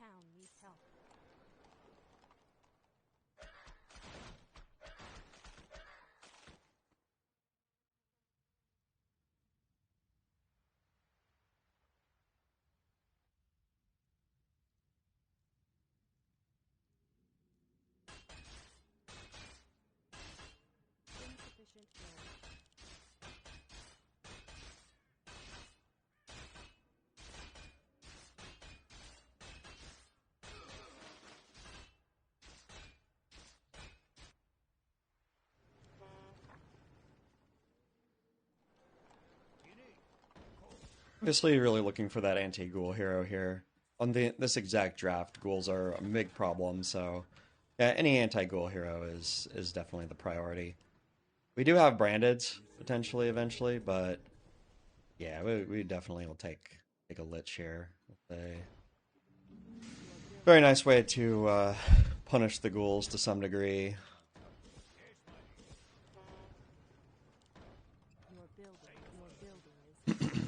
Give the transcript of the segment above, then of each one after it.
town needs help. Insufficient gold. Obviously, really looking for that anti-ghoul hero here. On this exact draft, ghouls are a big problem, so yeah, any anti-ghoul hero is definitely the priority. We do have brandeds, potentially, eventually, but yeah, we definitely will take a lich here. With a very nice way to punish the ghouls to some degree. Your building is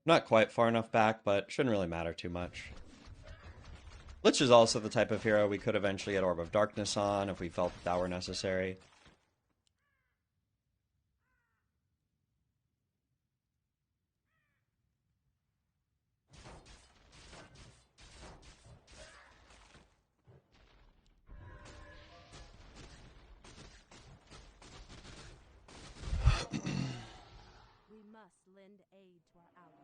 Not quite far enough back, but shouldn't really matter too much. Lich is also the type of hero we could eventually get Orb of Darkness on if we felt that were necessary. We must lend aid to our allies.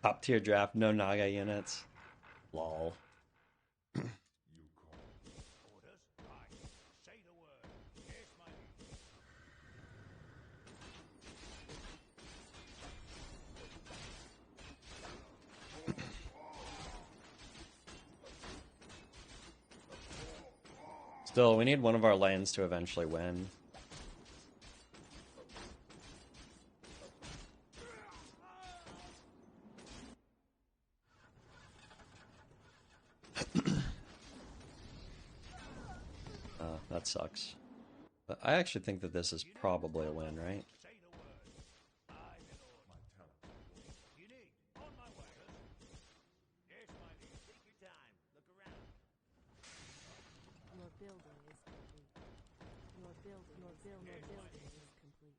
Top tier draft, no Naga units. Lol. Still, we need one of our lanes to eventually win. That sucks. But I actually think that this is probably a win, right? Your building is complete. Your building is complete.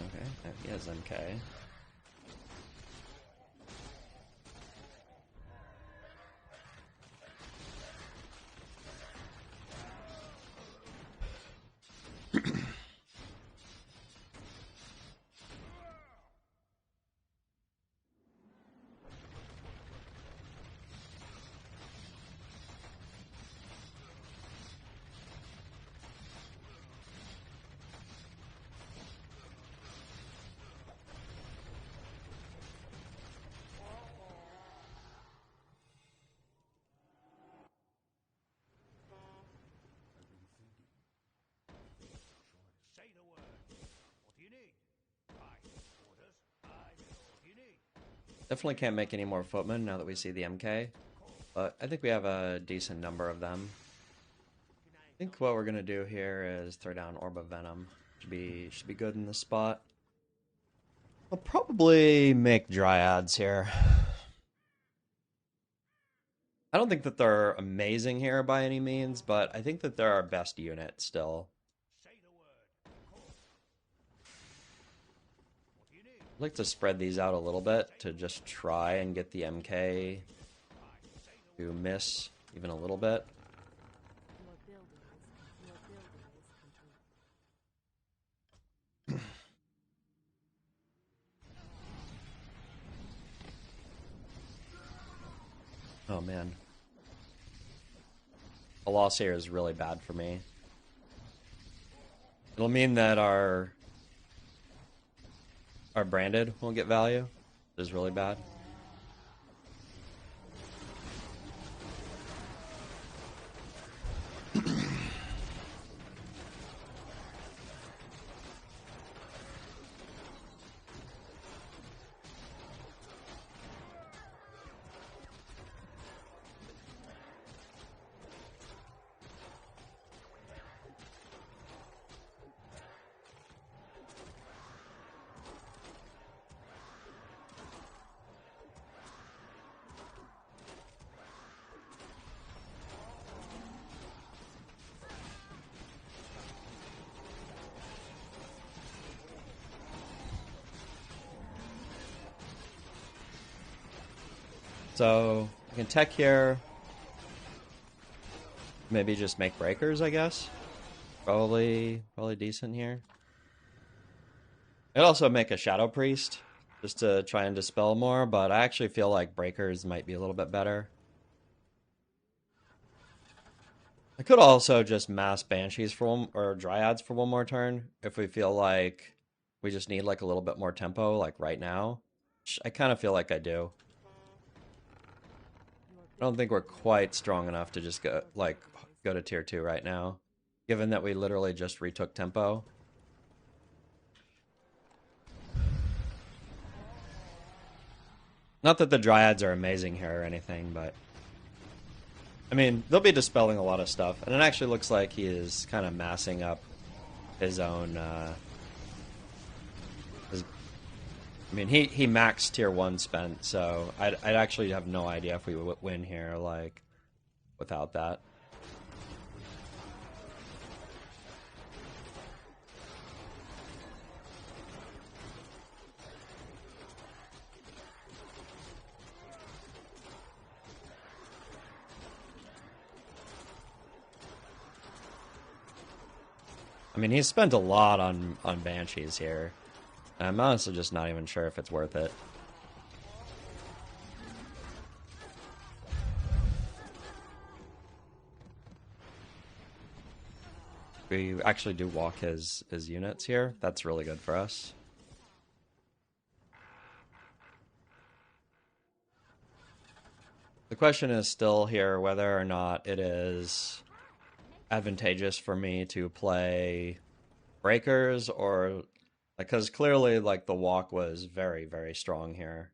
Okay, he has MK. Definitely can't make any more footmen now that we see the MK, but I think we have a decent number of them. I think what we're gonna do here is throw down Orb of Venom. Should be good in this spot. I'll probably make Dryads here. I don't think that they're amazing here by any means, but I think that they're our best unit still. I'd like to spread these out a little bit to just try and get the MK to miss even a little bit. Your building is complete. Oh man. A loss here is really bad for me. It'll mean that our branded won't get value. It is really bad. So I can tech here. Maybe just make breakers, I guess. Probably decent here. I'd also make a Shadow Priest just to try and dispel more, but I actually feel like breakers might be a little bit better. I could also just mass Banshees for one, or Dryads for one more turn if we feel like we just need like a little bit more tempo, like right now. Which I kind of feel like I do. I don't think we're quite strong enough to just go to tier 2 right now, given that we literally just retook tempo. Not that the Dryads are amazing here or anything, but I mean, they'll be dispelling a lot of stuff, and it actually looks like he is kind of massing up his own. I mean, he maxed tier 1 spent, so I'd actually have no idea if we would win here, like, without that. I mean, he's spent a lot on Banshees here. I'm honestly just not even sure if it's worth it. We actually do walk his units here. That's really good for us. The question is still here whether or not it is advantageous for me to play breakers or because clearly like the walk was very, very strong here.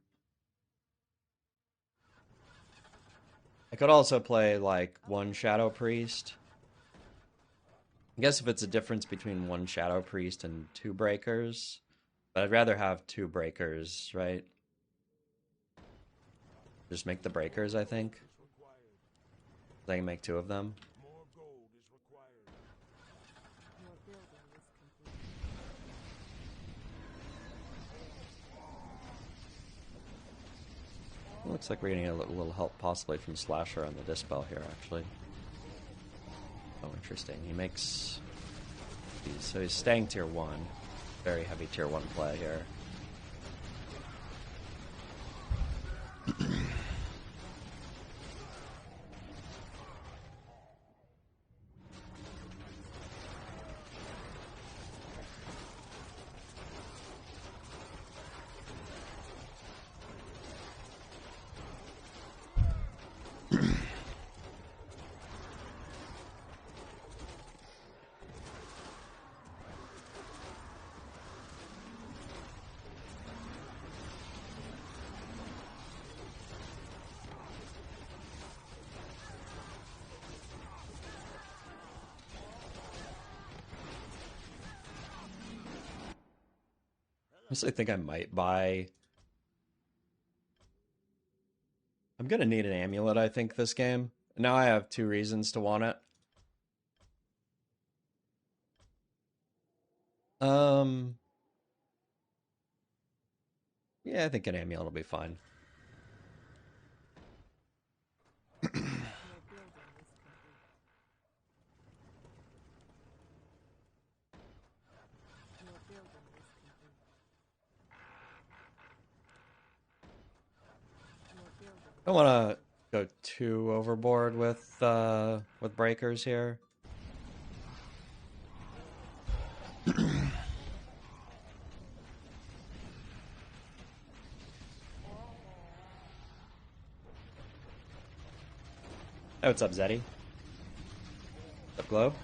I could also play like one Shadow Priest. I guess if it's a difference between one Shadow Priest and 2 breakers, but I'd rather have 2 breakers, right? Just make the breakers, I think. I can make 2 of them. Looks like we're getting a little help possibly from Slasher on the Dispel here, actually. Oh, interesting. He makes... So he's staying tier 1. Very heavy tier 1 play here. Honestly, I think I might buy... I'm gonna need an amulet, I think, this game. Now I have 2 reasons to want it. Yeah, I think an amulet will be fine. I don't want to go too overboard with breakers here. Hey, what's up, Zeddy? What's up, Globe?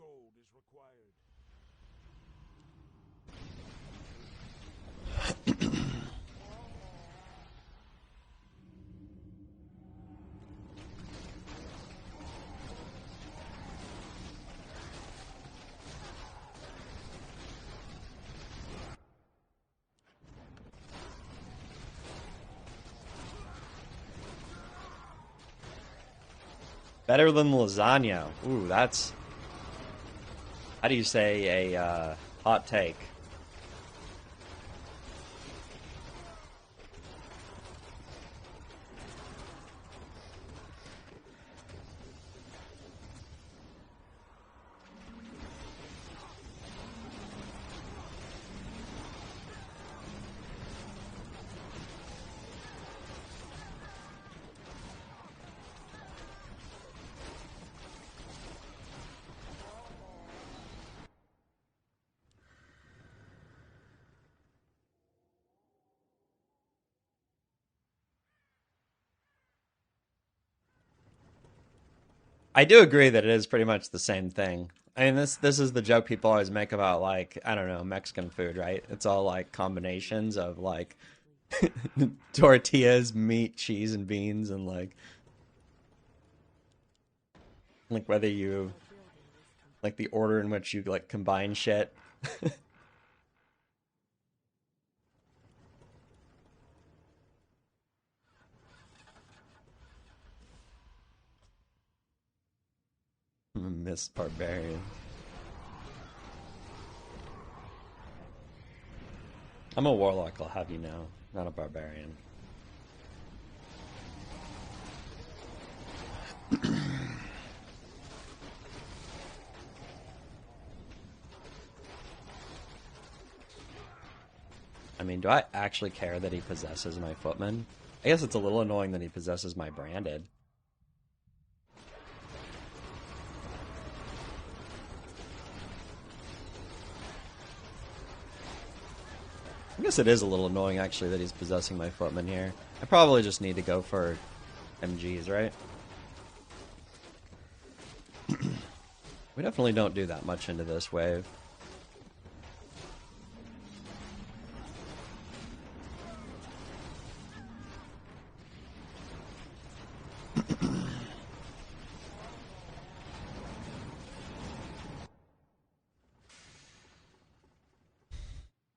gold is required. Better than lasagna. Ooh, that's... How do you say a hot take? I do agree that it is pretty much the same thing. I mean, this is the joke people always make about, like, I don't know, Mexican food, right? It's all like combinations of like tortillas, meat, cheese, and beans, and like whether you like the order in which you like combine shit. Miss Barbarian. I'm a warlock, I'll have you know, not a barbarian. I mean, do I actually care that he possesses my footman? I guess it's a little annoying that he possesses my branded. I guess it is a little annoying, actually, that he's possessing my footman here. I probably just need to go for MGs, right? We definitely don't do that much into this wave.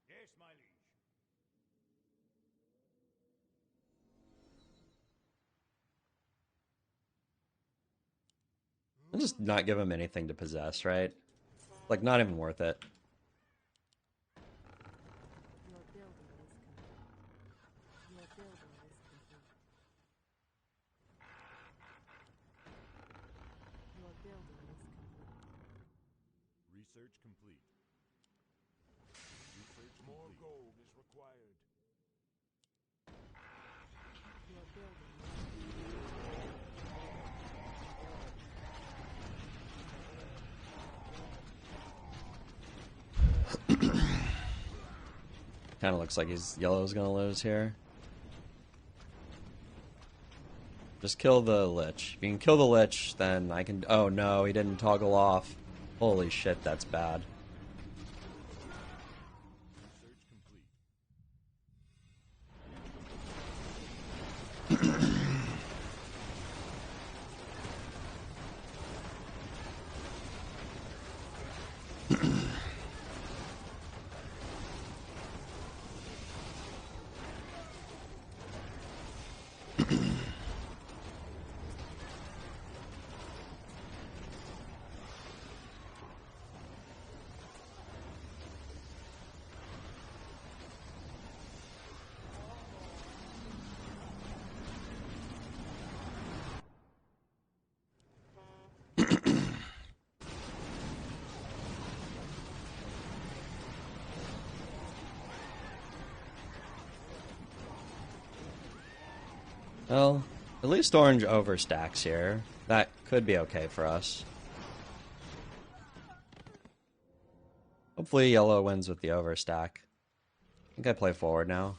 Yes, my liege. I'll just not give him anything to possess, right? Like, not even worth it. Your building is complete. Your building is complete. Your building is complete. Research complete. Research more complete. Gold is required. Your building is complete. Kind of looks like his yellow's gonna lose here. Just kill the Lich. If you can kill the Lich, then I can... Oh no, he didn't toggle off. Holy shit, that's bad. Well, at least orange overstacks here. That could be okay for us. Hopefully yellow wins with the overstack. I think I play forward now.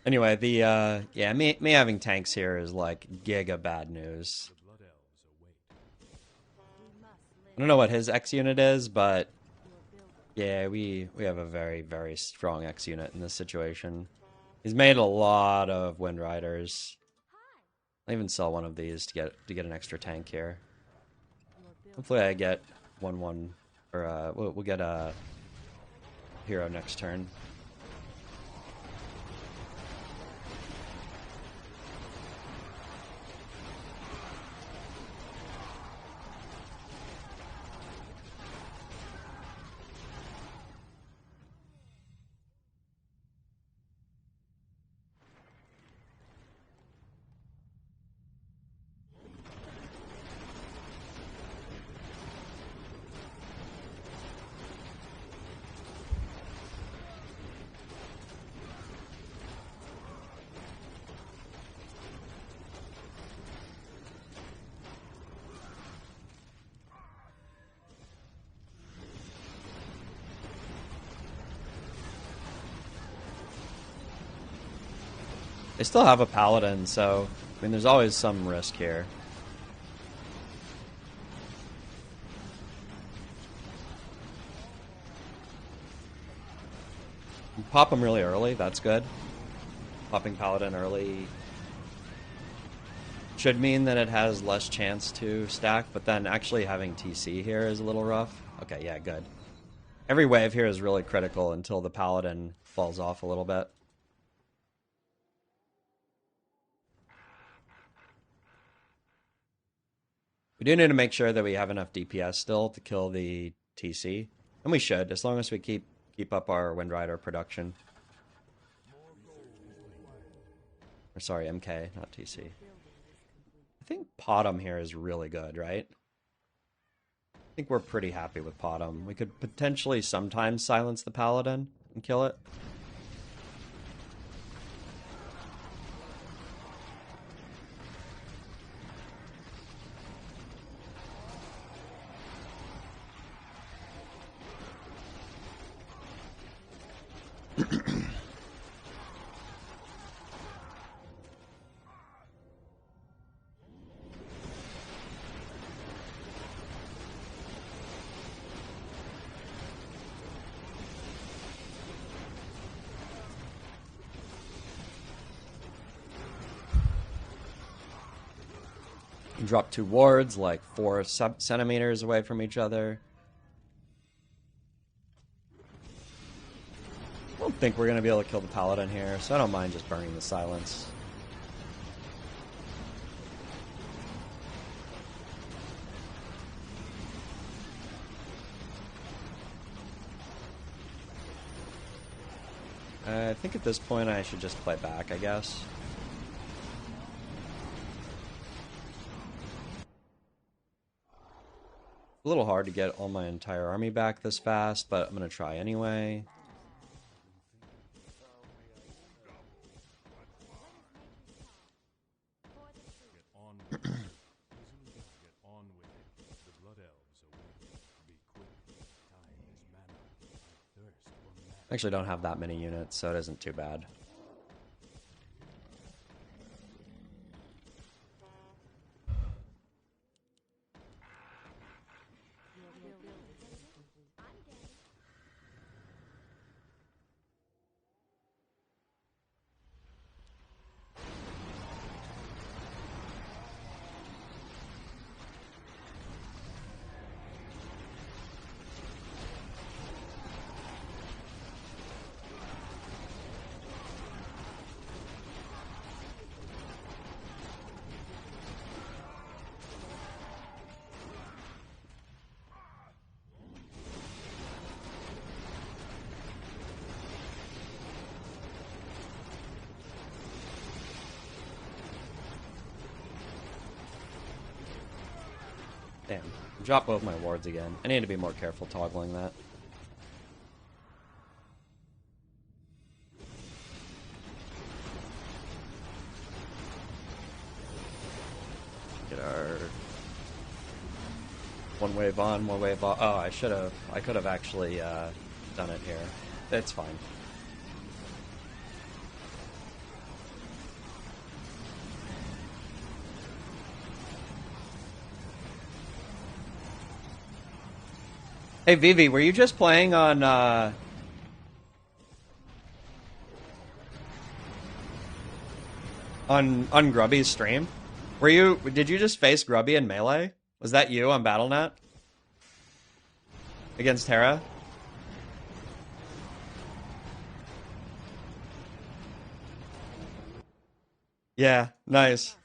Anyway, the yeah, me having tanks here is like giga bad news. The blood elves await. I don't know what his X unit is, but Your building. yeah, we have a very strong X unit in this situation. He's made a lot of Wind Riders. I'll even sell one of these to get an extra tank here. Your building. Hopefully, I get one or we'll get a hero next turn. They still have a paladin, so I mean, there's always some risk here. You pop them really early, that's good. Popping paladin early should mean that it has less chance to stack, but then actually having TC here is a little rough. Okay, yeah, good. Every wave here is really critical until the paladin falls off a little bit. We do need to make sure that we have enough DPS still to kill the TC. And we should, as long as we keep up our Wind Rider production. Or sorry, MK, not TC. I think Potom here is really good, right? I think we're pretty happy with Potom. We could potentially sometimes silence the Paladin and kill it. Drop two wards like 4 centimeters away from each other. I don't think we're going to be able to kill the Paladin here, so I don't mind just burning the silence. I think at this point I should just play back, I guess. A little hard to get all my entire army back this fast, but I'm going to try anyway. Get on with it. Get on with it. The blood elves await. Be quick. Time is mana. I thirst for mana. I actually don't have that many units, so it isn't too bad. Damn. Drop both my wards again. I need to be more careful toggling that. Get our one wave on, one wave off. Oh, I could have actually done it here. It's fine. Hey Vivi, were you just playing on Grubby's stream? Did you just face Grubby in Melee? Was that you on BattleNet? Against Terra? Yeah, nice.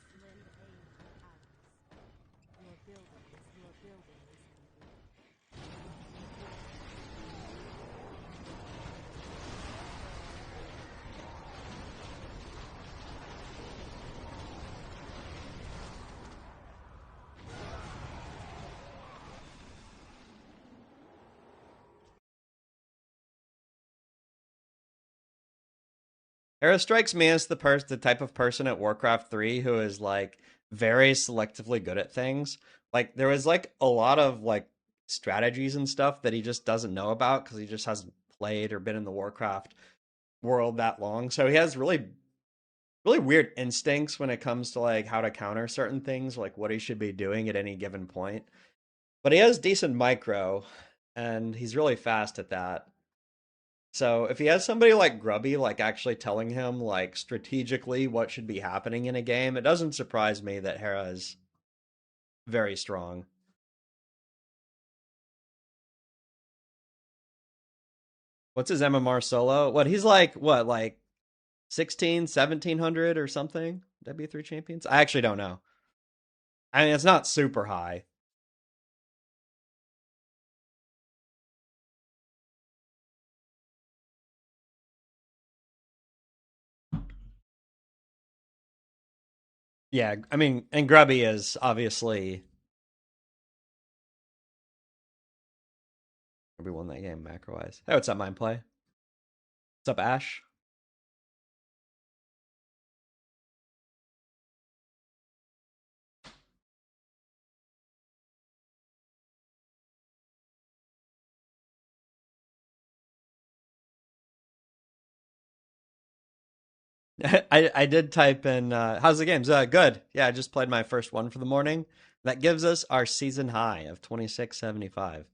Hera strikes me as the type of person at Warcraft 3 who is like very selectively good at things. Like there was like a lot of like strategies and stuff that he just doesn't know about because he just hasn't played or been in the Warcraft world that long. So he has really weird instincts when it comes to like how to counter certain things, like what he should be doing at any given point. But he has decent micro and he's really fast at that. So if he has somebody like Grubby, like actually telling him like strategically what should be happening in a game, it doesn't surprise me that Hera is very strong. What's his MMR solo? He's like 16, 1700 or something? W3 champions? I actually don't know. I mean, it's not super high. Yeah, I mean, and Grubby is obviously Grubby won that game macro wise. Hey, what's up, Mind Play? What's up, Ash? I did type in how's the games? Good. Yeah, I just played my first one for the morning. That gives us our season high of 2675.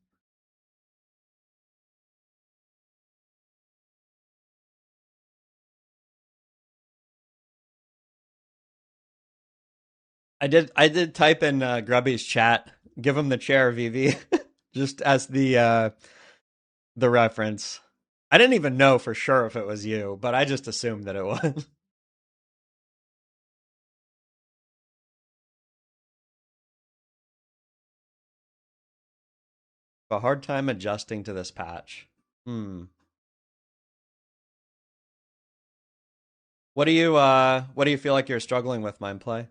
I did type in Grubby's chat. Give him the chair, VV, just as the reference. I didn't even know for sure if it was you, but I just assumed that it was. A hard time adjusting to this patch. Hmm. What do you feel like you're struggling with, Mind Play?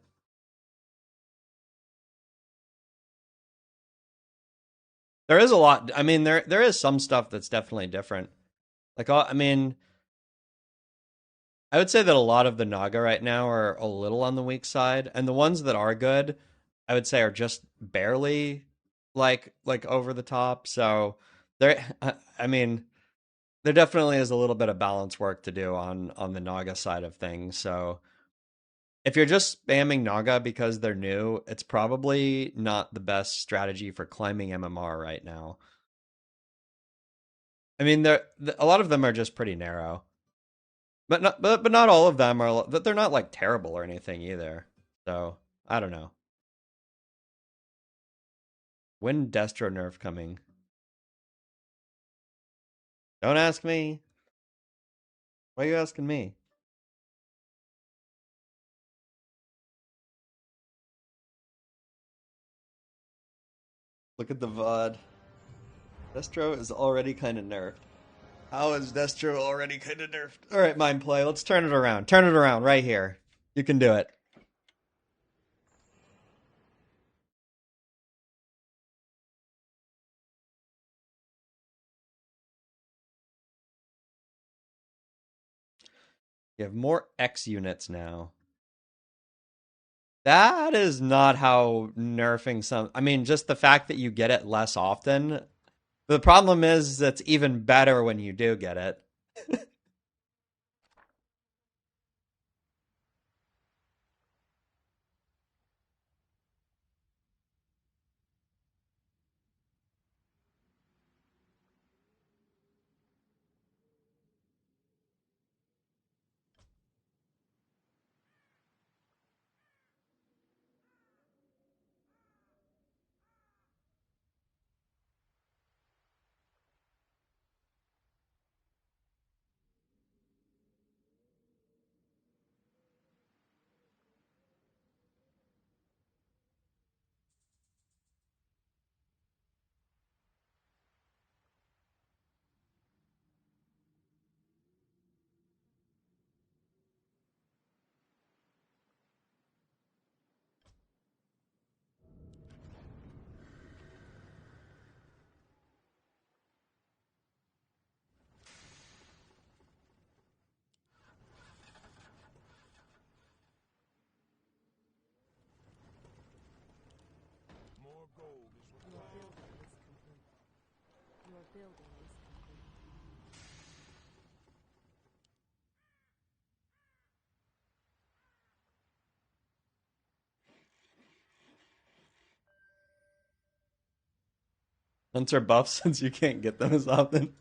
There is a lot. I mean, there is some stuff that's definitely different. Like, I mean, I would say that a lot of the Naga right now are a little on the weak side, and the ones that are good, I would say, are just barely like over the top. So there, I mean, there definitely is a little bit of balance work to do on the Naga side of things. So if you're just spamming Naga because they're new, it's probably not the best strategy for climbing MMR right now. I mean, a lot of them are just pretty narrow. But not all of them are. They're not like terrible or anything either. So I don't know. When Destro nerf coming? Don't ask me. Why are you asking me? Look at the VOD. Destro is already kind of nerfed. How is Destro already kind of nerfed? All right, Mind Play. Let's turn it around. Turn it around right here. You can do it. You have more X units now. That is not how nerfing some. I mean, just the fact that you get it less often. The problem is that's even better when you do get it. building is complete. Hunts are buffs since you can't get them as often.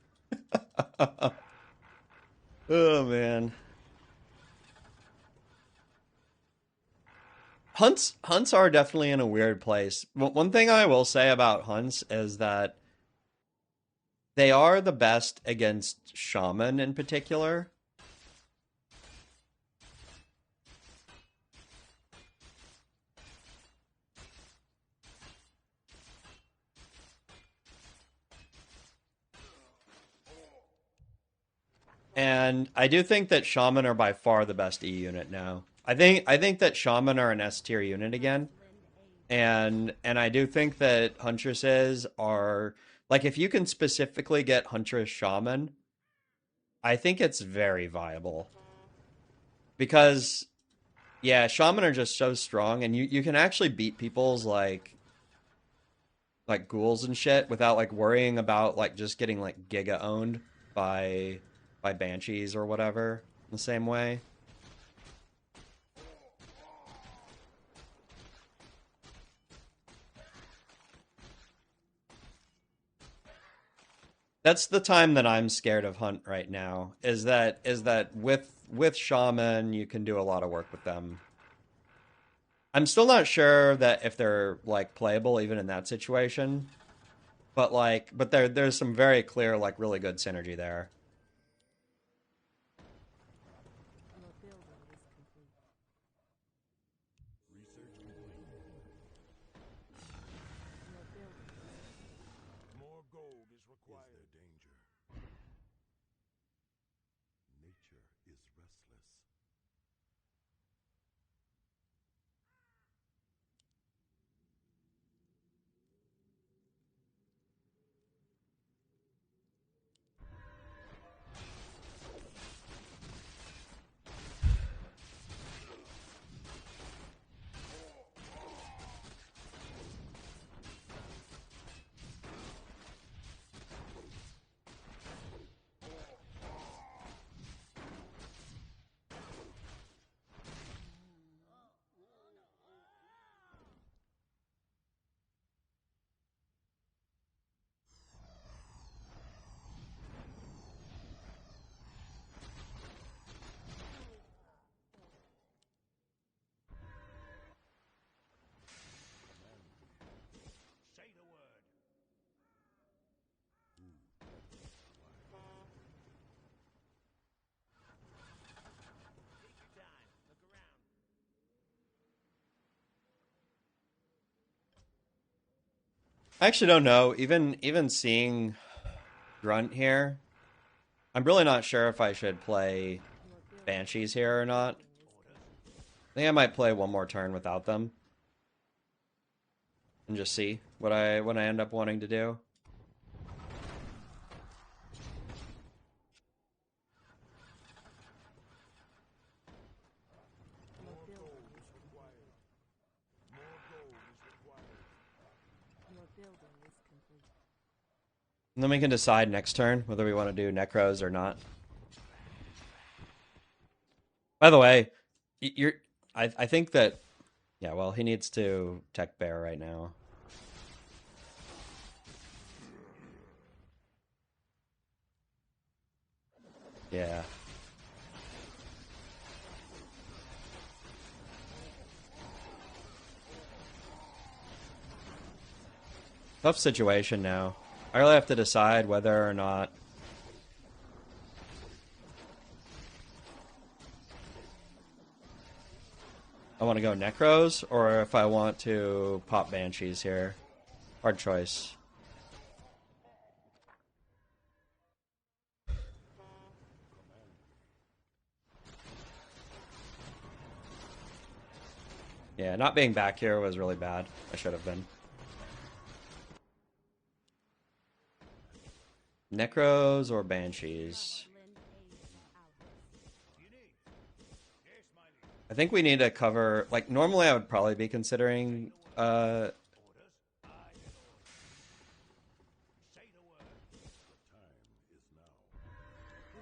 Oh man. Hunts are definitely in a weird place. One thing I will say about hunts is that they are the best against shaman in particular. And I do think that shaman are by far the best E unit now. I think that shaman are an S tier unit again. And I do think that huntresses are like if you can specifically get huntress shaman, I think it's very viable. Because yeah, shaman are just so strong and you can actually beat people's like ghouls and shit without like worrying about like just getting like giga owned by banshees or whatever in the same way. That's the time that I'm scared of hunt right now. Is that with shaman you can do a lot of work with them. I'm still not sure that if they're like playable even in that situation, but there's some very clear like really good synergy there. Your building is complete. Research complete. Your building is complete. More gold is required. Is there danger? Nature is restless. Say the word. Take your time. Look around. I actually don't know. Even seeing Grunt here, I'm really not sure if I should play Your building, banshees here or not. building is complete. I think I might play one more turn without them and just see what I end up wanting to do. Your building is complete. More gold is required. Your building is complete. And then we can decide next turn whether we want to do necros or not. By the way, you're I think that yeah, well, he needs to tech bear right now. Yeah. Tough situation now. I really have to decide whether or not I want to go necros or if I want to pop banshees here. Hard choice. Yeah, not being back here was really bad. I should have been. Necros or banshees? I think we need to cover like normally I would probably be considering Orders. I did orders. Say the word.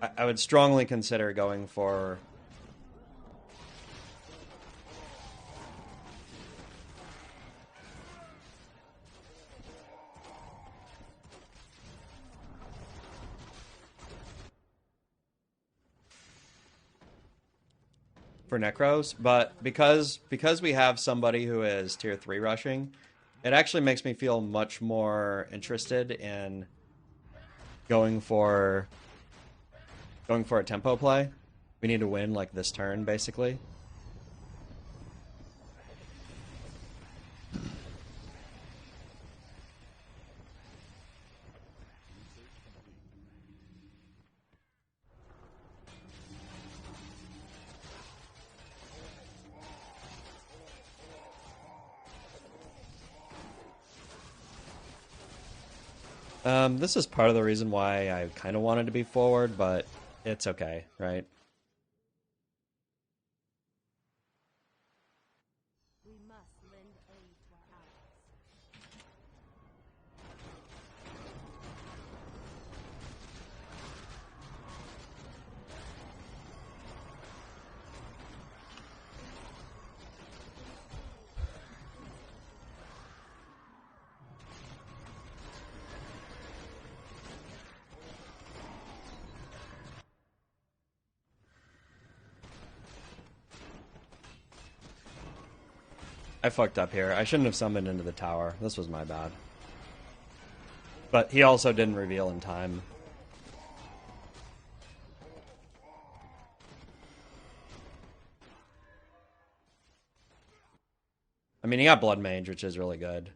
I would strongly consider going for... for Necros, but because we have somebody who is tier 3 rushing, it actually makes me feel much more interested in going for a tempo play. We need to win like this turn, basically. This is part of the reason why I kind of wanted to be forward, but it's okay, right? We must lend aid to our allies. I fucked up here. I shouldn't have summoned into the tower. This was my bad. But he also didn't reveal in time. I mean, he got Blood Mage, which is really good.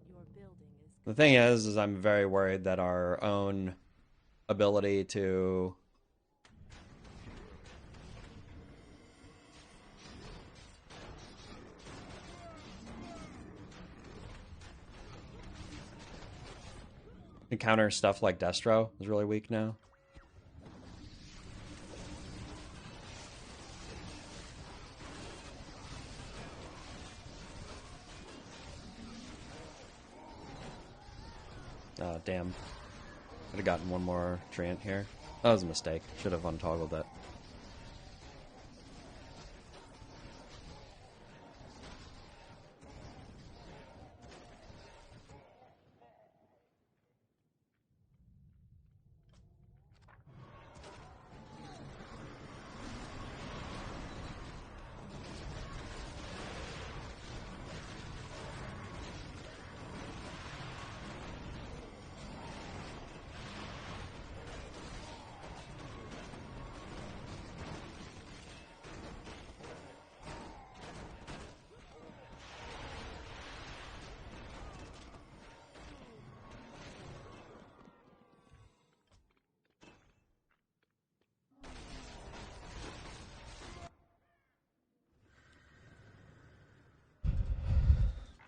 Your building is The thing is I'm very worried that our own ability to counter stuff like Destro is really weak now. Oh, damn. Could have gotten one more Treant here. That was a mistake. Should have untoggled it.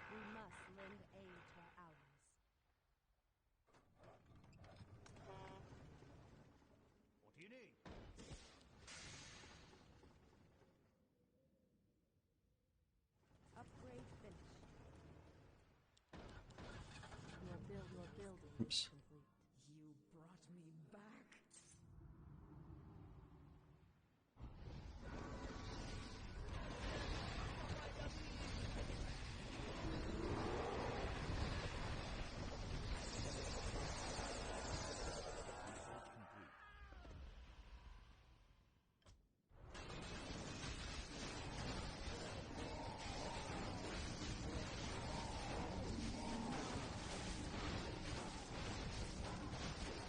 We must lend aid to our allies. What do you need? Upgrade finished. Your building Oops. is complete. You brought me back.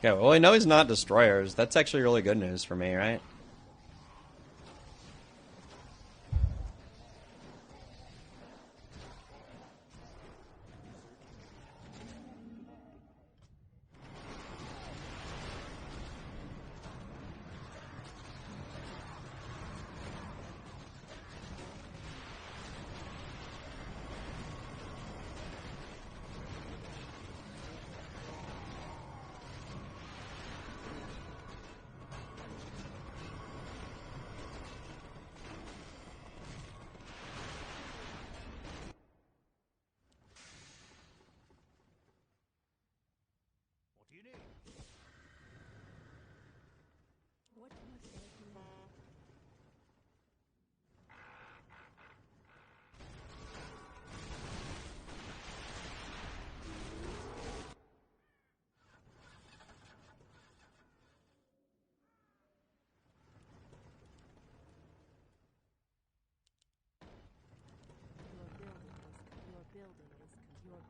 Okay, well, I know he's not destroyers. That's actually really good news for me, right?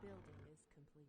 building is complete.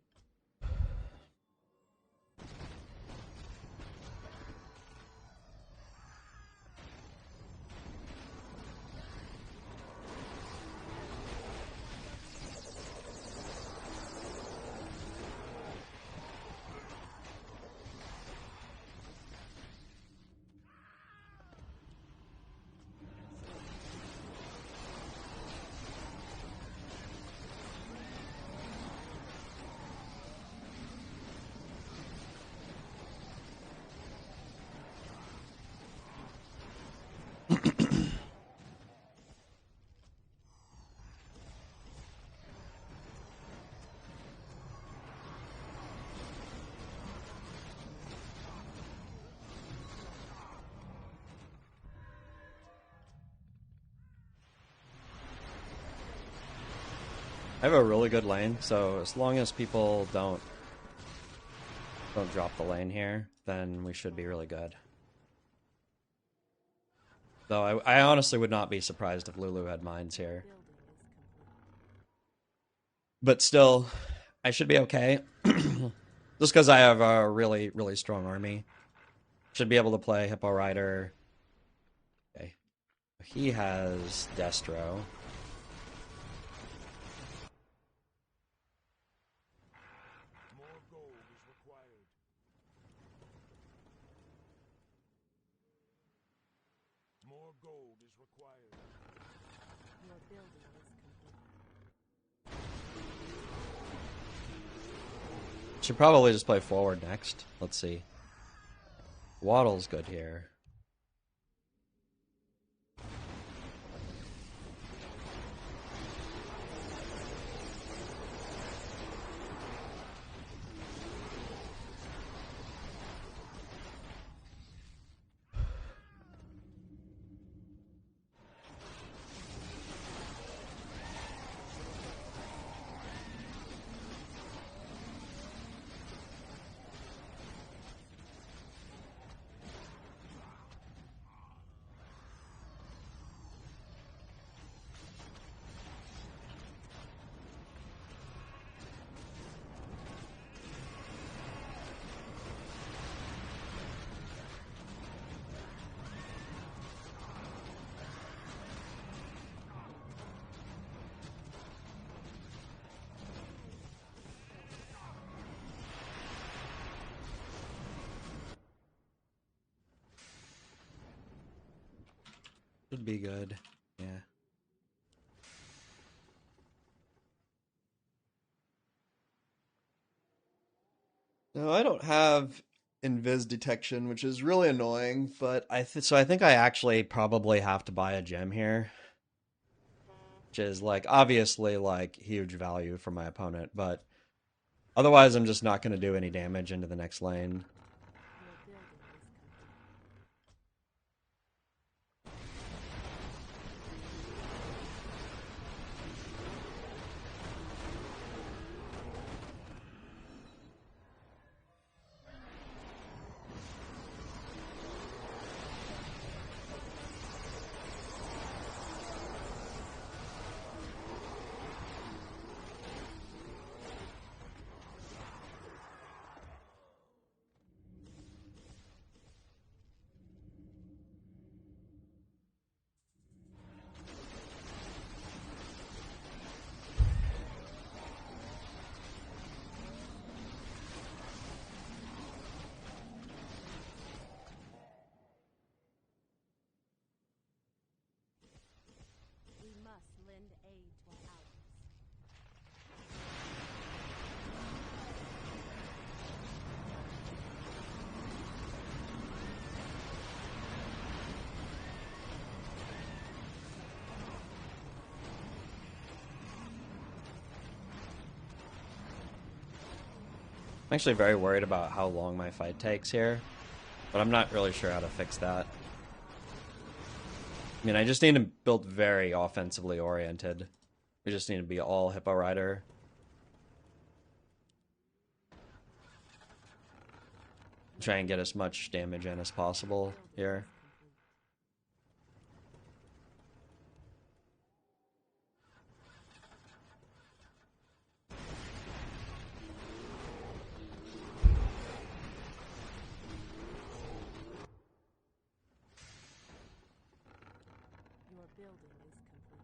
I have a really good lane, so as long as people don't drop the lane here, then we should be really good. Though I honestly would not be surprised if Lulu had mines here. Building is complete. But still, I should be okay. Just because I have a really, really strong army. Should be able to play Hippo Rider. Okay. He has 𝕓𝕝𝕔𝕕. More gold is required. More gold is required. Your building is complete. Should probably just play forward next. Let's see. Waddle's good here. Should be good. Yeah. No, I don't have invis detection, which is really annoying, but I think I actually probably have to buy a gem here, which is like obviously like huge value for my opponent, but otherwise I'm just not going to do any damage into the next lane. Your building is complete. We must lend aid to our allies. I'm actually very worried about how long my fight takes here, but I'm not really sure how to fix that. I mean, I just need to build very offensively oriented. We just need to be all Hippo Rider. Try and get as much damage in as possible here. building is complete.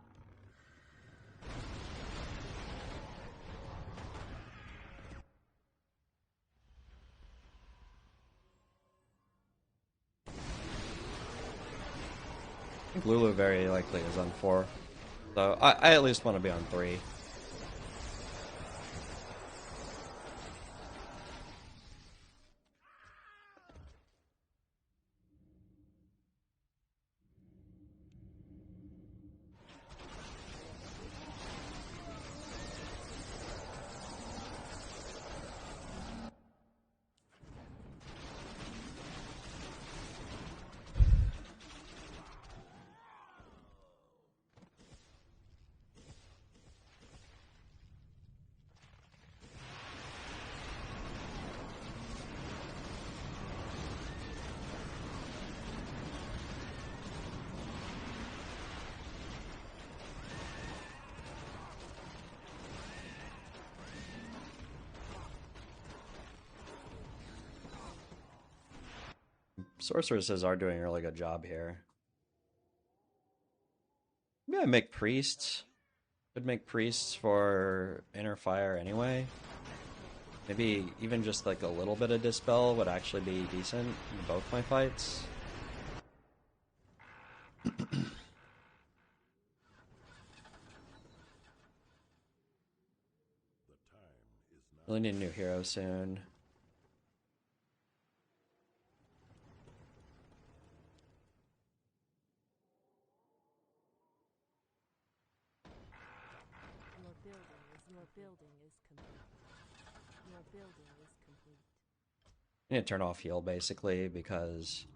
I think Lulu very likely is on 4. So I at least want to be on 3. Sorceresses are doing a really good job here. Maybe I make priests. Could make priests for inner fire anyway. Maybe even just like a little bit of dispel would actually be decent in both my fights. Really need a new hero soon. Your building is complete. Your building is complete. I need to turn off heal basically because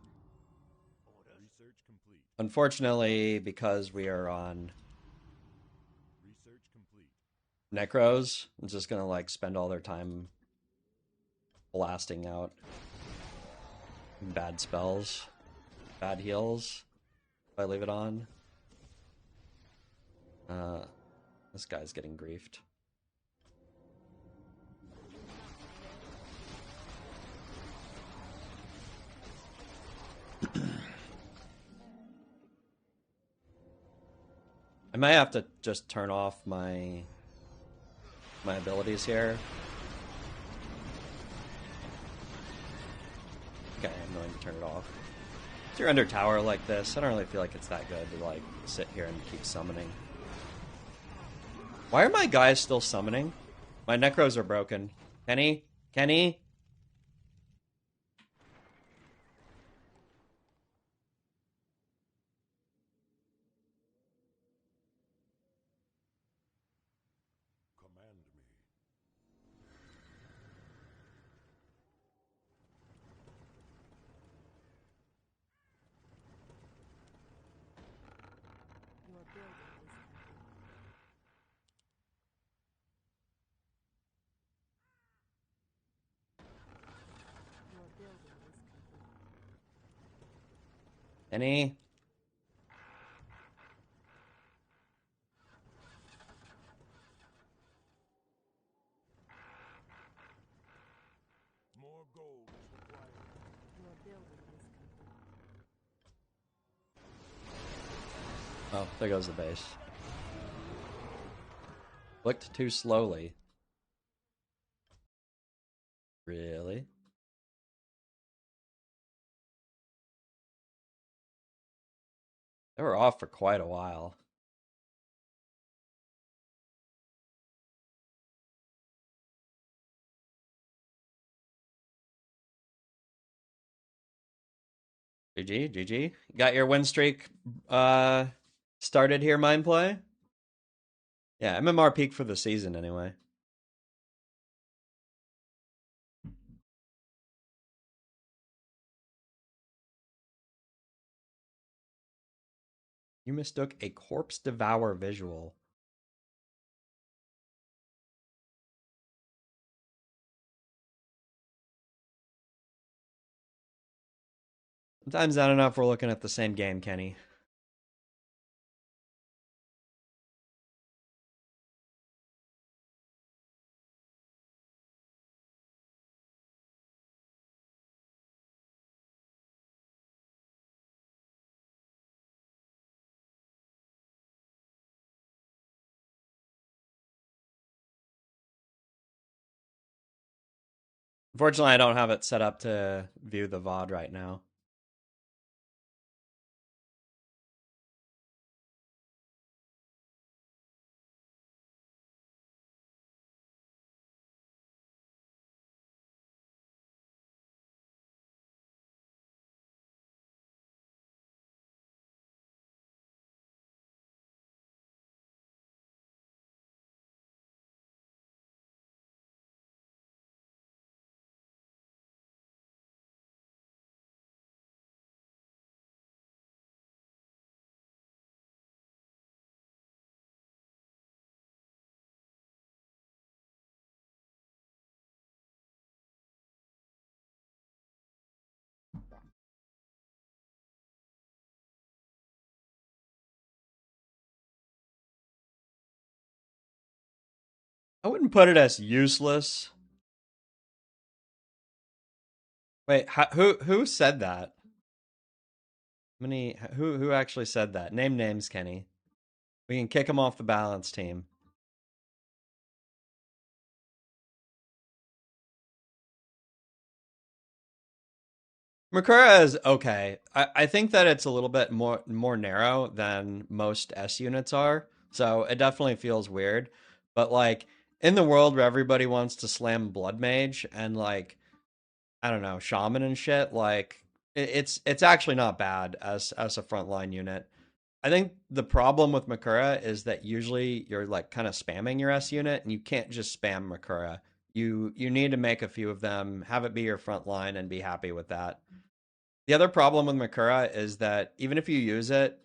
Research complete. unfortunately because we are on Research complete. Necros, it's just gonna like spend all their time blasting out bad spells, bad heals if I leave it on. This guy's getting griefed. I might have to just turn off my abilities here. Okay, I'm going to turn it off. If you're under tower like this, I don't really feel like it's that good to like sit here and keep summoning. Why are my guys still summoning? My necros are broken. Kenny? Kenny? Command me. Your building is complete. Your building is complete. Kenny? More gold is required. Your building is complete. Oh, there goes the base. Clicked too slowly. Really? They were off for quite a while. GG, GG. Got your win streak started here, Mind Play? Yeah, MMR peak for the season anyway. You mistook a corpse devour visual. Sometimes I don't know if we're looking at the same game, Kenny. Unfortunately, I don't have it set up to view the VOD right now. I wouldn't put it as useless. Wait, who said that? Who actually said that? Name names, Kenny. We can kick him off the balance team. Makura is okay. I think that it's a little bit more narrow than most S units are, so it definitely feels weird. But like in the world where everybody wants to slam Blood Mage and like I don't know Shaman and shit, like it's actually not bad as a frontline unit. I think the problem with Makura is that usually you're like kind of spamming your S unit, and you can't just spam Makura. You need to make a few of them, have it be your front line, and be happy with that. The other problem with Makura is that even if you use it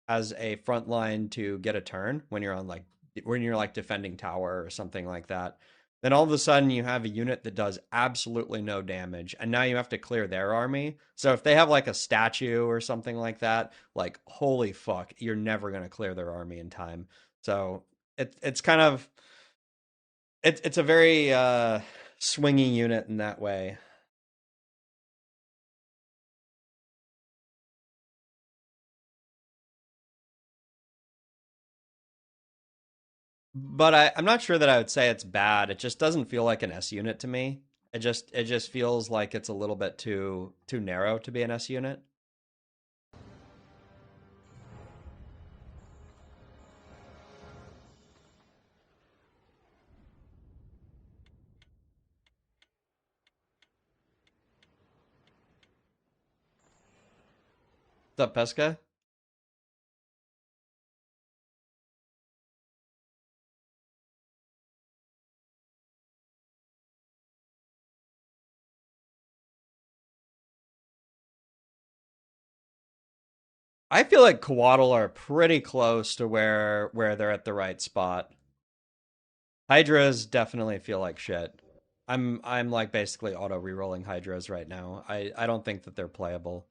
as a front line to get a turn when you're on like when you're like defending tower or something like that, then all of a sudden you have a unit that does absolutely no damage, and now you have to clear their army. So if they have like a statue or something like that, like holy fuck, you're never gonna clear their army in time. So it's kind of it's a very swingy unit in that way. But I'm not sure that I would say it's bad. It just doesn't feel like an S unit to me. It just feels like it's a little bit too narrow to be an S unit. What's up, Pesca? I feel like Coatl are pretty close to where they're at the right spot. Hydras definitely feel like shit. I'm like basically auto rerolling Hydras right now. I don't think that they're playable.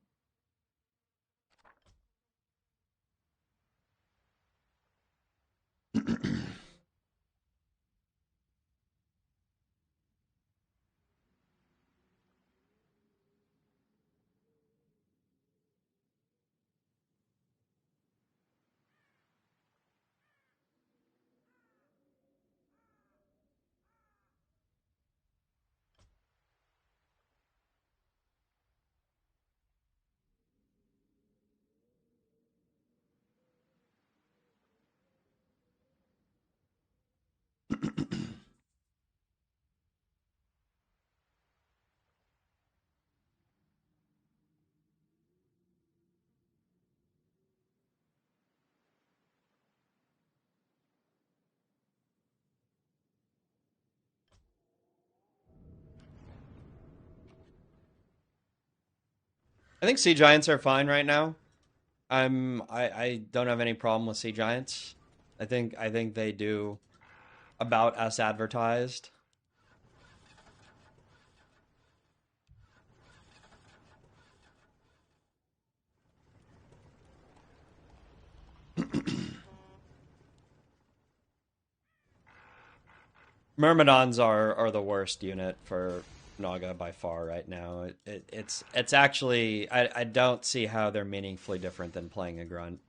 I think Sea Giants are fine right now. I don't have any problem with Sea Giants. I think they do about as advertised. Myrmidons are the worst unit for Naga by far right now. It's actually I don't see how they're meaningfully different than playing a grunt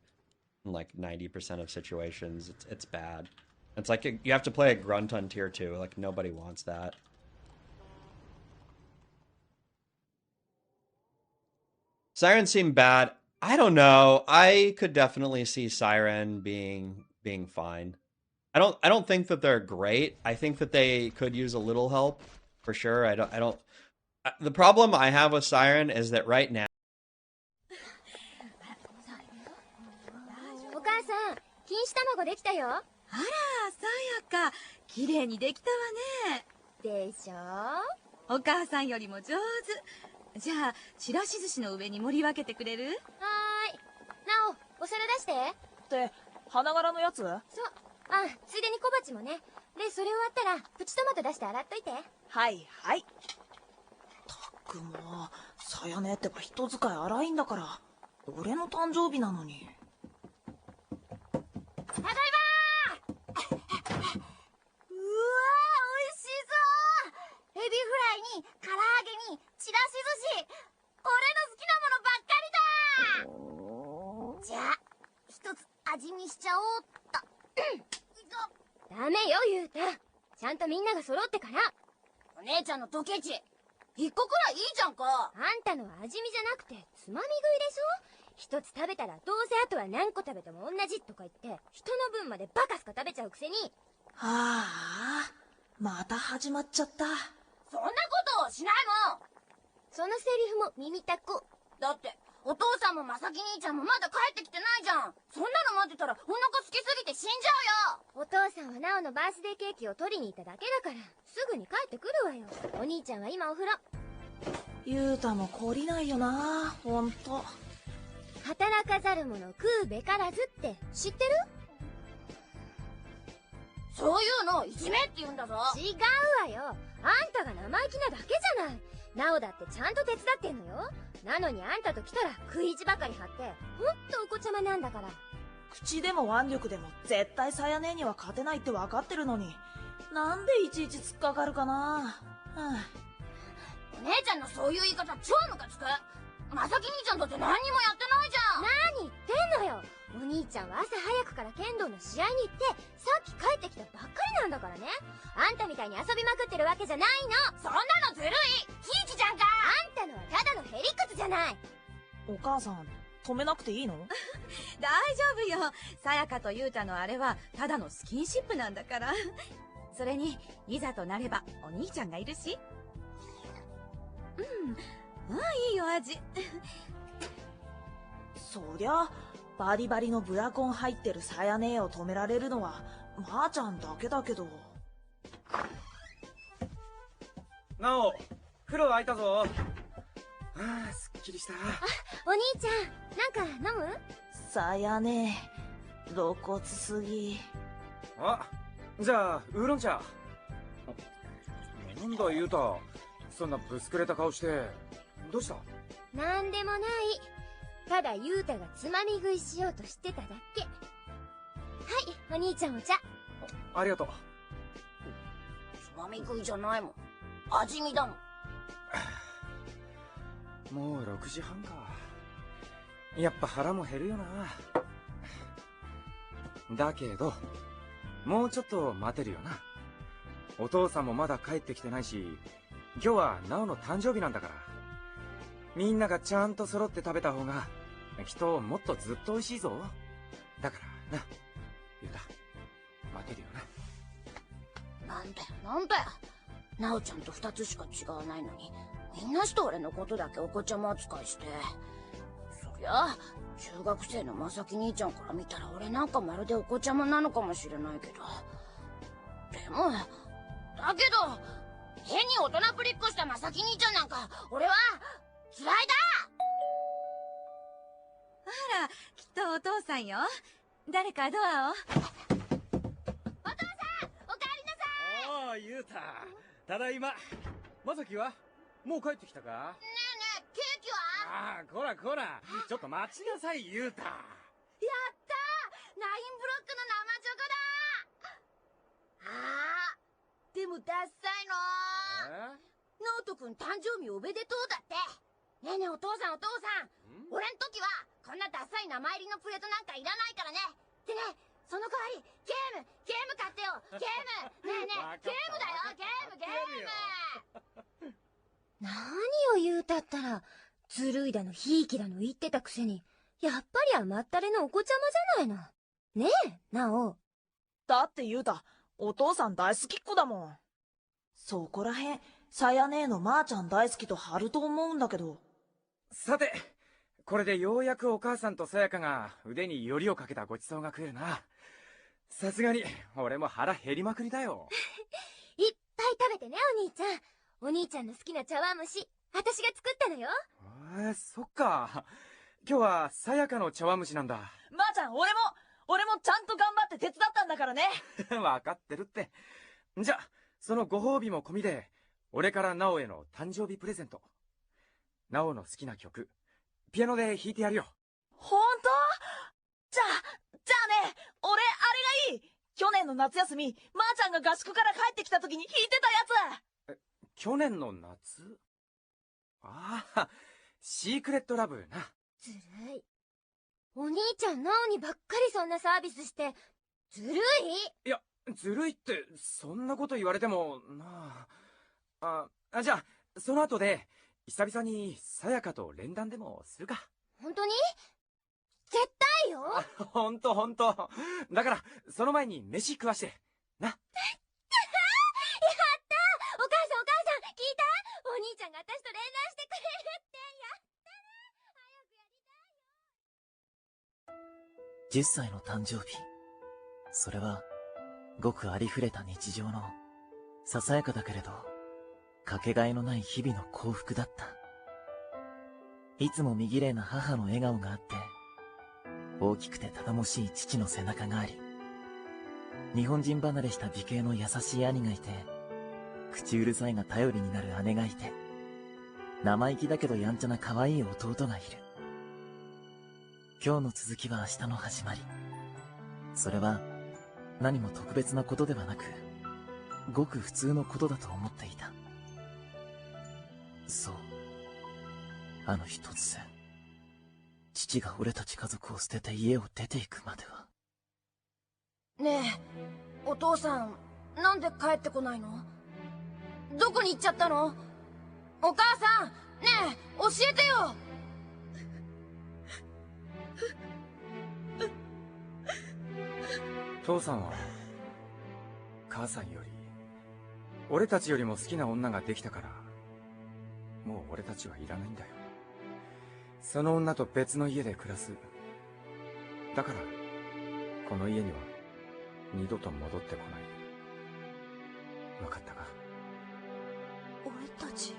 in like 90% of situations. It's bad. It's like you have to play a grunt on tier 2. Like nobody wants that. Siren seem bad. I don't know. I could definitely see Siren being fine. I don't think that they're great. I think that they could use a little help for sure. I don't. The problem I have with Siren is that right now. お母さん、錦糸卵できたよ。あら、さやか、綺麗にできたわね。でしょ。お母さんよりも上手。じゃあ、ちらし寿司の上に盛り分けてくれる？はーい。なお、お皿出して。って花柄のやつ？そう。あ、ついでに小鉢もね。で、それ終わったらプチトマト出して洗っといて。はいはい。たくもさやねってば人使い荒いんだから。俺の誕生日なのに。ただいまーうわー、美味しそう。エビフライに唐揚げにちらし寿司。俺の好きなものばっかりだ。じゃあ一つ味見しちゃおうっと。ダメよ、ゆうた。ちゃんとみんなが揃ってから。お姉ちゃんのドケチ一個くらいいいじゃんか。あんたのは味見じゃなくてつまみ食いでしょ。一つ食べたらどうせあとは何個食べても同じとか言って人の分までバカすか食べちゃうくせに。ああ、また始まっちゃった。そんなことしないもん。そのセリフも耳たく。だってお父さんもまさき兄ちゃんもまだ帰ってきてないじゃん。そんなの待ってたらお腹空きすぎて死んじゃうよ。お父さんはナオのバースデーケーキを取りに行っただけだからすぐに帰ってくるわよ。お兄ちゃんは今お風呂。ゆうたも懲りないよな、ほんと。働かざる者食うべからずって知ってる？そういうのをいじめって言うんだぞ。違うわよ。あんたが生意気なだけじゃない。ナオだってちゃんと手伝ってんのよ。なのにあんたと来たら食い意地ばかり張ってほんとお子ちゃまなんだから。口でも腕力でも絶対さやねには勝てないって分かってるのに、なんでいちいち突っかかるかな。お姉ちゃんのそういう言い方超ムカつく。まさき兄ちゃんだって何にもやってないじゃん。何言ってんのよ。お兄ちゃんは朝早くから剣道の試合に行ってさっき帰ってきたばっかりなんだからね。あんたみたいに遊びまくってるわけじゃないの。そんなのずるい。ひいきじゃんか。あんたのはただのへりくつじゃない。お母さん、止めなくていいの？大丈夫よ。さやかとゆうたのあれはただのスキンシップなんだから。それにいざとなればお兄ちゃんがいるし。いいよ味。そりゃバリバリのブラコン入ってるさやねを止められるのはまーちゃんだけだけど。なお、風呂空いたぞ。ああ、すっきりした。お兄ちゃん、なんか飲む？さやね露骨すぎ。あ、じゃあウーロン茶。なんだゆうた、そんなぶつくれた顔して。どうした？なんでもない。ただゆうたがつまみ食いしようとしてただけ。はい、お兄ちゃんお茶。ありがとう。つまみ食いじゃないもん。味見だもん。もう6時半か。やっぱ腹も減るよな。だけどもうちょっと待てるよな。お父さんもまだ帰ってきてないし、今日はナオの誕生日なんだから、みんながちゃんと揃って食べた方がきっともっとずっと美味しいぞ。だからな、ゆうた、待てるよな。なんだよなんだよ。ナオちゃんと2つしか違わないのにみんなして俺のことだけお子ちゃま扱いして。そりゃ中学生のまさき兄ちゃんから見たら俺なんかまるでお子ちゃまなのかもしれないけど、でもだけど変に大人ぶりっこしたまさき兄ちゃんなんか俺は嫌いだ。あら、きっとお父さんよ。誰かドアを。お父さん、おかえりなさい。おー、ゆうた。ただいま。まさきはもう帰ってきたか？ねえねえ、ケーキは？ああ、こらこら。ちょっと待ちなさい、ゆうた。やったー、ナインブロックの生チョコだ。あー、でもダッサいのー。ノートくん誕生日おめでとうだって。ねえねえお父さんお父さん、俺ん時はこんなダッサい名前入りのプレートなんかいらないからね。でね、その代わりゲーム買ってよ。ゲームねえねえ、ゲームだよ、ゲーム。何を言うたったらずるいだのひいきだの言ってたくせに、やっぱり甘ったれのお子ちゃまじゃないの。ねえ、なお。だってゆうた、お父さん大好きっ子だもん。そこらへん、さや姉のまーちゃん大好きと張ると思うんだけど。さて、これでようやくお母さんとさやかが腕によりをかけたごちそうが食えるな。さすがに、俺も腹減りまくりだよ。いっぱい食べてね、お兄ちゃん。お兄ちゃんの好きな茶碗蒸し、私が作ったのよ。そっか。今日はさやかの茶碗蒸しなんだ。まーちゃん、俺もちゃんと頑張って手伝ったんだからね。わかってるって。じゃ、そのご褒美も込みで、俺からナオへの誕生日プレゼント。ナオの好きな曲、ピアノで弾いてやるよ。ほんと？じゃあね、俺、あれがいい。去年の夏休み、まーちゃんが合宿から帰ってきた時に弾いてたやつ。去年の夏？ああ、シークレットラブな。ずるい。お兄ちゃん、ナオにばっかりそんなサービスして、ずるい？いや、ずるいって、そんなこと言われても、なあ。じゃあ、その後で、久々にさやかと連弾でもするか。本当に？絶対よ。ほんと。だから、その前に飯食わして。な。やったー！お母さん、聞いた？お兄ちゃんが私と連弾してくれるって。やったね。早くやりたいよ。10歳の誕生日。それは、ごくありふれた日常の、ささやかだけれど、かけがえのない日々の幸福だった。いつも身綺麗な母の笑顔があって、大きくて頼もしい父の背中があり、日本人離れした美形の優しい兄がいて、口うるさいが頼りになる姉がいて、生意気だけどやんちゃな可愛い弟がいる。今日の続きは明日の始まり。それは何も特別なことではなく、ごく普通のことだと思っていた。そう。あの日突然、父が俺たち家族を捨てて家を出ていくまでは。ねえ、お父さん、なんで帰ってこないの？どこに行っちゃったの？お母さん、ねえ、教えてよ！父さんは、母さんより、俺たちよりも好きな女ができたから、もう俺たちはいらないんだよ。その女と別の家で暮らす。だから、この家には、二度と戻ってこない。わかったか？俺たち、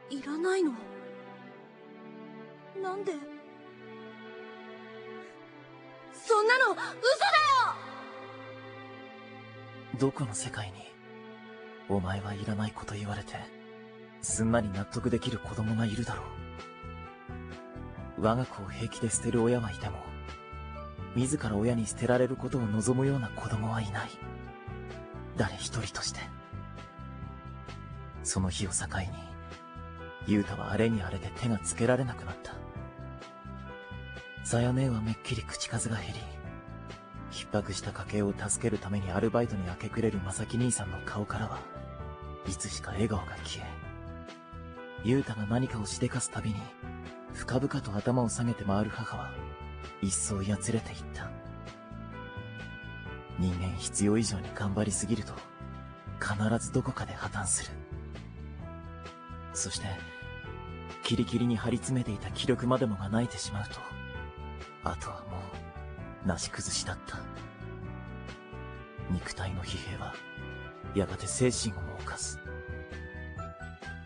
いらないの？なんで？そんなの、嘘だよ！どこの世界に、お前はいらないこと言われて、すんなり納得できる子供がいるだろう。我が子を平気で捨てる親はいても、自ら親に捨てられることを望むような子供はいない。誰一人として。その日を境に、雄太はあれにあれで手がつけられなくなった。さや姉はめっきり口数が減り、逼迫した家計を助けるためにアルバイトに明け暮れる正木兄さんの顔からは、いつしか笑顔が消え、雄太が何かをしでかすたびに、深々と頭を下げて回る母は、一層やつれていった。人間必要以上に頑張りすぎると、必ずどこかで破綻する。そして、キリキリに張り詰めていた気力までもが泣いてしまうと、あとはもう、なし崩しだった。肉体の疲弊は、やがて精神をも侵す。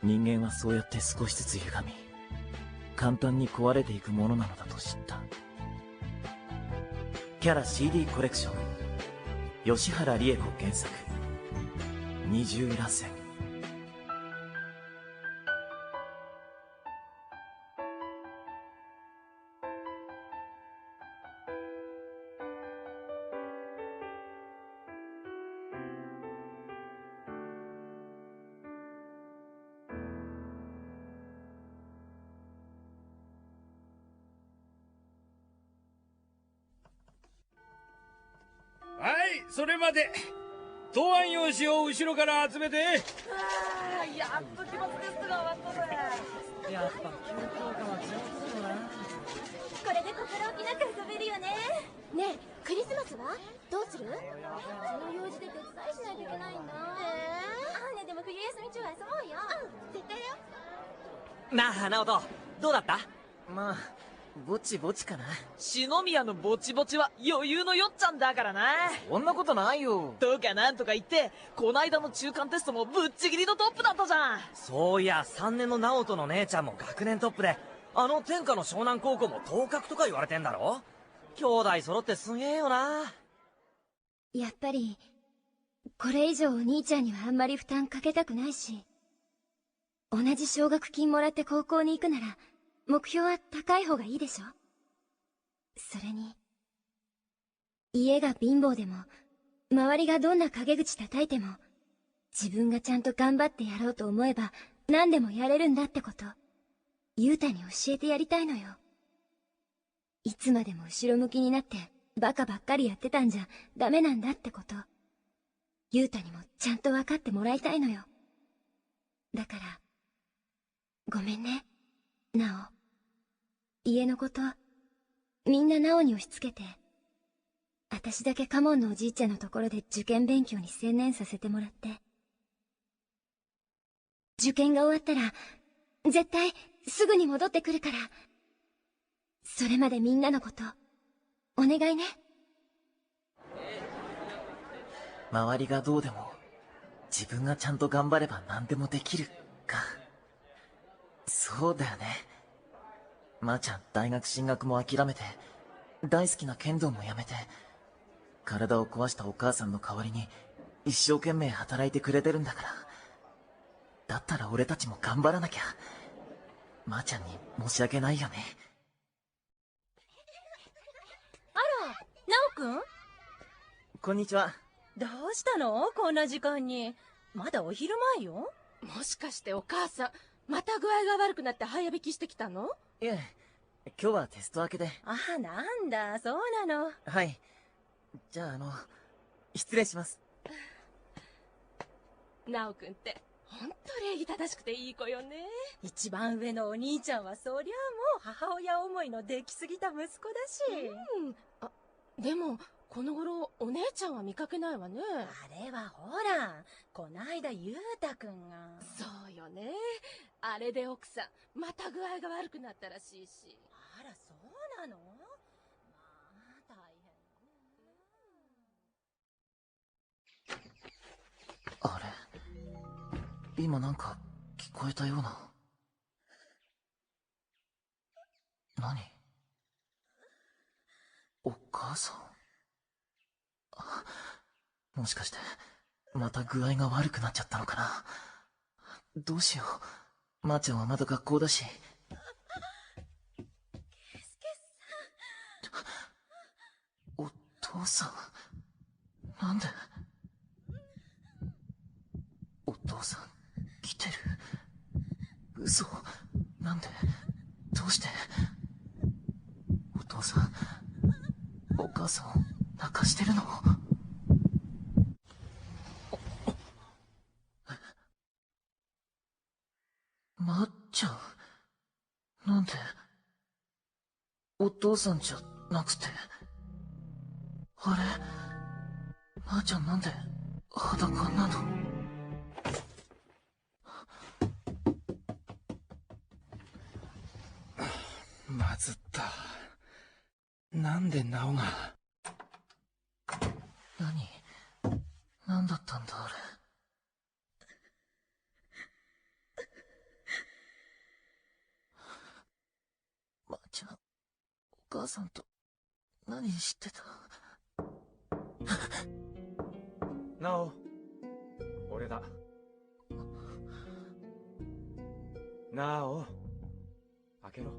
人間はそうやって少しずつ歪み、簡単に壊れていくものなのだと知った。キャラ CD コレクション、吉原理恵子原作、二重らせん。はい、それまで。答案用紙を後ろから集めて。やっと期末テストが終わったぜ。やっぱ急降下は上手だよな。これで心置きなく遊べるよね。ねえ、クリスマスはどうする？うちの用事で手伝いしないといけないんだ。ねえ、でも冬休み中は遊ぼうよ。絶対よ。なあ、ナオト、どうだった？まあ、ぼちぼちかな。篠宮のぼちぼちは余裕のよっちゃんだからな。そんなことないよ。とかなんとか言って、こないだの中間テストもぶっちぎりのトップだったじゃん。そういや、3年のナオトの姉ちゃんも学年トップで、あの天下の湘南高校も当格とか言われてんだろ？兄弟揃ってすげえよな。やっぱりこれ以上お兄ちゃんにはあんまり負担かけたくないし、同じ奨学金もらって高校に行くなら目標は高い方がいいでしょ。それに家が貧乏でも周りがどんな陰口叩いても自分がちゃんと頑張ってやろうと思えば何でもやれるんだってこと雄太に教えてやりたいのよ。いつまでも後ろ向きになってバカばっかりやってたんじゃダメなんだってこと雄太にもちゃんと分かってもらいたいのよ。だからごめんねナオ。家のことみんなナオに押し付けて、私だけカモンのおじいちゃんのところで受験勉強に専念させてもらって、受験が終わったら絶対すぐに戻ってくるから、それまでみんなのことお願いね。周りがどうでも自分がちゃんと頑張れば何でもできるか。そうだよね。まーちゃん大学進学も諦めて、大好きな剣道もやめて、体を壊したお母さんの代わりに一生懸命働いてくれてるんだから。だったら俺たちも頑張らなきゃ。まーちゃんに申し訳ないよね。あら、ナオくん？こんにちは。どうしたのこんな時間に。まだお昼前よ。もしかしてお母さんまた具合が悪くなって早引きしてきたの？いえ、今日はテスト明けで。あ、なんだ、そうなの。はい。じゃあ失礼します。ナオくんってほんと礼儀正しくていい子よね。一番上のお兄ちゃんはそりゃもう母親思いのできすぎた息子だし。あ、でもこの頃お姉ちゃんは見かけないわね。あれはほら、こないだゆうたくんが。そうよね。あれで奥さんまた具合が悪くなったらしいし。あら、そうなの？まあ大変。あれ、今なんか聞こえたような。何？お母さん？もしかしてまた具合が悪くなっちゃったのかな。どうしよう。まーちゃんはまだ学校だし。お父さん、なんで？お父さん来てる？嘘？なんで？どうして？お父さんお母さんを泣かしてるの？まっちゃん、なんで？お父さんじゃなくて。あれ、まーちゃんなんで裸なの？まずった。なんでナオが。なんだったんだあれ。まーちゃん、お母さんと何してた？ナオ、俺だ。ナオ、開けろ。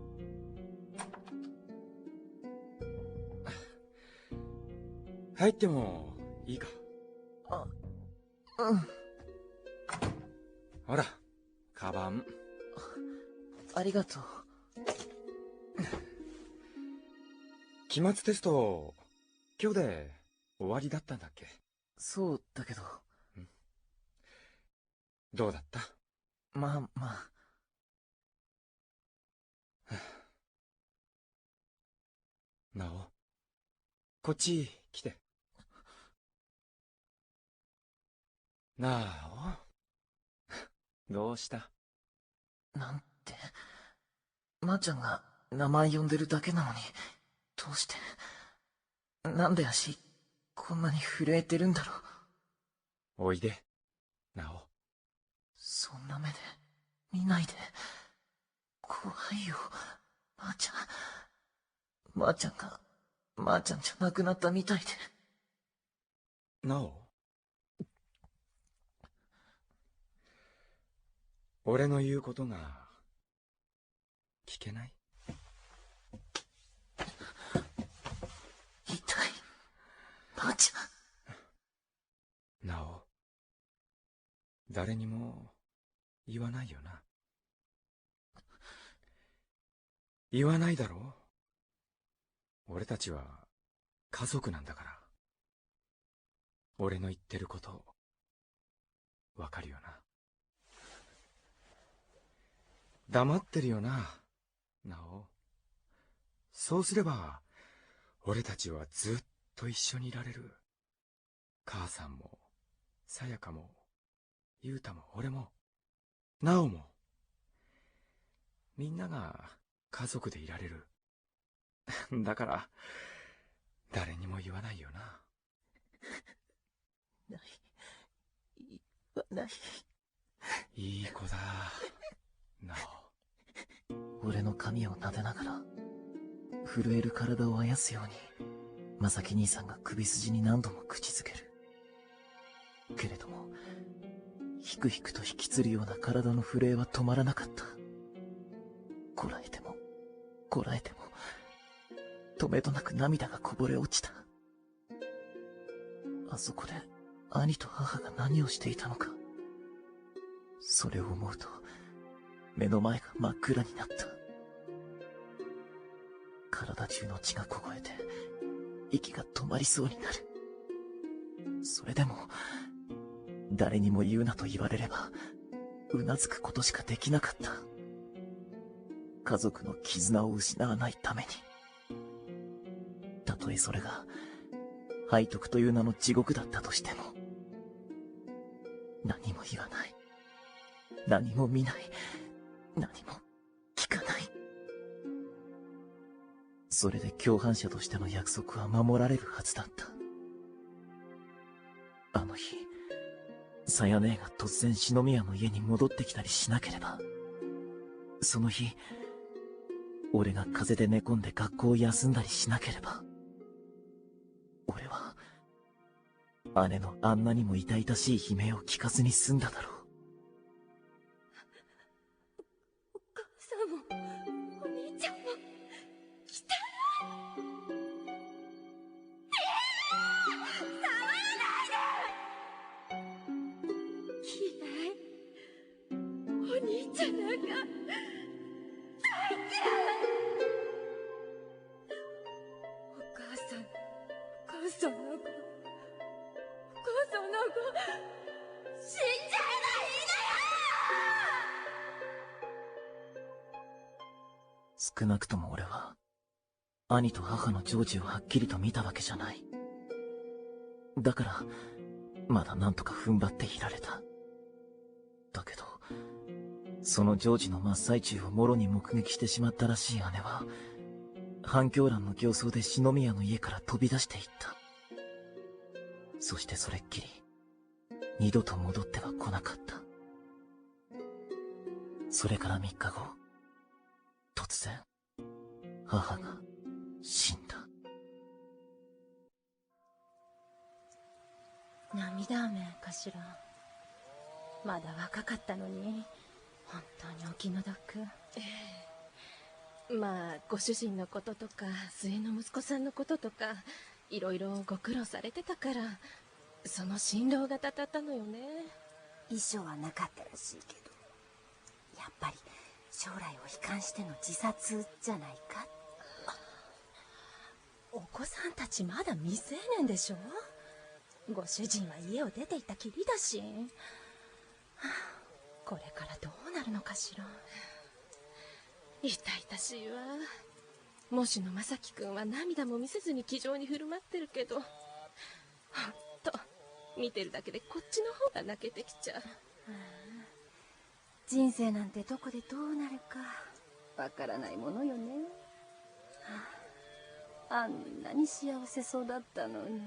入ってもいいか？うん。ほら、カバン。ありがとう。期末テスト、今日で終わりだったんだっけ？そうだけど。どうだった？まあまあ。なお、こっち来て。なお、どうした？なんて、まーちゃんが名前呼んでるだけなのに、どうして、なんで足、こんなに震えてるんだろう。おいで、なお。そんな目で、見ないで。怖いよ、まーちゃん。まーちゃんが、まーちゃんじゃなくなったみたいで。なお、俺の言うことが、聞けない？痛い、まーちゃん。なお、誰にも言わないよな。言わないだろう？俺たちは家族なんだから。俺の言ってること、わかるよな。黙ってるよな、なお。そうすれば、俺たちはずっと一緒にいられる。母さんも、さやかも、ゆうたも俺も、なおも。みんなが家族でいられる。だから、誰にも言わないよな。言わない。いい子だ、なお。俺の髪を撫でながら、震える体をあやすように、まさき兄さんが首筋に何度も口づける。けれども、ひくひくと引きつるような体の震えは止まらなかった。こらえても、こらえても、止めどなく涙がこぼれ落ちた。あそこで、兄と母が何をしていたのか。それを思うと、目の前が真っ暗になった。体中の血が凍えて、息が止まりそうになる。それでも、誰にも言うなと言われれば、うなずくことしかできなかった。家族の絆を失わないために。たとえそれが、背徳という名の地獄だったとしても、何も言わない。何も見ない。何も聞かない。それで共犯者としての約束は守られるはずだった。あの日、さや姉が突然篠宮の家に戻ってきたりしなければ、その日、俺が風邪で寝込んで学校を休んだりしなければ、俺は、姉のあんなにも痛々しい悲鳴を聞かずに済んだだろう。お母さんも、お兄ちゃんも、来た騒がないで嫌い。お兄ちゃんなんか、大嫌い。お母さんの子、死んじゃえばいい少なくとも俺は、兄と母の成就をはっきりと見たわけじゃない。だから、まだなんとか踏ん張っていられた。だけど、その成就の真っ最中をもろに目撃してしまったらしい姉は、反響欄の形相で篠宮の家から飛び出していった。そしてそれっきり、二度と戻っては来なかった。それから3日後、突然、母が死んだ。涙雨かしら。まだ若かったのに、本当にお気の毒。まあ、ご主人のこととか、末の息子さんのこととか、いろいろご苦労されてたから、その心労がたたったのよね。遺書はなかったらしいけど、やっぱり将来を悲観しての自殺じゃないか。お子さんたちまだ未成年でしょ。ご主人は家を出て行ったきりだし、これからどうなるのかしら。痛々しいわ。もしのまさきくんは涙も見せずに気丈に振る舞ってるけど、ほんと見てるだけでこっちの方が泣けてきちゃう。人生なんてどこでどうなるかわからないものよね。あんなに幸せそうだったのに。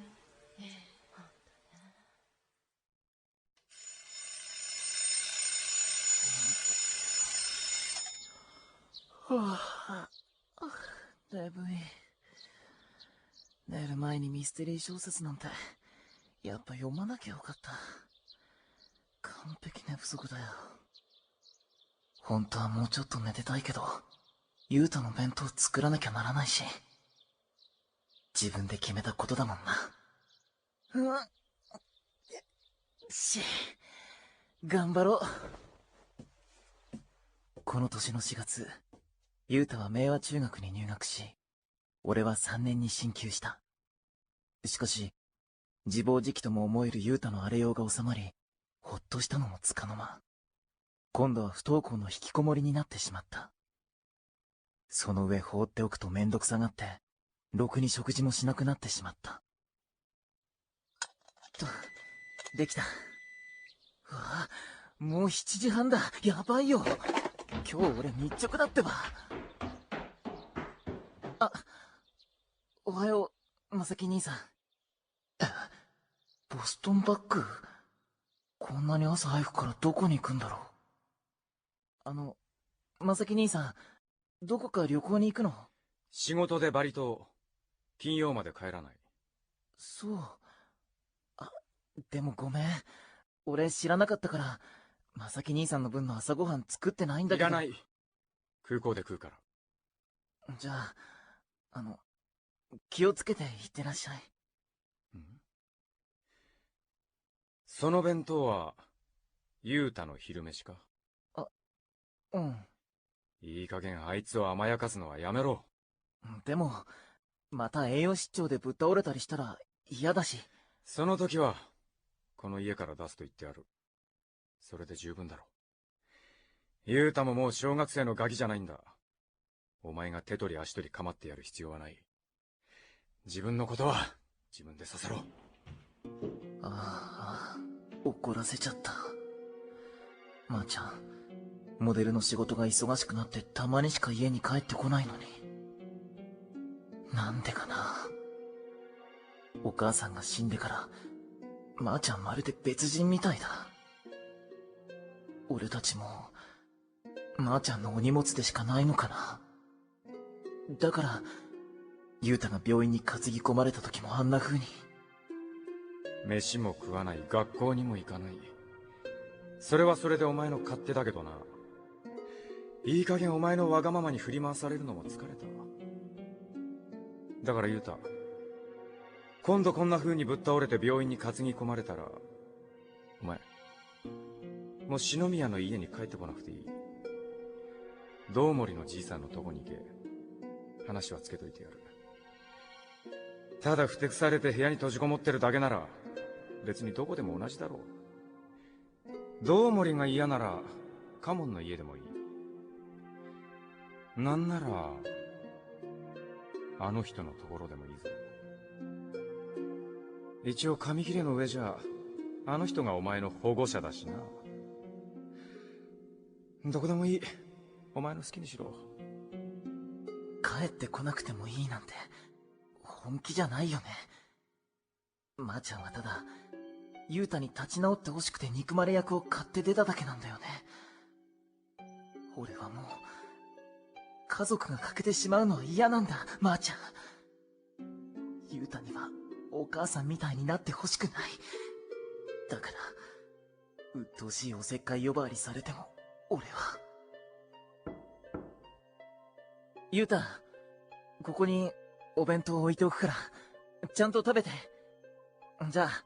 眠い。寝る前にミステリー小説なんて、やっぱ読まなきゃよかった。完璧寝不足だよ。本当はもうちょっと寝てたいけど、ユウタの弁当作らなきゃならないし。自分で決めたことだもんな。頑張ろう。この年の4月、ユウタは明和中学に入学し、俺は3年に進級した。しかし、自暴自棄とも思えるユウタの荒れようが収まり、ほっとしたのもつかの間。今度は不登校の引きこもりになってしまった。その上放っておくとめんどくさがって、ろくに食事もしなくなってしまった。できた。うわ、もう7時半だ。やばいよ。今日俺日直だってば。おはよう、まさき兄さん。ボストンバッグ？こんなに朝早くからどこに行くんだろう。まさき兄さん、どこか旅行に行くの？仕事でバリ島、金曜まで帰らない。そう。でもごめん。俺知らなかったから、まさき兄さんの分の朝ごはん作ってないんだけど。いらない。空港で食うから。じゃあ、気をつけていってらっしゃい。その弁当は、ユウタの昼飯か？うん。いい加減あいつを甘やかすのはやめろ。でも、また栄養失調でぶっ倒れたりしたら嫌だし。その時は、この家から出すと言ってある。それで十分だろう。ユウタももう小学生のガキじゃないんだ。お前が手取り足取り構ってやる必要はない。自分のことは自分でさせろ。怒らせちゃった。まーちゃん、モデルの仕事が忙しくなってたまにしか家に帰ってこないのに。なんでかな。お母さんが死んでから、まーちゃんまるで別人みたいだ。俺たちも、まーちゃんのお荷物でしかないのかな。だから、ユウタが病院に担ぎ込まれた時もあんな風に。飯も食わない、学校にも行かない。それはそれでお前の勝手だけどな。いい加減お前のわがままに振り回されるのも疲れた。だからユウタ、今度こんな風にぶっ倒れて病院に担ぎ込まれたら、お前、もう篠宮の家に帰ってこなくていい。道森のじいさんのとこに行け。話はつけといてやる。ただふてくされて部屋に閉じこもってるだけなら、別にどこでも同じだろう。道森が嫌なら、カモンの家でもいい。なんなら、あの人のところでもいいぞ。一応紙切れの上じゃ、あの人がお前の保護者だしな。どこでもいい。お前の好きにしろ。帰ってこなくてもいいなんて、本気じゃないよね。まーちゃんはただ、ユウタに立ち直ってほしくて憎まれ役を買って出ただけなんだよね。俺はもう、家族が欠けてしまうのは嫌なんだ、まーちゃん。ユウタには、お母さんみたいになってほしくない。だから、鬱陶しいおせっかい呼ばわりされても、俺は。ユウタ、ここにお弁当置いておくから、ちゃんと食べて。じゃあ、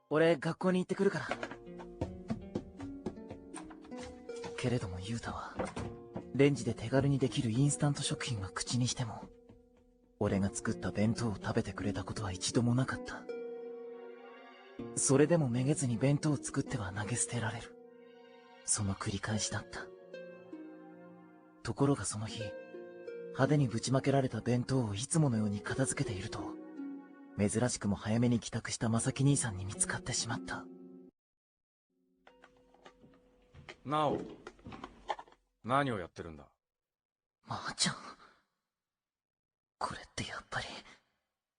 俺学校に行ってくるから。けれどもユウタは、レンジで手軽にできるインスタント食品は口にしても、俺が作った弁当を食べてくれたことは一度もなかった。それでもめげずに弁当を作っては投げ捨てられる。その繰り返しだった。ところがその日、派手にぶちまけられた弁当をいつものように片付けていると、珍しくも早めに帰宅した正木兄さんに見つかってしまった。なお、何をやってるんだ？まーちゃん。これってやっぱり、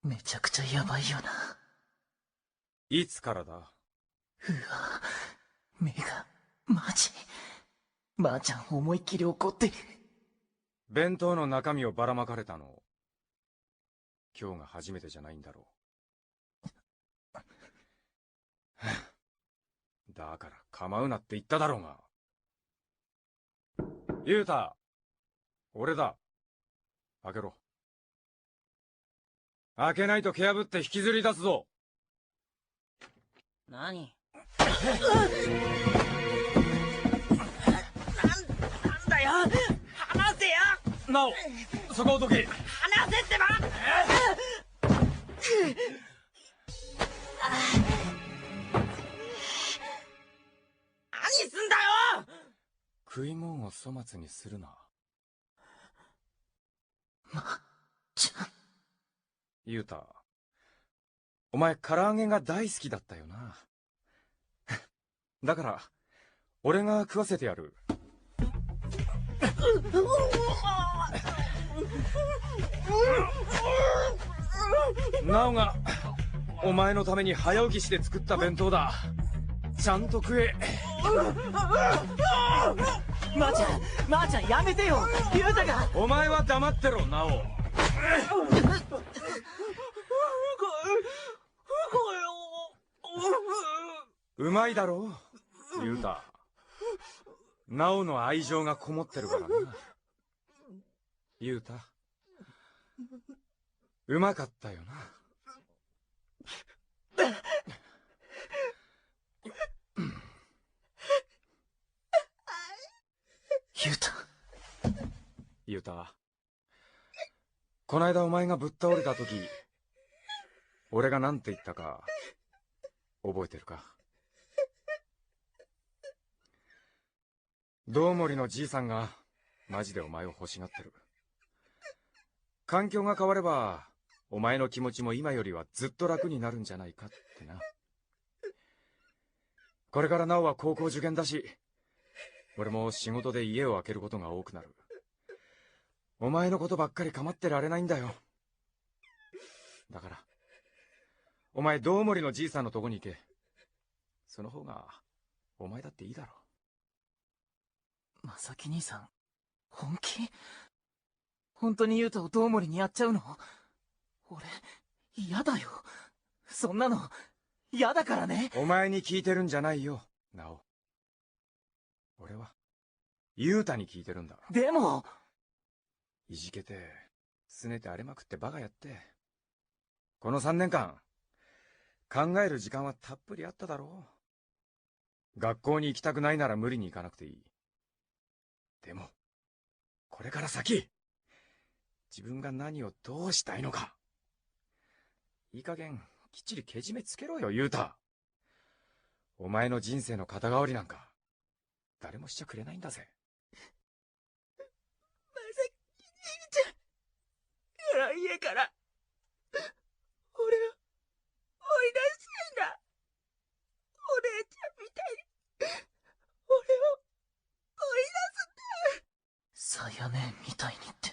めちゃくちゃやばいよな。いつからだ？うわ、目が、マジ。まーちゃん思いっきり怒ってる。弁当の中身をばらまかれたの、今日が初めてじゃないんだろう。だから構うなって言っただろうが。ユータ、俺だ。開けろ。開けないと蹴破って引きずり出すぞ。何？なんだよ、離せよ。なお、そこをどけ。離せってば。何すんだよ。食い物を粗末にするな。ユータ、お前唐揚げが大好きだったよな。だから俺が食わせてやる。なおがお前のために早起きして作った弁当だ。ちゃんと食え。まーちゃんやめてよ。ユータが。お前は黙ってろ、なお。うまいだろう、ユータ。なおの愛情がこもってるからな。ユータ、うまかったよな。ユータ、こないだお前がぶっ倒れた時、俺が何て言ったか覚えてるか？どうもりのじいさんがマジでお前を欲しがってる。環境が変わればお前の気持ちも今よりはずっと楽になるんじゃないかってな。これからなおは高校受験だし、俺も仕事で家を空けることが多くなる。お前のことばっかり構ってられないんだよ。だからお前どうもりのじいさんのとこに行け。その方がお前だっていいだろう。正木兄さん、本気？本当にユータをどうもりにやっちゃうの？俺嫌だよ。そんなの嫌だからね。お前に聞いてるんじゃないよ、なお。俺はユータに聞いてるんだ。でもいじけてすねて荒れまくってバカやって、この3年間考える時間はたっぷりあっただろう。学校に行きたくないなら無理に行かなくていい。でもこれから先、自分が何をどうしたいのか、いい加減きっちりけじめつけろよ、ユータ。お前の人生の肩代わりなんか誰もしちゃくれないんだぜ。家から俺を追い出したいんだ。お姉ちゃんみたいに俺を追い出すんだ。さやねみたいにって。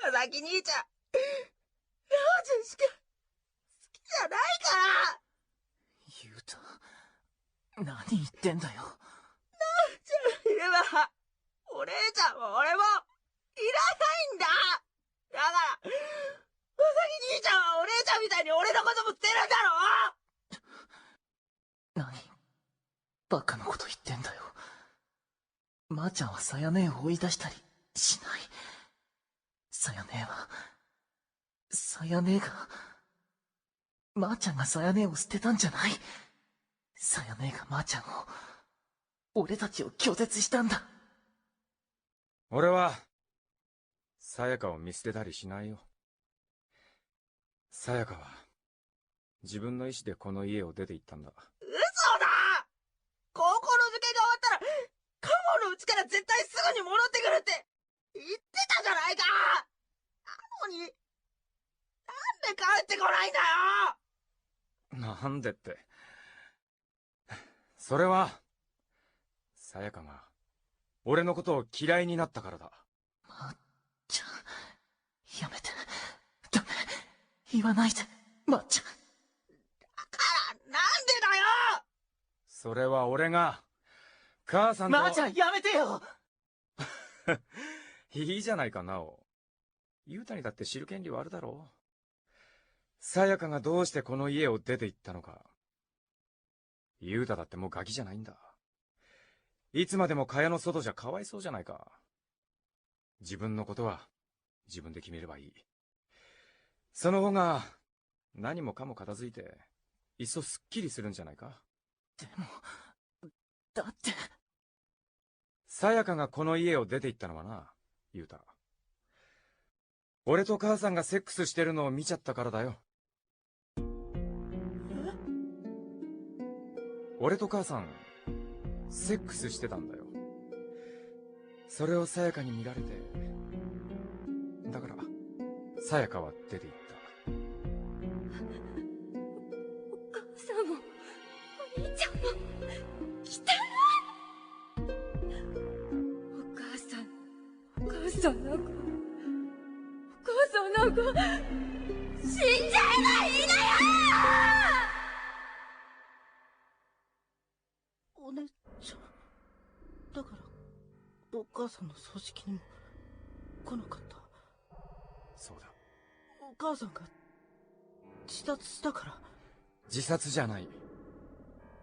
まさき兄ちゃん、ラオちゃんしか好きじゃないから。ユータ、何言ってんだよ。ラオちゃんいればお姉ちゃんも俺もいらないんだ。だからまさき兄ちゃんはお姉ちゃんみたいに俺のことも捨てるんだろ。何バカなこと言ってんだよ。まーちゃんはさやねを追い出したりしない。さやねはさやねが、まーちゃんがさやねを捨てたんじゃない。さやねがまーちゃんを、俺たちを拒絶したんだ。俺はさやかを見捨てたりしないよ。さやかは自分の意志でこの家を出て行ったんだ。嘘だ。高校の受験が終わったらカモのうちから絶対すぐに戻ってくるって言ってたじゃないか。なのに、なんで帰ってこないんだよ。なんでって。それは、さやかが、俺のことを嫌いになったからだ。まっちゃん、やめて。ダメ。言わないで、まっちゃん。だから、なんでだよ。それは俺が、母さんと。まーちゃん、やめてよ。いいじゃないか、なお。ゆうたにだって知る権利はあるだろう。さやかがどうしてこの家を出て行ったのか。ゆうただってもうガキじゃないんだ。いつまでも蚊帳の外じゃかわいそうじゃないか。自分のことは自分で決めればいい。その方が何もかも片付いていっそすっきりするんじゃないか。でも、だって。さやかがこの家を出て行ったのはな、ゆうた。俺と母さんがセックスしてるのを見ちゃったからだよ。俺と母さん、セックスしてたんだよ。それをさやかに見られて、だから、さやかは出て行った。お母さんも、お兄ちゃんも、汚い。お母さんなんか、死んじゃえばいいのよ。お姉ちゃん、だからお母さんの葬式にも来なかった。そうだ。お母さんが自殺したから。自殺じゃない。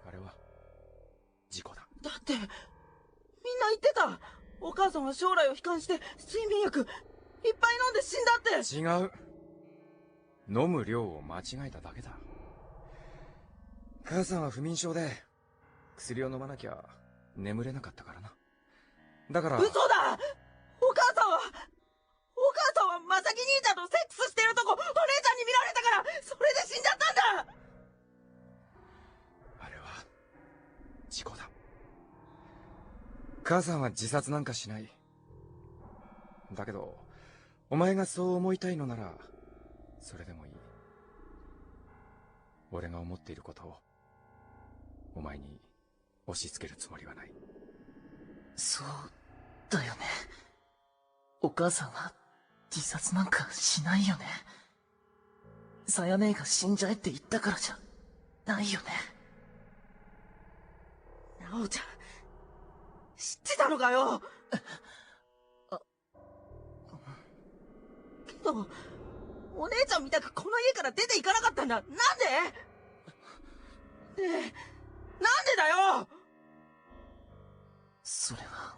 あれは事故だ。だってみんな言ってた。お母さんは将来を悲観して睡眠薬いっぱい飲んで死んだって。違う。飲む量を間違えただけだ。母さんは不眠症で薬を飲まなきゃ眠れなかったからな。だから。嘘だ。お母さんはまさき兄ちゃんとセックスしてるとこお姉ちゃんに見られたからそれで死んじゃったんだ。あれは事故だ。母さんは自殺なんかしない。だけどお前がそう思いたいのならそれでもいい。俺が思っていることをお前に押し付けるつもりはない。そうだよね。お母さんは自殺なんかしないよね。さや姉が死んじゃえって言ったからじゃないよね。なおちゃん知ってたのかよ。けどお姉ちゃんみたくこの家から出て行かなかったんだ。なんで？ねえ、なんでだよ。それは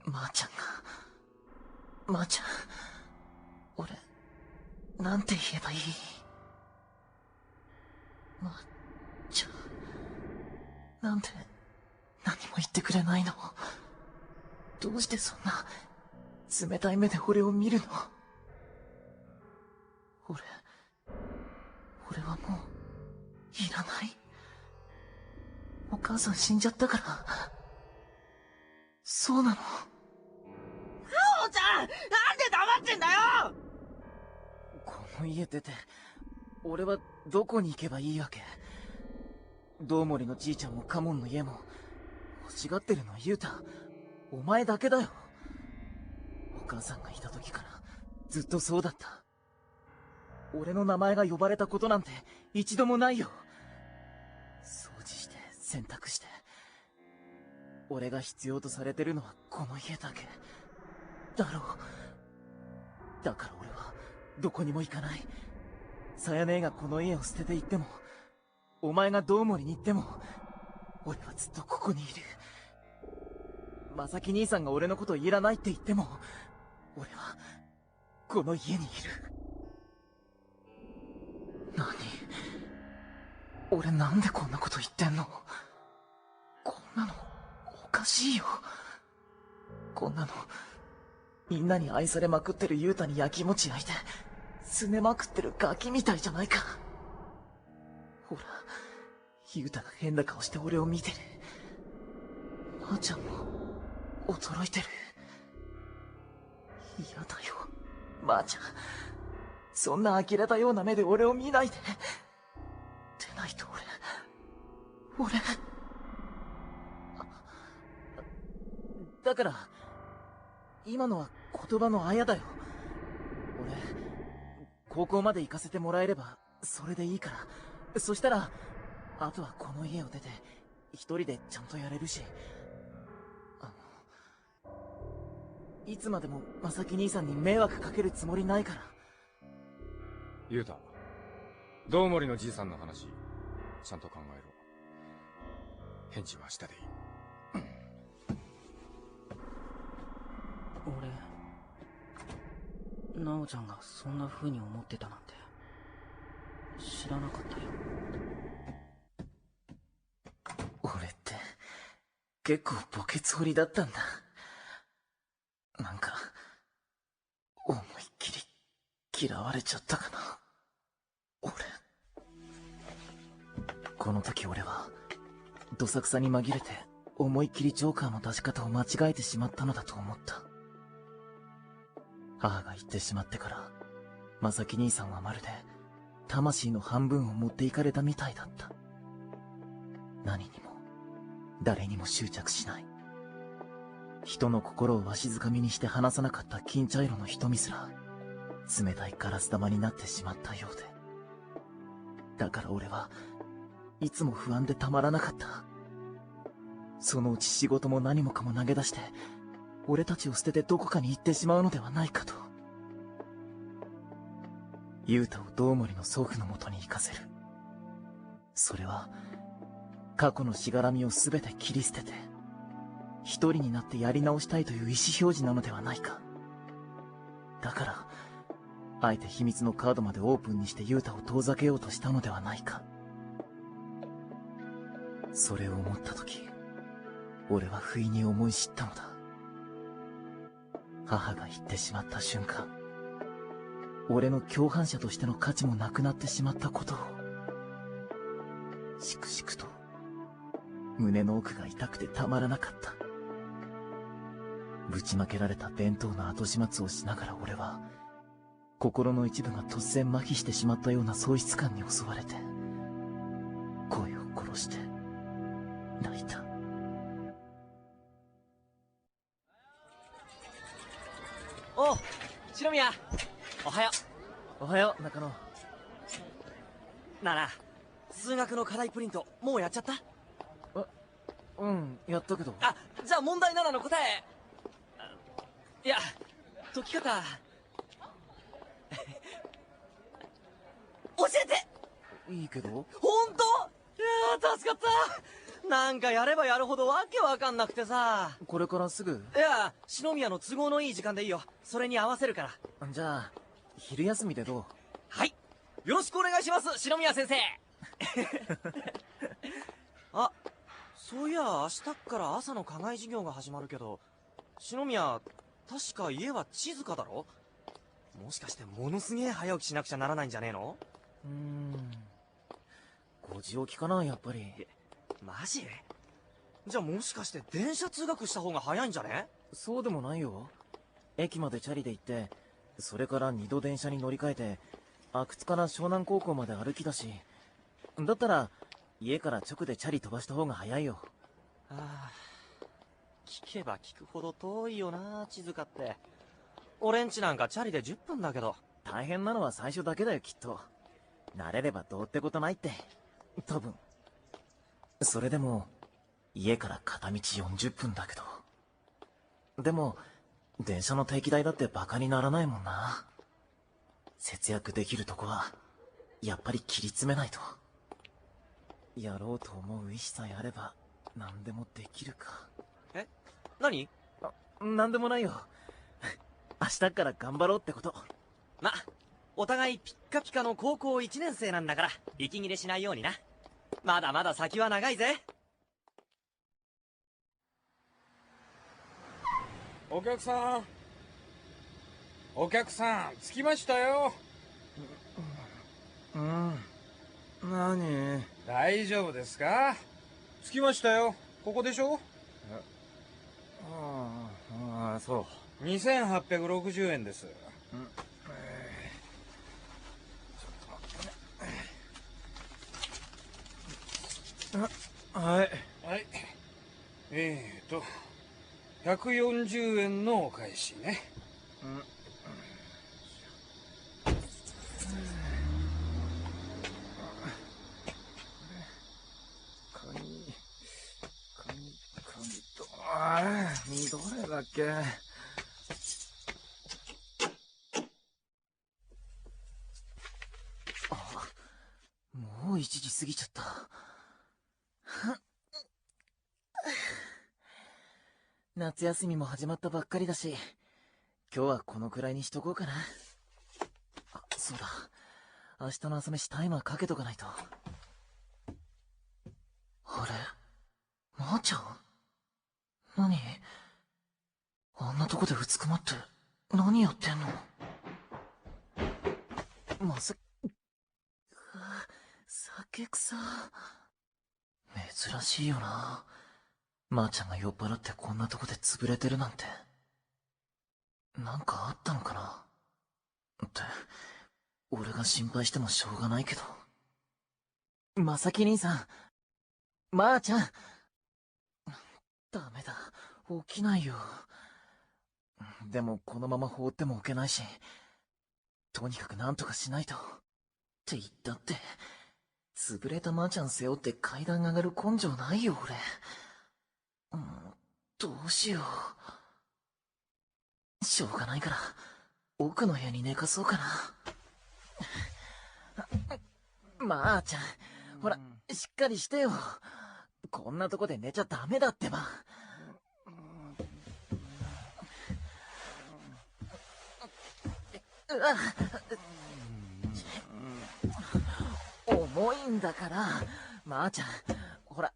まーちゃんが。まーちゃん、俺なんて言えばいい？まーちゃん、なんで何も言ってくれないの？どうしてそんな冷たい目で俺を見るの？俺はもういらない。お母さん死んじゃったから。そうなの？なおちゃん、なんで黙ってんだよ。この家出て俺はどこに行けばいいわけ？どうもりのじいちゃんもカモンの家も欲しがってるのはユウタ、お前だけだよ。お母さんがいた時からずっとそうだった。俺の名前が呼ばれたことなんて一度もないよ。掃除して洗濯して、俺が必要とされてるのはこの家だけだろう。だから俺はどこにも行かない。さや姉がこの家を捨てて行っても、お前がどうもりに行っても、俺はずっとここにいる。まさき兄さんが俺のこといらないって言っても、俺はこの家にいる。何？俺なんでこんなこと言ってんの？こんなのおかしいよ。こんなのみんなに愛されまくってるユウタに焼きもち焼いてすねまくってるガキみたいじゃないか。ほら、ユウタが変な顔して俺を見てる。まーちゃんも驚いてる。嫌だよ、ばあちゃん。そんな呆れたような目で俺を見ないで。でないと俺。だから、今のは言葉のあやだよ。俺、高校まで行かせてもらえれば、それでいいから。そしたら、あとはこの家を出て、一人でちゃんとやれるし。いつまでも正木兄さんに迷惑かけるつもりないから。ゆうた、どうもりのじいさんの話、ちゃんと考えろ。返事は明日でいい。俺、なおちゃんがそんな風に思ってたなんて知らなかったよ。俺って結構墓穴掘りだったんだ。なんか思いっきり嫌われちゃったかな、俺。この時俺はどさくさに紛れて思いっきりジョーカーの出し方を間違えてしまったのだと思った。母が言ってしまってから正木兄さんはまるで魂の半分を持っていかれたみたいだった。何にも誰にも執着しない、人の心をわしづかみにして離さなかった金茶色の瞳すら冷たいガラス玉になってしまったようで。だから俺はいつも不安でたまらなかった。そのうち仕事も何もかも投げ出して俺たちを捨ててどこかに行ってしまうのではないかと。雄太をどうもりの祖父のもとに行かせる。それは過去のしがらみを全て切り捨てて一人になってやり直したいという意思表示なのではないか。だからあえて秘密のカードまでオープンにして雄太を遠ざけようとしたのではないか。それを思った時、俺は不意に思い知ったのだ。母が言ってしまった瞬間、俺の共犯者としての価値もなくなってしまったことを、しくしくと胸の奥が痛くてたまらなかった。ぶちまけられた弁当の後始末をしながら俺は心の一部が突然麻痺してしまったような喪失感に襲われて声を殺して泣いた。おう、篠宮、おはよう。おはよう、中野。なあなあ、数学の課題プリントもうやっちゃった？うん、やったけど。あ、じゃあ問題7の答え。いや、解き方教えて。いいけど。本当？いやー、助かった。なんかやればやるほどわけわかんなくてさ。これからすぐ？いや、篠宮の都合のいい時間でいいよ。それに合わせるから。じゃあ昼休みでどう？はい、よろしくお願いします、篠宮先生。あ、そういや明日から朝の課外授業が始まるけど、篠宮確か家は静かだろ？もしかしてものすげえ早起きしなくちゃならないんじゃねえの？5時起きかな、やっぱり。マジ？じゃあもしかして電車通学した方が早いんじゃね？そうでもないよ。駅までチャリで行って、それから2度電車に乗り換えて阿久津から湘南高校まで歩きだし、だったら家から直でチャリ飛ばした方が早いよ。ああ、聞けば聞くほど遠いよな、静かって。俺んちなんかチャリで10分だけど。大変なのは最初だけだよ、きっと。慣れればどうってことないって、多分。それでも家から片道40分だけど。でも電車の定期代だってバカにならないもんな。節約できるとこはやっぱり切り詰めないと。やろうと思う意志さえあれば何でもできるか。え？何？なんでもないよ。明日から頑張ろうってこと。ま、お互いピッカピカの高校1年生なんだから息切れしないようにな。まだまだ先は長いぜ。お客さん、お客さん、着きましたよ。何？大丈夫ですか？着きましたよ。ここでしょ？ああ、そう。2860円です。はい。はい。140円のお返しね。どれだっけ。もう1時過ぎちゃった。夏休みも始まったばっかりだし、今日はこのくらいにしとこうかな。あ、そうだ。明日の朝飯タイマーかけとかないと。あれ、まーちゃん？何？あんなとこでうつくまって何やってんの？まさ、酒臭。珍しいよな。まーちゃんが酔っ払ってこんなとこで潰れてるなんて。なんかあったのかなって、俺が心配してもしょうがないけど。まさき兄さん、まーちゃん。ダメだ、起きないよ。でもこのまま放ってもおけないし、とにかくなんとかしないと。って言ったって、潰れたまーちゃん背負って階段上がる根性ないよ俺。どうしよう。しょうがないから、奥の部屋に寝かそうかな。まーちゃん、ほら、しっかりしてよ。こんなとこで寝ちゃダメだってば。重いんだから、まーちゃん、ほら、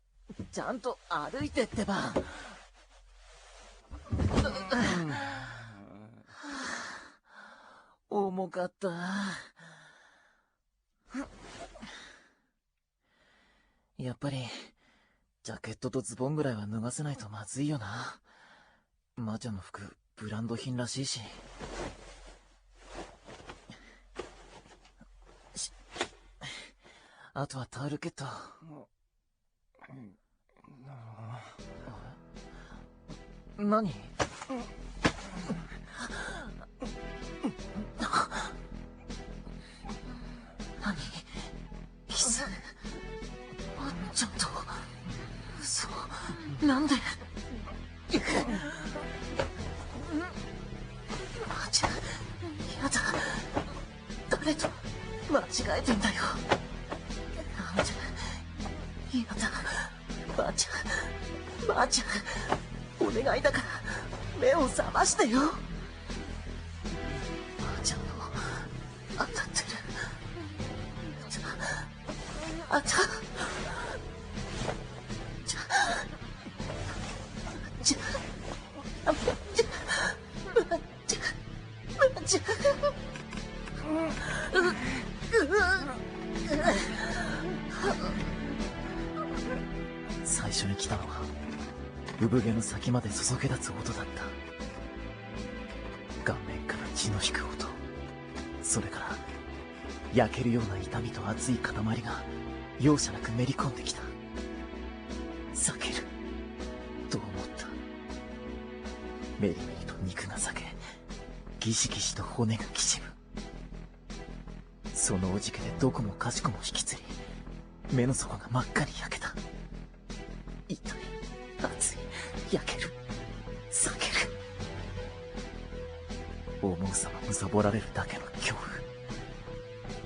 ちゃんと歩いてってば。重かった。やっぱりジャケットとズボンぐらいは脱がせないとまずいよな。まーちゃんの服ブランド品らしいし。あとはタオルケット。何？何？キス？まっちゃんと？嘘？なんで？まーちゃん、やだ。誰と間違えてんだよ。なんで？やだ。ばあちゃん、ばあちゃん、お願いだから目を覚ましてよ。ばあちゃんの当たってる。あた最初に来たのは産毛の先まで注げ立つ音だった。顔面から血の引く音、それから焼けるような痛みと熱い塊が容赦なくめり込んできた。避けると思った。メリメリと肉が裂け、ギシギシと骨がきしむ。そのおじけでどこもかしこも引きつり、目の底が真っ赤に焼けた。痛い、熱い、焼ける、裂ける。思うさま貪られるだけの恐怖。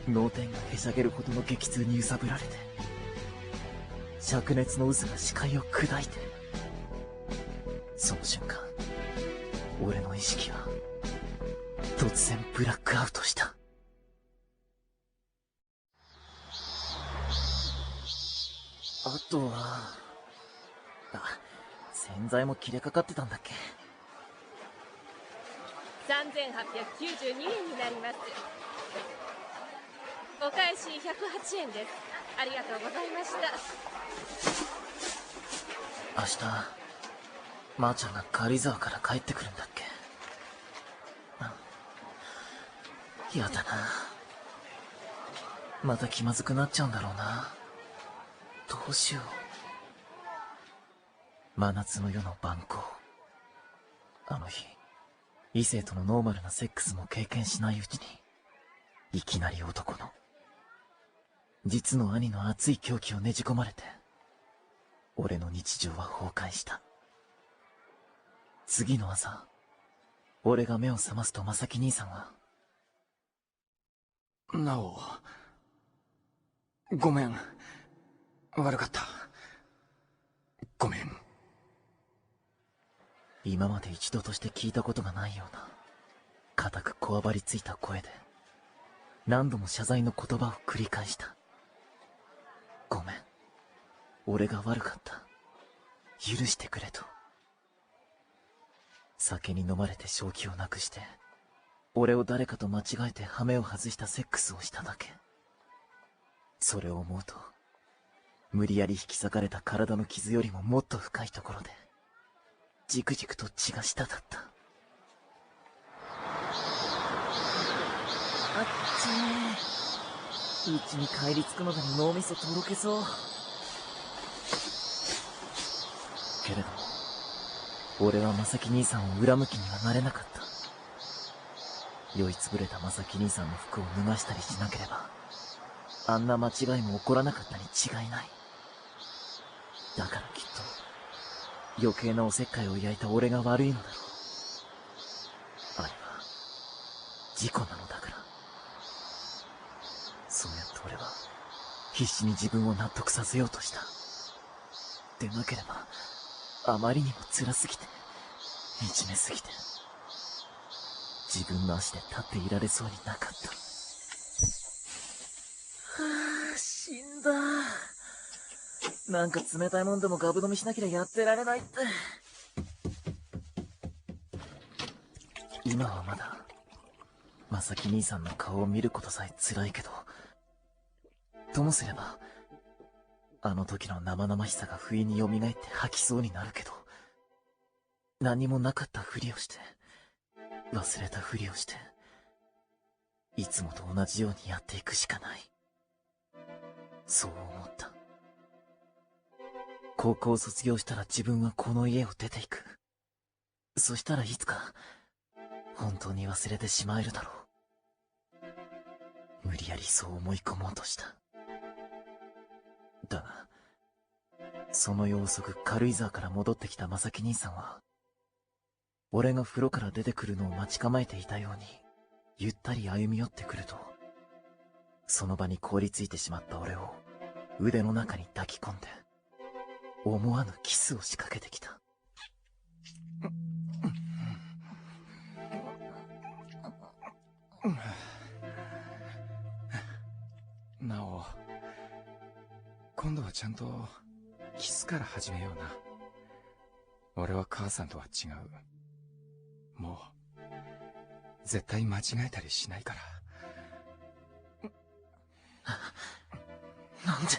脳天がへしゃげるほどの激痛に揺さぶられて、灼熱の渦が視界を砕いて、その瞬間、俺の意識は突然ブラックアウトした。あとは、洗剤も切れかかってたんだっけ。3892円になります。お返し108円です。ありがとうございました。明日、まーちゃんが軽井沢から帰ってくるんだっけ。やだな。また気まずくなっちゃうんだろうな。どうしよう。真夏の夜の晩行。あの日、異性とのノーマルなセックスも経験しないうちに、いきなり男の、実の兄の熱い狂気をねじ込まれて、俺の日常は崩壊した。次の朝、俺が目を覚ますと正木兄さんは、なお、ごめん。悪かった。ごめん。今まで一度として聞いたことがないような、固くこわばりついた声で、何度も謝罪の言葉を繰り返した。ごめん。俺が悪かった。許してくれと。酒に飲まれて正気をなくして、俺を誰かと間違えて羽目を外したセックスをしただけ。それを思うと、無理やり引き裂かれた体の傷よりももっと深いところで、じくじくと血が滴った。あっちー。うちに帰り着くまでに脳みそとろけそう。けれども、俺は正木兄さんを恨む気にはなれなかった。酔いつぶれた正木兄さんの服を脱がしたりしなければ、あんな間違いも起こらなかったに違いない。だからきっと、余計なおせっかいを焼いた俺が悪いのだろう。あれは、事故なのだから。そうやって俺は、必死に自分を納得させようとした。でなければ、あまりにも辛すぎて、惨めすぎて、自分の足で立っていられそうになかった。はぁ、死んだ。なんか冷たいもんでもガブ飲みしなきゃやってられないって。今はまだ、正木兄さんの顔を見ることさえ辛いけど、ともすれば、あの時の生々しさが不意に蘇って吐きそうになるけど、何もなかったふりをして、忘れたふりをして、いつもと同じようにやっていくしかない。そう思った。高校を卒業したら自分はこの家を出ていく。そしたらいつか、本当に忘れてしまえるだろう。無理やりそう思い込もうとした。だが、その夜遅く軽井沢から戻ってきた正木兄さんは、俺が風呂から出てくるのを待ち構えていたように、ゆったり歩み寄ってくると、その場に凍りついてしまった俺を腕の中に抱き込んで、思わぬキスを仕掛けてきた。なお、今度はちゃんとキスから始めような。俺は母さんとは違う。もう絶対間違えたりしないから。なんで、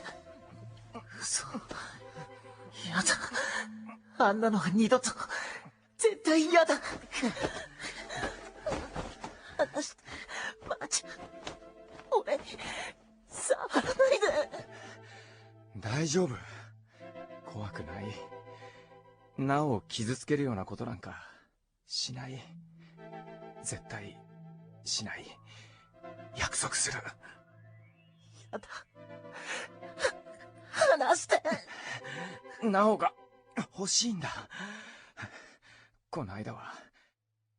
嘘。やだ。あんなのは二度と、絶対嫌だ。私、マジ、俺に、触らないで。大丈夫。怖くない。なおを傷つけるようなことなんか、しない。絶対、しない。約束する。やだ。離して。なおが欲しいんだ。この間は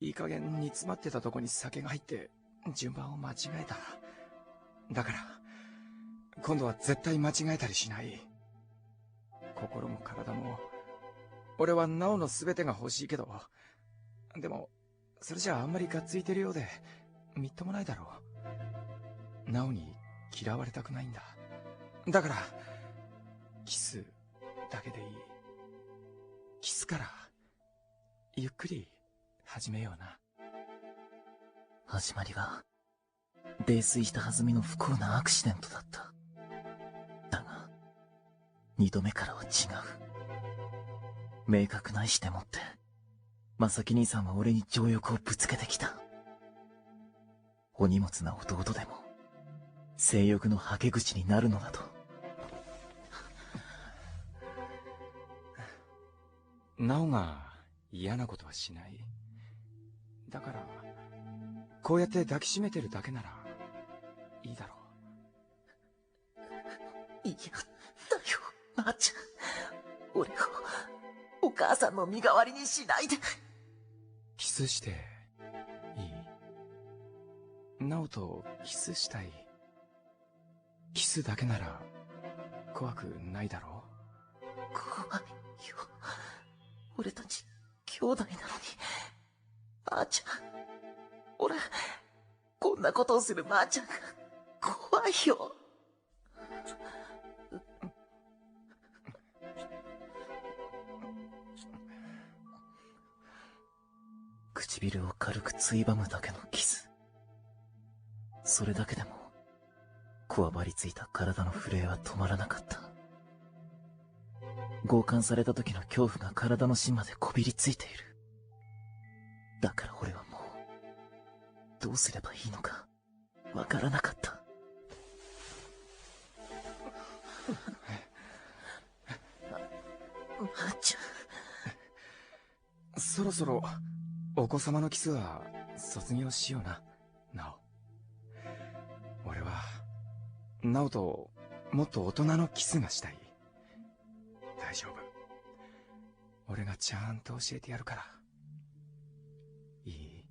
いい加減煮詰まってたとこに酒が入って順番を間違えた。だから今度は絶対間違えたりしない。心も体も俺はなおの全てが欲しいけど、でもそれじゃあんまりがっついてるようでみっともないだろう。なおに嫌われたくないんだ。だからキスだけでいい。キスからゆっくり始めような。始まりは泥酔した弾みの不幸なアクシデントだった。だが二度目からは違う。明確な意志でもって正木兄さんは俺に情欲をぶつけてきた。お荷物な弟でも、性欲のはけ口になるのだと。ナオが嫌なことはしない。だから、こうやって抱きしめてるだけなら、いいだろいや、だよ、まーちゃん。俺を、お母さんの身代わりにしないで。キスして、いい？ナオとキスしたい。キスだけなら、怖くないだろ？怖いよ。俺たち、兄弟なのに。まーちゃん。俺、こんなことをするまーちゃんが、怖いよ。唇を軽くついばむだけのキス。それだけでも、こわばりついた体の震えは止まらなかった。強姦された時の恐怖が体の芯までこびりついている。だから俺はもう、どうすればいいのか、わからなかった。まーちゃん。そろそろ、お子様のキスは卒業しような、ナオ。俺は、ナオともっと大人のキスがしたい。大丈夫。俺がちゃんと教えてやるから。いい？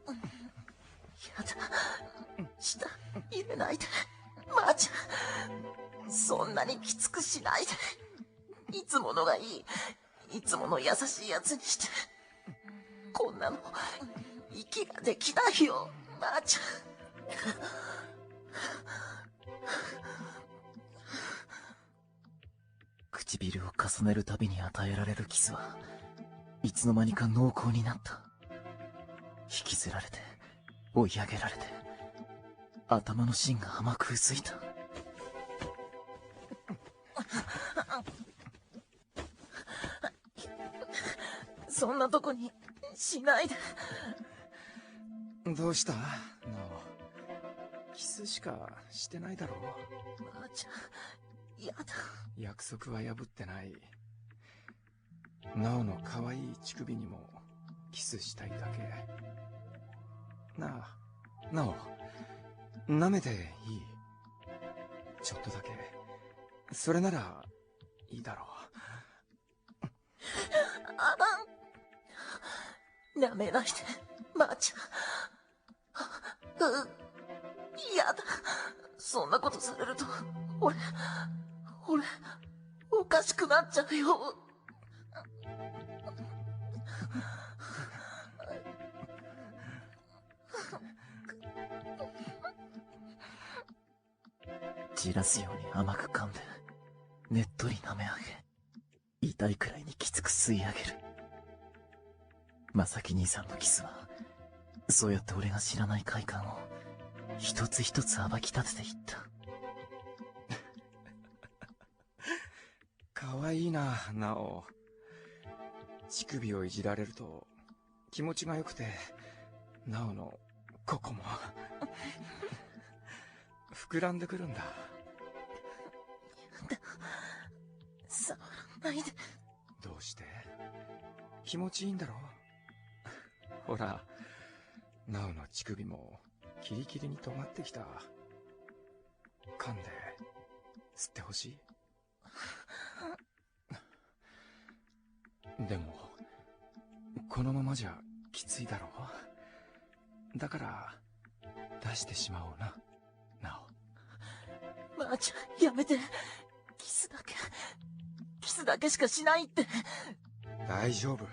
やだ。舌入れないで。まーちゃん。そんなにきつくしないで。いつものがいい。いつもの優しいやつにして。こんなの、息ができないよ、まーちゃん。唇を重ねるたびに与えられるキスは、いつの間にか濃厚になった。引きずられて、追い上げられて、頭の芯が甘くうずいた。そんなとこにしないで。どうした？ナオ。キスしかしてないだろう。まーちゃん、やだ。約束は破ってない。ナオの可愛い乳首にもキスしたいだけ。なあ、ナオ、舐めていい？ちょっとだけ。それなら、いいだろう。あらん。舐めないで、まーちゃん。やだ。そんなことされると、俺、おかしくなっちゃうよ。じらすように甘く噛んで、ねっとり舐め上げ、痛いくらいにきつく吸い上げる。まさき兄さんのキスは、そうやって俺が知らない快感を、一つ一つ暴き立てていった。かわいいな、ナオ。乳首をいじられると気持ちが良くて、ナオのここも膨らんでくるんだ。触らないで。どうして？気持ちいいんだろ？ほら、ナオの乳首もキリキリに尖ってきた。噛んで吸ってほしい？でも、このままじゃきついだろう。だから、出してしまおうな、ナオ。まーちゃん、やめて。キスだけしかしないって。大丈夫。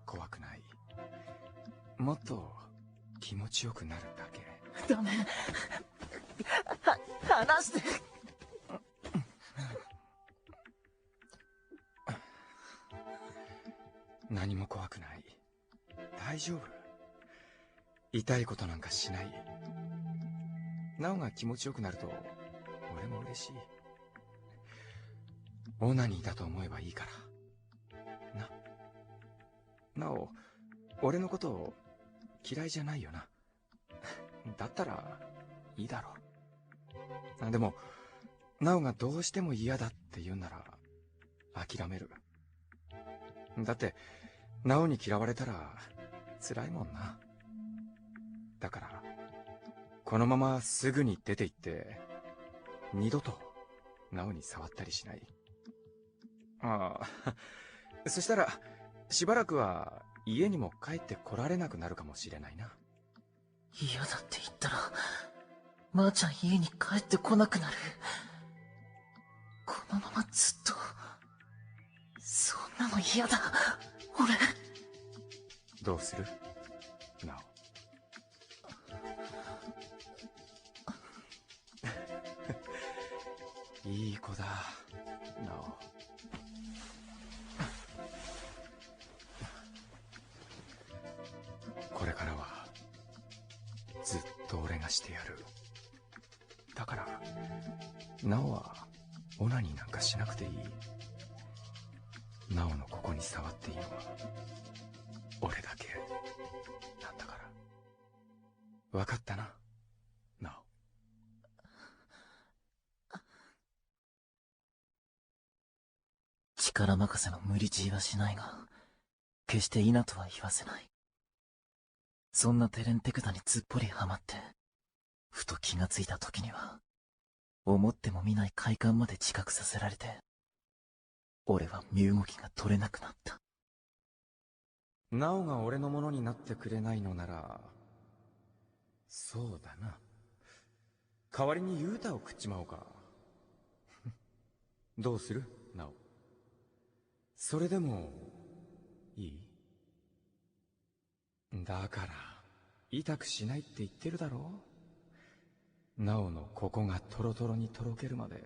怖くない。もっと気持ちよくなるだけ。ダメ。離して。何も怖くない。大丈夫。痛いことなんかしない。ナオが気持ちよくなると、俺も嬉しい。オナニーだと思えばいいから。なお、俺のこと嫌いじゃないよな。だったらいいだろう。でもなおがどうしても嫌だって言うなら諦める。だってなおに嫌われたら辛いもんな。だからこのまますぐに出て行って二度となおに触ったりしない。ああ、そしたらしばらくは家にも帰って来られなくなるかもしれないな。嫌だって言ったら、まーちゃん家に帰ってこなくなる。このままずっと、そんなの嫌だ、俺。どうする？なお。いい子だ、なお。これからはずっと俺がしてやる。だからなおはオナニーなんかしなくていい。なおのここに触っていいのは俺だけなんだから。分かったな、なお。力任せの無理強いはしないが、決して否とは言わせない。そんなテレンテクダにずっぽりはまって、ふと気がついた時には、思ってもみない快感まで自覚させられて、俺は身動きが取れなくなった。なおが俺のものになってくれないのなら、そうだな。代わりにユータを食っちまおうか。どうする、なお。それでもいい？だから痛くしないって言ってるだろう。なおのここがトロトロにとろけるまで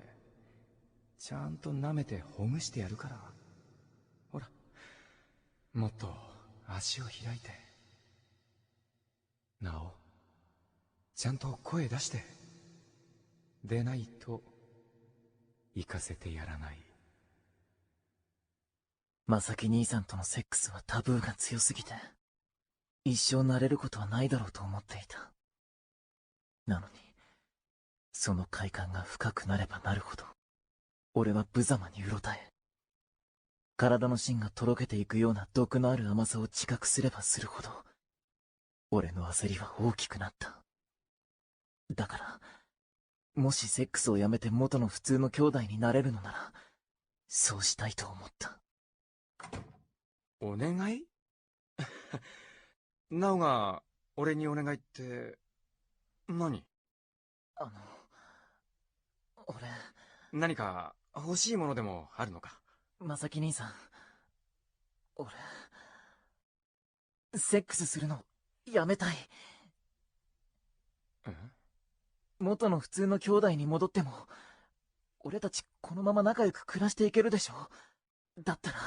ちゃんと舐めてほぐしてやるから。ほら、もっと足を開いて。なお、ちゃんと声出して。でないと行かせてやらない。まさき兄さんとのセックスはタブーが強すぎて、一生慣れることはないだろうと思っていた。なのに、その快感が深くなればなるほど、俺は無様にうろたえ、体の芯がとろけていくような毒のある甘さを自覚すればするほど、俺の焦りは大きくなった。だから、もしセックスをやめて元の普通の兄弟になれるのなら、そうしたいと思った。お願い？なおが俺にお願いって何？俺、何か欲しいものでもあるのか？まさき兄さん、俺、セックスするのやめたい。元の普通の兄弟に戻っても、俺たちこのまま仲良く暮らしていけるでしょ？だったら。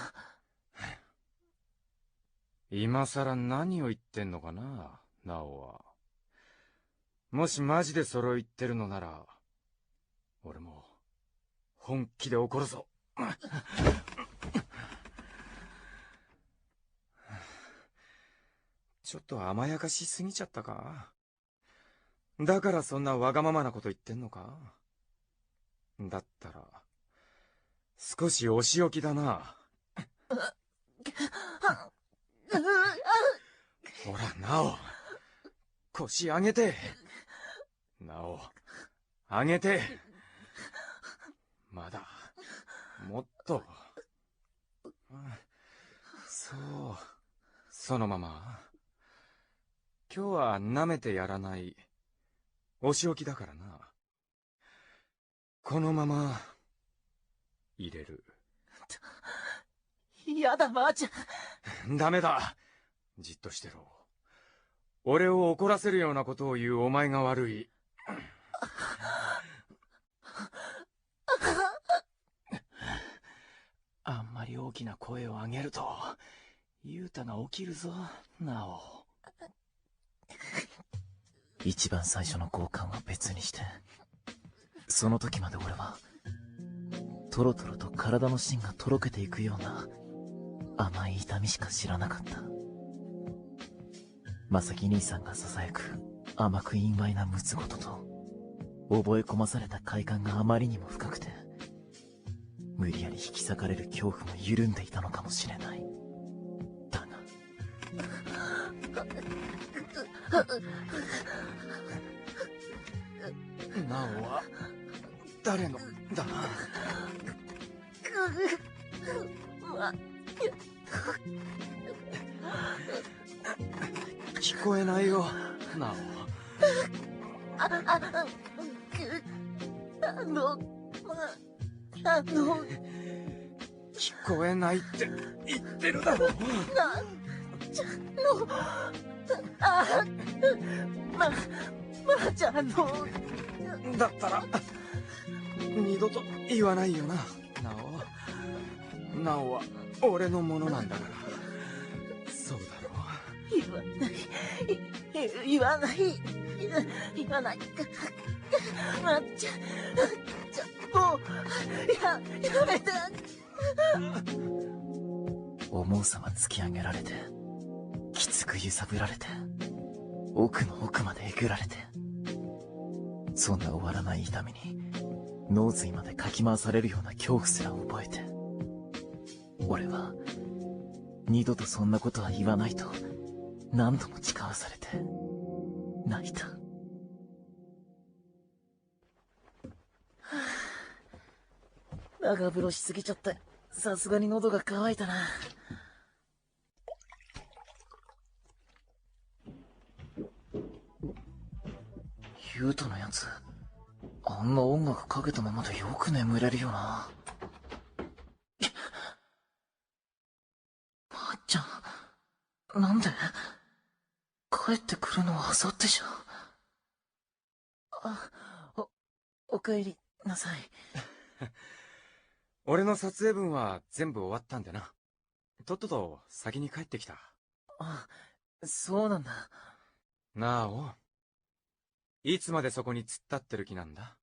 今さら何を言ってんのかな、なおは。もしマジでそれを言ってるのなら、俺も本気で怒るぞ。ちょっと甘やかしすぎちゃったか？だからそんなわがままなこと言ってんのか？だったら少しお仕置きだな。ほら、なお、腰上げて。なお、上げて。まだ、もっと。そう、そのまま。今日は舐めてやらない、お仕置きだからな。このまま、入れる。やだ、まーちゃん。ダメだ。じっとしてろ。俺を怒らせるようなことを言うお前が悪い。あんまり大きな声を上げると、ユータが起きるぞ、なお。一番最初の交換は別にして、その時まで俺は、トロトロと体の芯がとろけていくような甘い痛みしか知らなかった。正木兄さんが囁く甘く陰猥なむつごとと、覚え込まされた快感があまりにも深くて、無理やり引き裂かれる恐怖も緩んでいたのかもしれない。だがなおは誰のだな。聞こえないよ、な聞こえないって言ってるだろ。ちゃんのだったら二度と言わないよな、なおは俺のものなんだから。そうだろう。言わないまっちゃもうやめて。思うさま突き上げられて、きつく揺さぶられて、奥の奥までえぐられて、そんな終わらない痛みに脳髄までかき回されるような恐怖すら覚えて、俺は二度とそんなことは言わないと何度も誓わされて泣いた。長風呂しすぎちゃって、さすがに喉が渇いたな。ユウトのやつ、あんな音楽かけたままでよく眠れるよな。まっちゃん、なんで帰ってくるのは明後日じゃ。お帰りなさい。俺の撮影分は全部終わったんでな。とっとと先に帰ってきた。あ、そうなんだ。なお、いつまでそこに突っ立ってる気なんだ。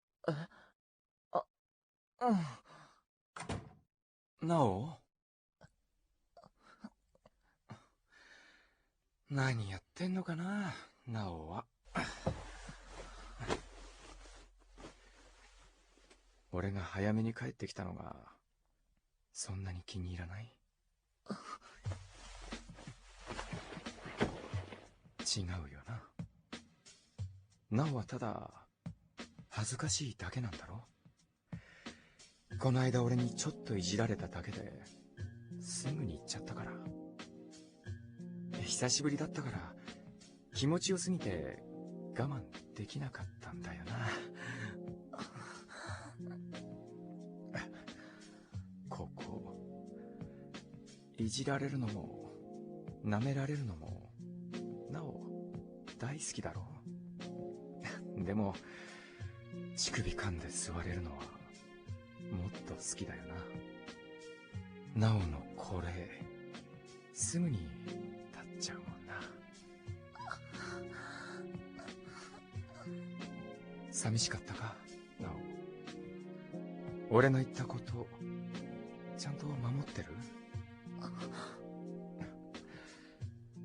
なお、何やってんのかな、なおは。俺が早めに帰ってきたのがそんなに気に入らない？違うよな。なおはただ恥ずかしいだけなんだろ。この間俺にちょっといじられただけですぐに行っちゃったから。久しぶりだったから気持ちよすぎて我慢できなかったんだよな。ここいじられるのも舐められるのもなお大好きだろう。でも乳首噛んで座れるのはもっと好きだよな。なおのこれすぐに立っちゃうもんな。寂しかったか、なお。俺の言ったことちゃんと守ってる？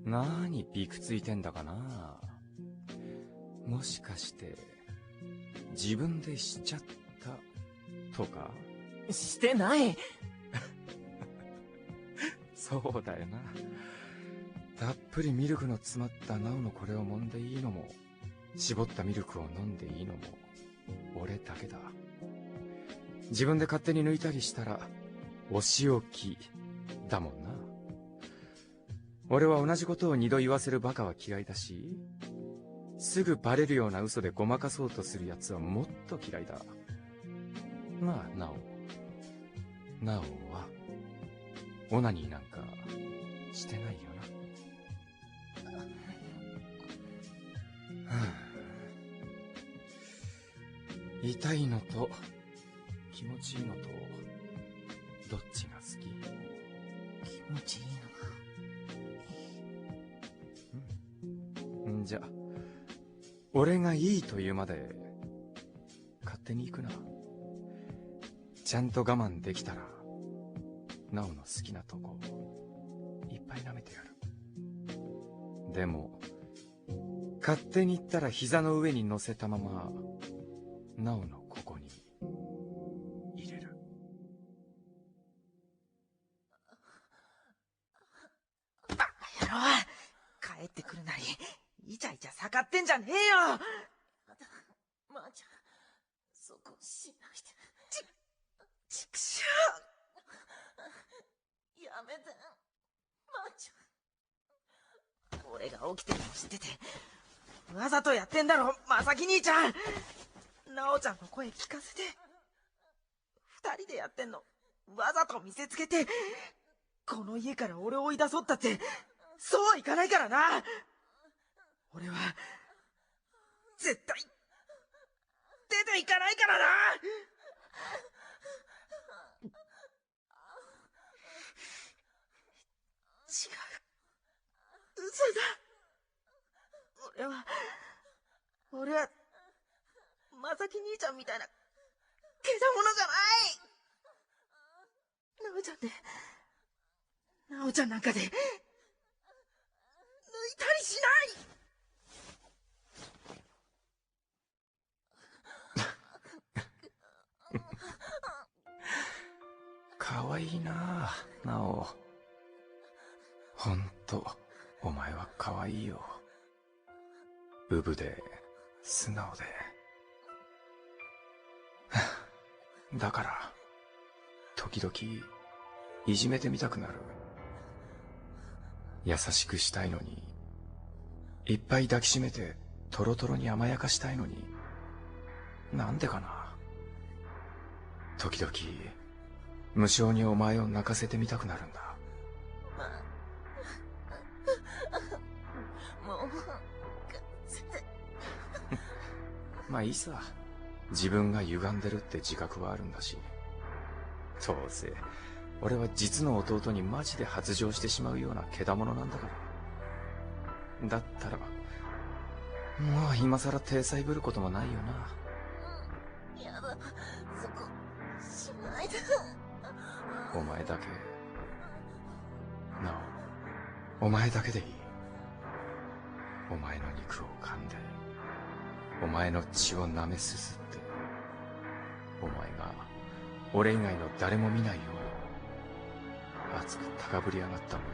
なーにびくついてんだかな。もしかして自分でしちゃったとか？してない。そうだよな。たっぷりミルクの詰まったなおのこれを揉んでいいのも絞ったミルクを飲んでいいのも俺だけだ。自分で勝手に抜いたりしたらお仕置きだもんな。俺は同じことを二度言わせるバカは嫌いだし、すぐバレるような嘘でごまかそうとするやつはもっと嫌いだ。まあ、なおはオナニーなんかしてないよな。はあ、痛いのと気持ちいいのとどっちが好き？気持ちいいのが。じゃあ俺がいいと言うまで勝手に行くな。ちゃんと我慢できたらなおの好きなとこいっぱい舐めてやる。でも勝手に行ったら膝の上に乗せたまま、ナオのここに入れる。バカ野郎、帰ってくるなり、イチャイチャ盛ってんじゃねえよ。まーちゃん、そこしないで。ちくしょやめて、まーちゃん。俺が起きてるの知ってて、わざとやってんだろ、まさき兄ちゃん。なおちゃんの声聞かせて。二人でやってんの、わざと見せつけて、この家から俺を追い出そうったって、そうはいかないからな。俺は、絶対、出ていかないからな。違う。嘘だ。俺は、まさき兄ちゃんみたいな、けだものじゃない。なおちゃんで、なおちゃんなんかで、抜いたりしない。かわいいなあ、ナオ。ほんと、お前はかわいいよ。うぶで、素直で。だから、時々、いじめてみたくなる。優しくしたいのに、いっぱい抱きしめて、トロトロに甘やかしたいのに、なんでかな。時々、無性にお前を泣かせてみたくなるんだ。もう、まあいいさ。自分が歪んでるって自覚はあるんだし。どうせ、俺は実の弟にマジで発情してしまうようなけだものなんだから。だったらば、もう今更体裁ぶることもないよな。やだ、そこ、しないで。お前だけ、なお、お前だけでいい。お前の肉を噛んで、お前の血を舐めすすって、お前が俺以外の誰も見ないように熱く高ぶり上がったものを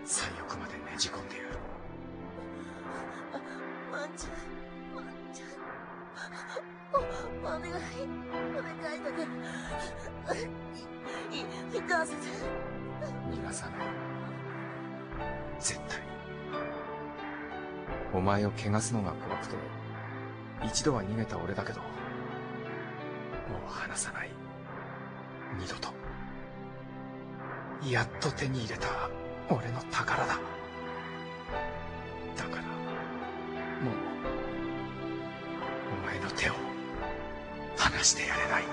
最奥までねじ込んでやる。まーちゃん、まーちゃん、お願い、お願いだから、行かせて。逃がさない。絶対。お前を汚すのが怖くて、一度は逃げた俺だけど、もう離さない。二度と。やっと手に入れた俺の宝だ。だから、もう、お前の手を離してやれない。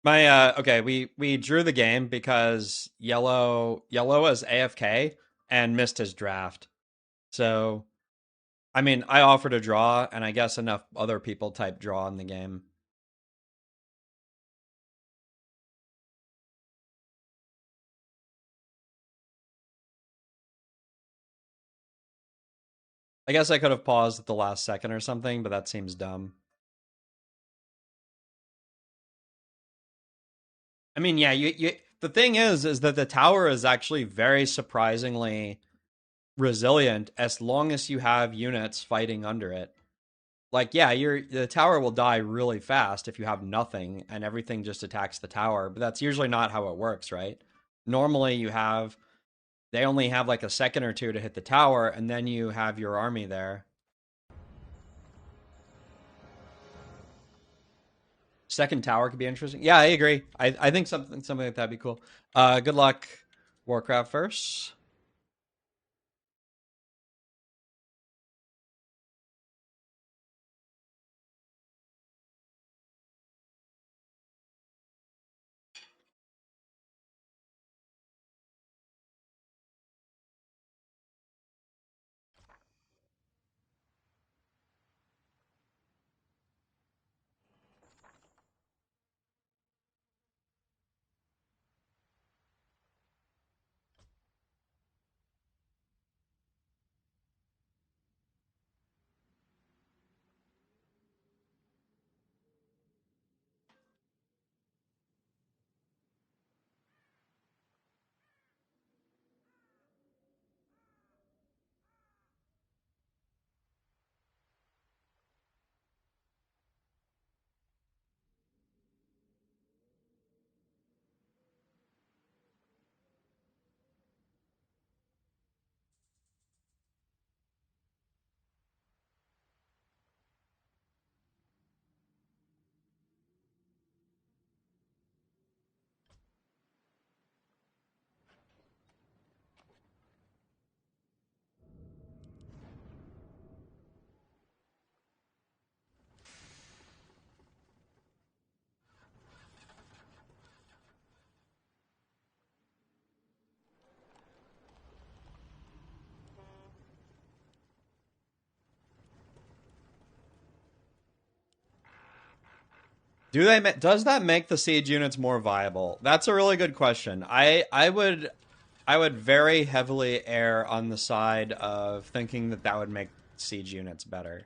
My okay, we drew the game because yellow was AFK and missed his draft. So I mean, I offered a draw, and I guess enough other people typed draw in the game. I guess I could have paused at the last second or something, but that seems dumb. I mean, yeah, you the thing is that the tower is actually very surprisingly resilient as long as you have units fighting under it. Like, yeah, the tower will die really fast if you have nothing and everything just attacks the tower, but that's usually not how it works, right? Normally they only have like a second or two to hit the tower, and then you have your army there. Second tower could be interesting. Yeah, I agree. I think something like that'd be cool. Good luck, Warcraft first. Does that make the siege units more viable? That's a really good question. I would very heavily err on the side of thinking that would make siege units better.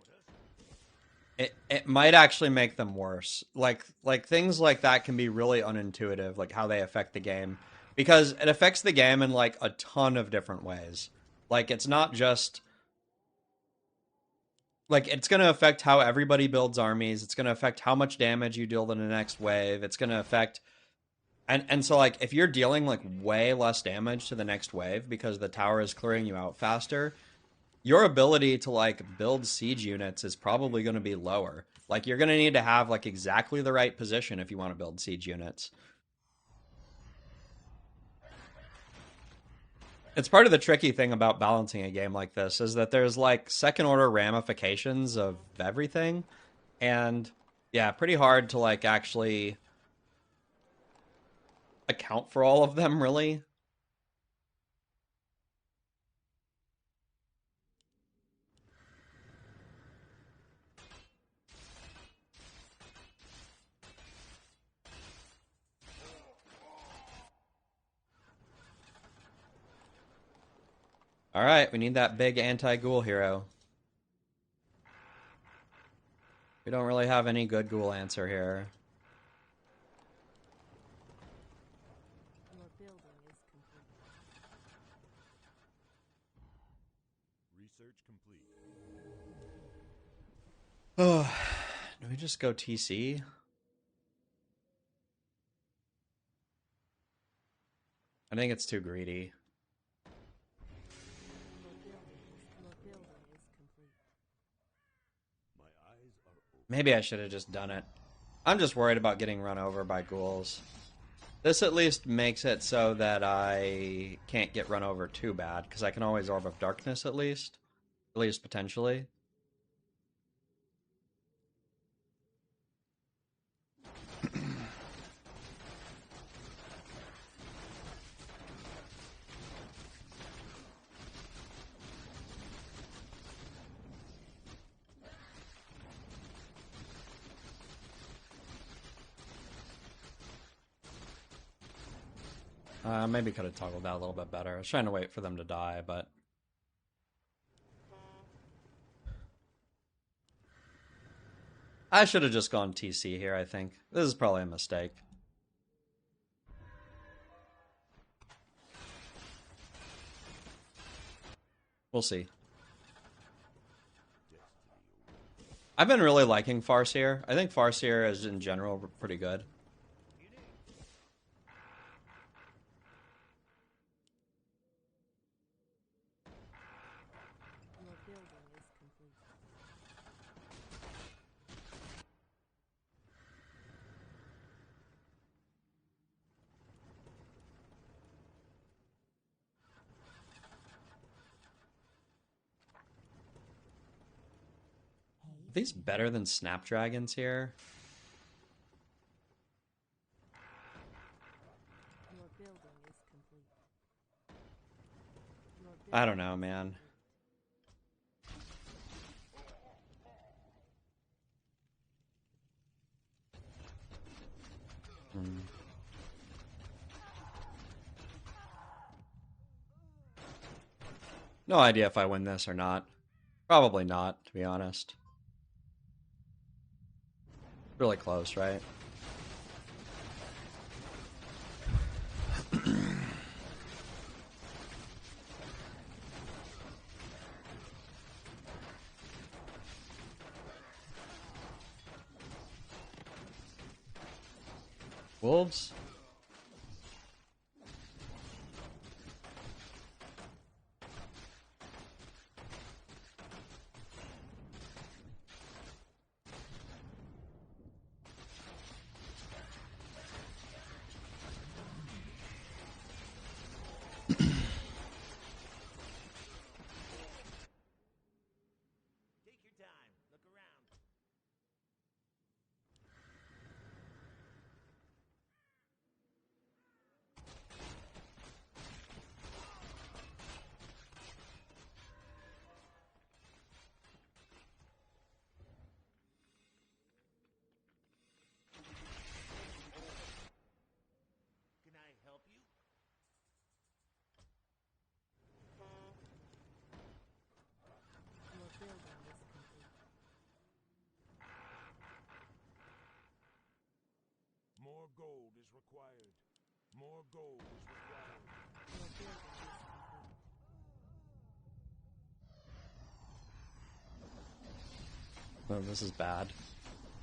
It might actually make them worse. Like things like that can be really unintuitive, like how they affect the game, because it affects the game in like a ton of different ways. Like it's not just like it's going to affect how everybody builds armies. It's going to affect how much damage you deal in the next wave. It's going to affect and so like if you're dealing like way less damage to the next wave because the tower is clearing you out faster, your ability to like build siege units is probably going to be lower. Like you're going to need to have like exactly the right position if you want to build siege units. It's part of the tricky thing about balancing a game like this is that there's like second order ramifications of everything, and yeah, pretty hard to like actually account for all of them really. Alright, we need that big anti-ghoul hero. We don't really have any good ghoul answer here. Your building is complete. Research complete. Oh, do we just go TC? I think it's too greedy. Your building is complete. My eyes are open. Maybe I should have just done it. I'm just worried about getting run over by ghouls. This at least makes it so that I can't get run over too bad, because I can always Orb of Darkness at least. At least potentially. Maybe could have toggled that a little bit better. I was trying to wait for them to die, but... I should have just gone TC here, I think. This is probably a mistake. We'll see. I've been really liking Farseer. I think Farseer is, in general, pretty good. Are these better than Snapdragons here? I don't know, man. No idea if I win this or not. Probably not, to be honest. Really close, right? Wolves? More gold is required. More gold is required. Oh, this is bad.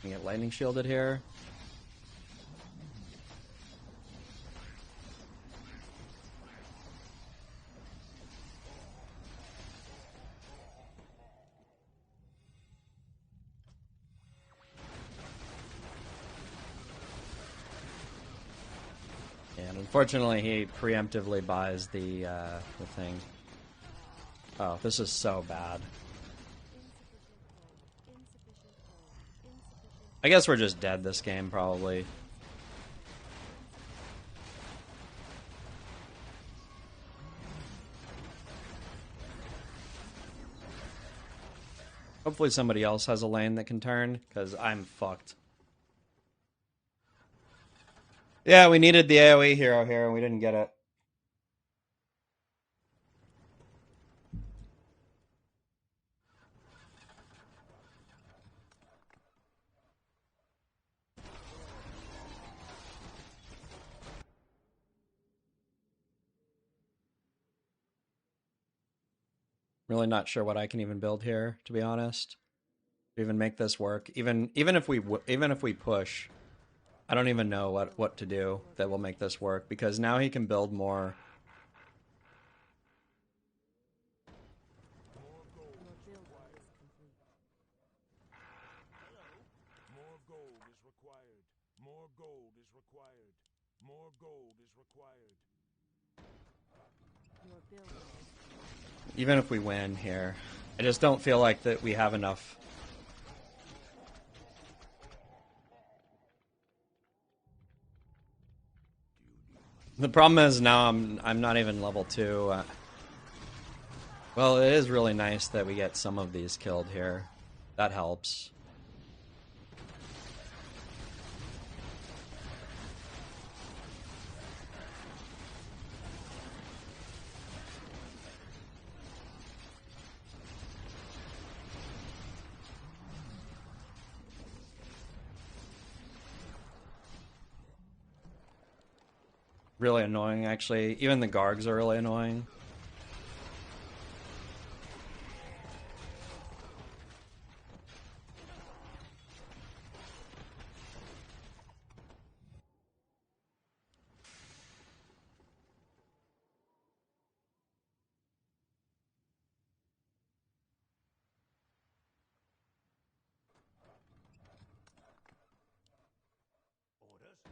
Can get lightning shielded here. And unfortunately, he preemptively buys the thing. Oh, this is so bad. I guess we're just dead this game, probably. Hopefully somebody else has a lane that can turn, because I'm fucked. Yeah, we needed the AoE hero here, and we didn't get it. Really not sure what I can even build here, to be honest. To even make this work, even if we push, I don't even know what to do that will make this work, because now he can build more. More gold is required. More gold is required. More gold is required. More gold is required. Even if we win here, I just don't feel like that we have enough. The problem is now I'm not even level 2. Well, it is really nice that we get some of these killed here. That helps. really annoying, actually. Even the Gargs are really annoying. Orders?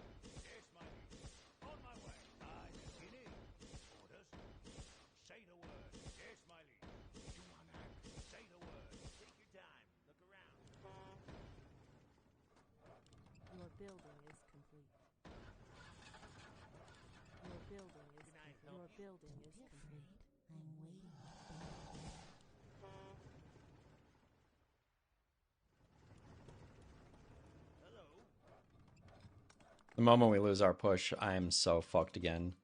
Yes, my liege. On my way. Aye, Guinea. Orders? Say the word. Yes, my liege. You want that? Say the word. Take your time. Look around. Your building is complete. Your building is complete. Your building is complete. I'm waiting. The moment we lose our push, I am so fucked again.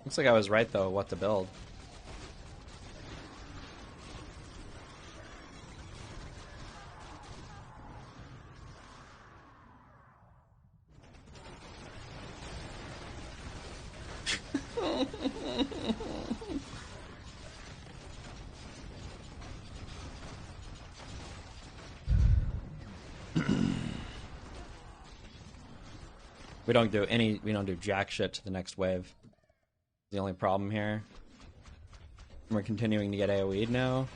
Looks like I was right though, what to build. We don't do jack shit to the next wave. The only problem here. We're continuing to get AoE'd now.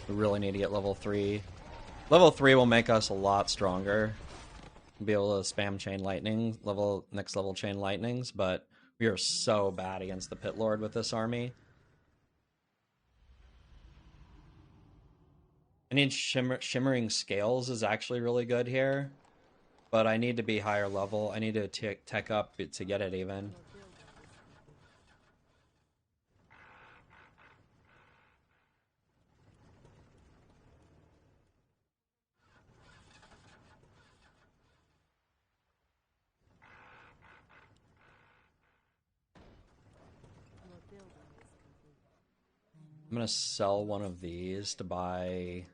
We really need to get level 3. Level 3 will make us a lot stronger. We'll be able to spam chain lightning, next level chain lightnings, but we are so bad against the Pit Lord with this army. I need Shimmering Scales is actually really good here. But I need to be higher level. I need to tech up to get it even. I'm gonna sell one of these to buy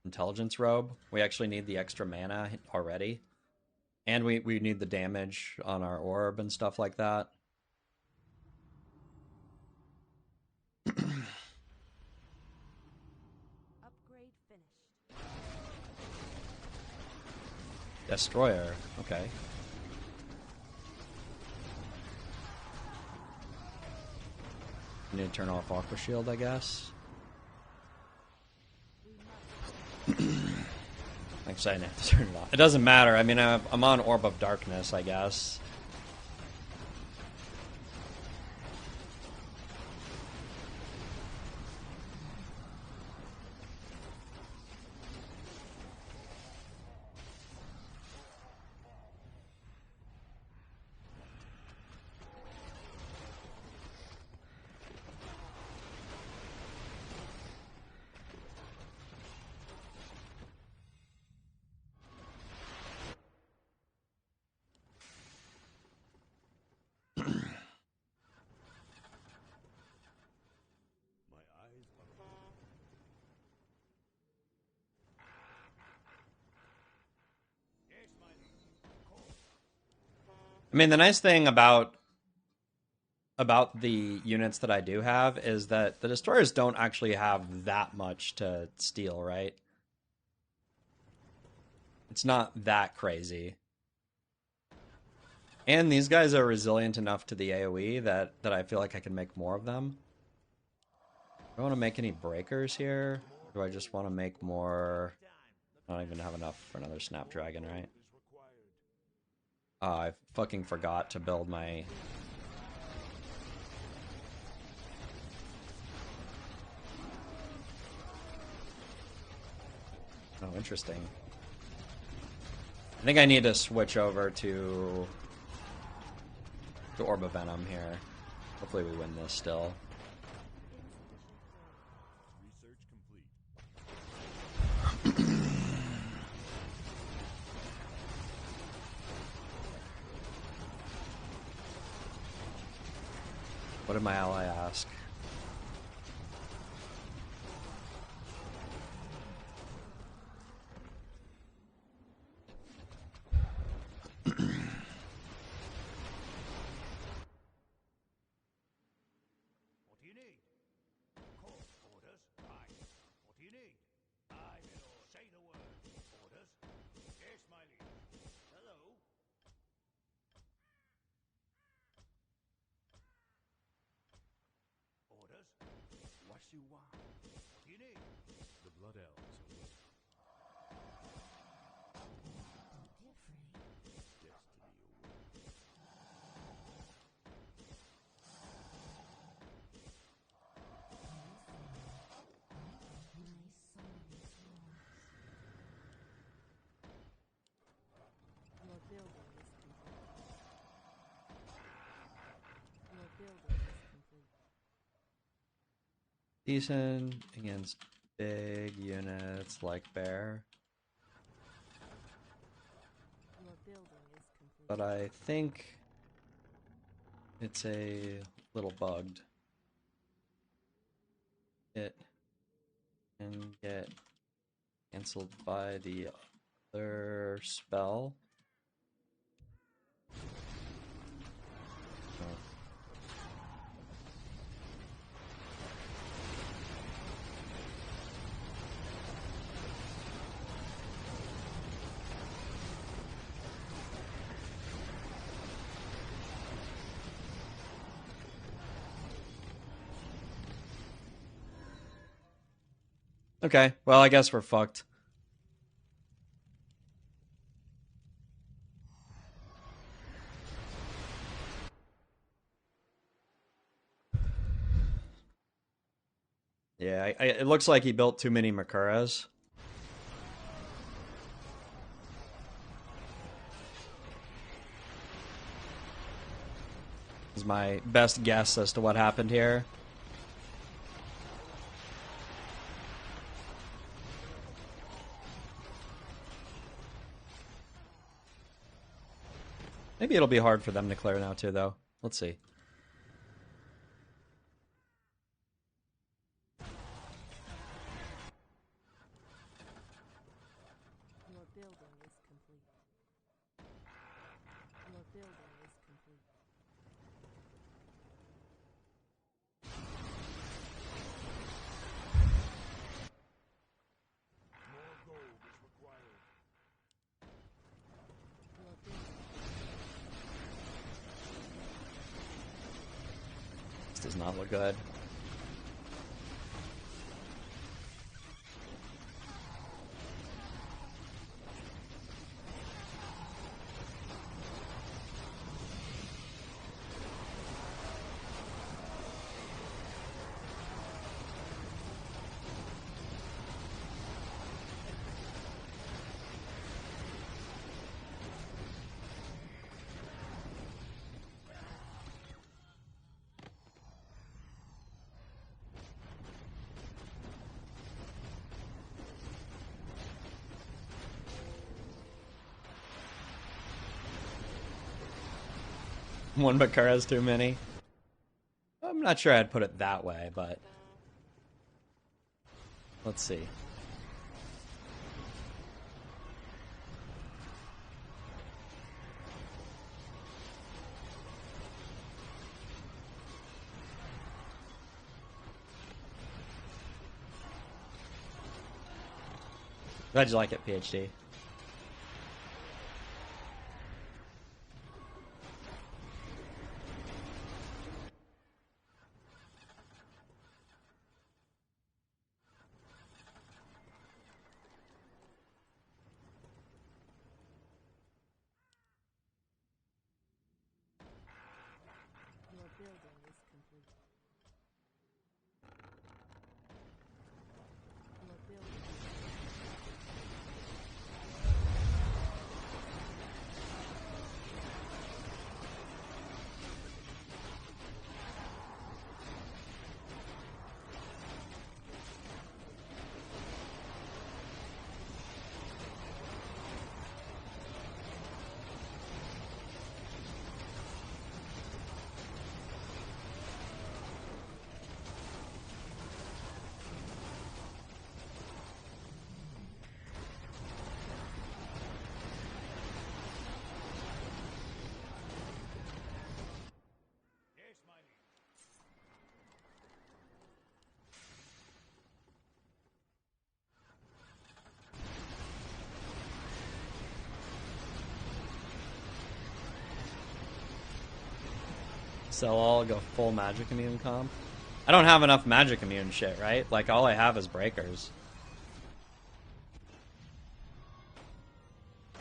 Intelligence Robe. We actually need the extra mana already. And we need the damage on our orb and stuff like that. Upgrade finished. Destroyer, okay. Need to turn off Aqua Shield, I guess. Actually, I didn't have to turn it off. It doesn't matter. I mean, I'm on Orb of Darkness, I guess. I mean, the nice thing about the units that I do have is that the destroyers don't actually have that much to steal, right? It's not that crazy. And these guys are resilient enough to the AoE that I feel like I can make more of them. Do I want to make any breakers here? Or do I just want to make more? I don't even have enough for another Snapdragon, right? I fucking forgot to build my... Oh, interesting. I think I need to switch over to Orb of Venom here. Hopefully we win this still. What did my ally ask? What do you need? Call. Orders. Aye. What do you need? Aye, my lord. Say the word. Orders. Yes, my liege. Hello. Orders. What you want? What do you need? The blood elves are waiting. Destiny awaits. Your building is complete. Your building is complete. Decent against big units like bear. Your building is complete. But I think it's a little bugged. It can get cancelled by the other spell. Oh. Okay, well, I guess we're fucked. Yeah, it looks like he built too many Makuras. Is my best guess as to what happened here. Maybe it'll be hard for them to clear now too, though. Let's see. Your building is complete. Your building is complete. More gold is required. Your building. This does not look good. One Makara is too many. I'm not sure I'd put it that way, but let's see. Glad you like it, PhD. Your building is complete. Your building is complete. Sell all, go full magic immune comp. I don't have enough magic immune shit, right? Like, all I have is breakers.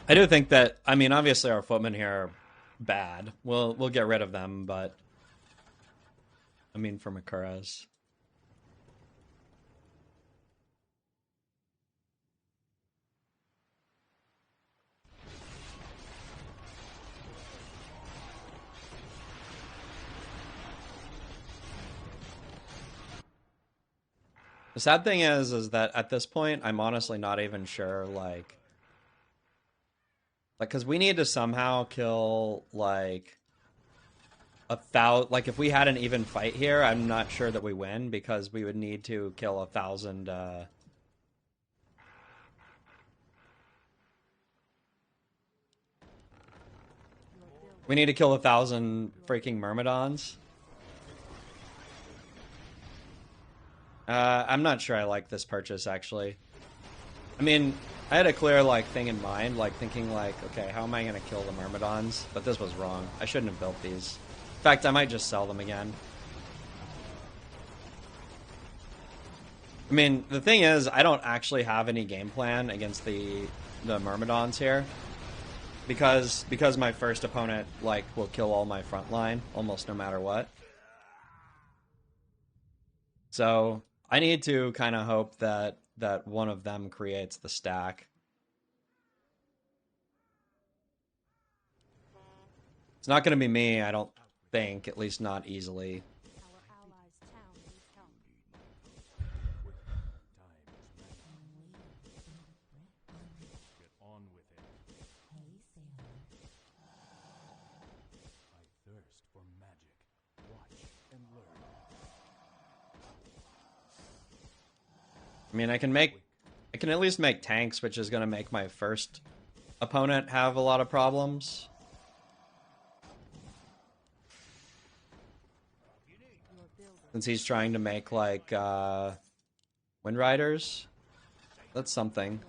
I do think that, I mean, obviously our footmen here are bad. We'll get rid of them, but I mean, for Makura's. The sad thing is that at this point, I'm honestly not even sure, like, because we need to somehow kill, like, 1,000, like, if we had an even fight here, I'm not sure that we win, because we would need to kill 1,000, we need to kill 1,000 freaking Myrmidons. I'm not sure I like this purchase, actually. I mean, I had a clear, like, thing in mind, like, thinking, like, okay, how am I gonna kill the Myrmidons? But this was wrong. I shouldn't have built these. In fact, I might just sell them again. I mean, the thing is, I don't actually have any game plan against the Myrmidons here. Because my first opponent, like, will kill all my front line, almost no matter what. So I need to kind of hope that one of them creates the stack. It's not going to be me, I don't think, at least not easily. I mean, I can at least make tanks, which is going to make my first opponent have a lot of problems. Since he's trying to make, like, Wind Riders. That's something.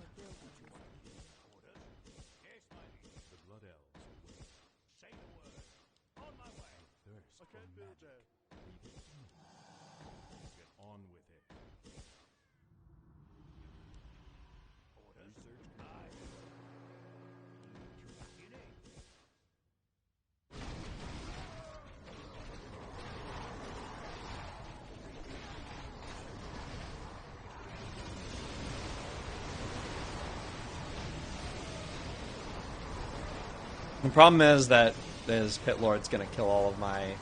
The problem is that his Pit Lord's gonna kill all of my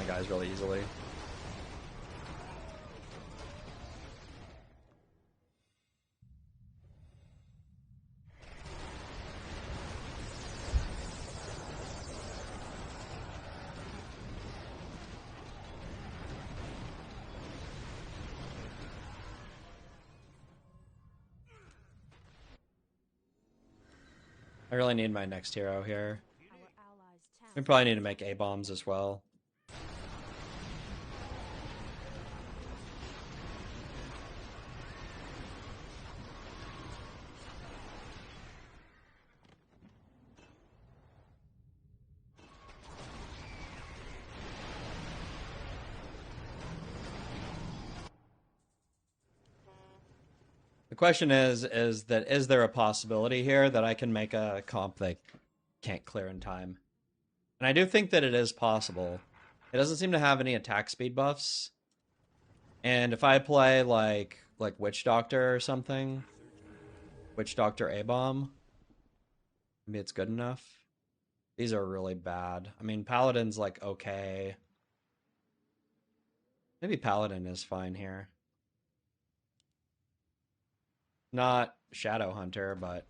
guys really easily. I really need my next hero here. We probably need to make A-bombs as well. The question is there a possibility here that I can make a comp that can't clear in time? And I do think that it is possible. It doesn't seem to have any attack speed buffs. And if I play like Witch Doctor or something, Witch Doctor A-bomb, maybe it's good enough. These are really bad. I mean, Paladin's like okay. Maybe Paladin is fine here. Not Shadow Hunter, but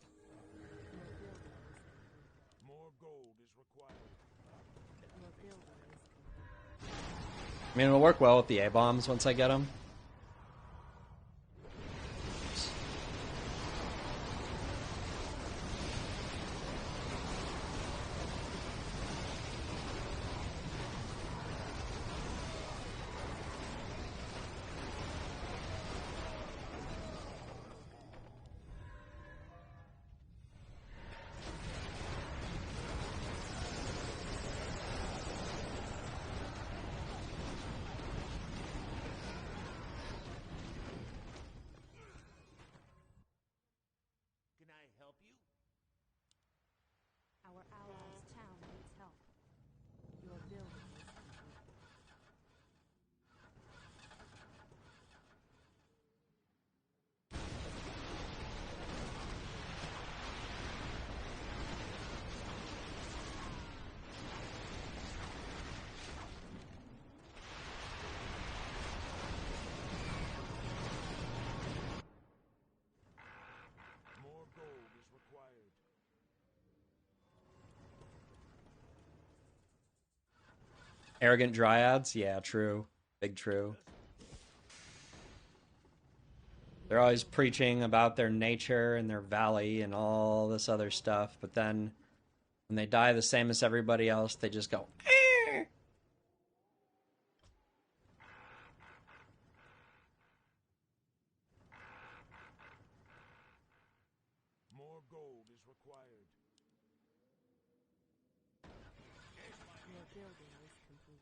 I mean, it'll work well with the A-bombs once I get them. Arrogant dryads? Yeah, true. Big true. They're always preaching about their nature and their valley and all this other stuff, but then when they die the same as everybody else, they just go, eh. More gold is required. Your building is complete.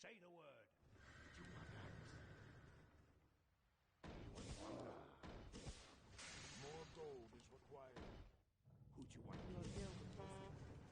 Say the word. More gold is required. Your building is complete.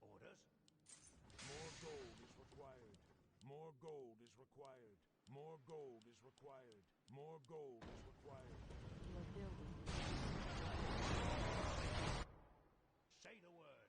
Orders? More gold is required. More gold is required. More gold is required. More gold is required. Your building is Say the word.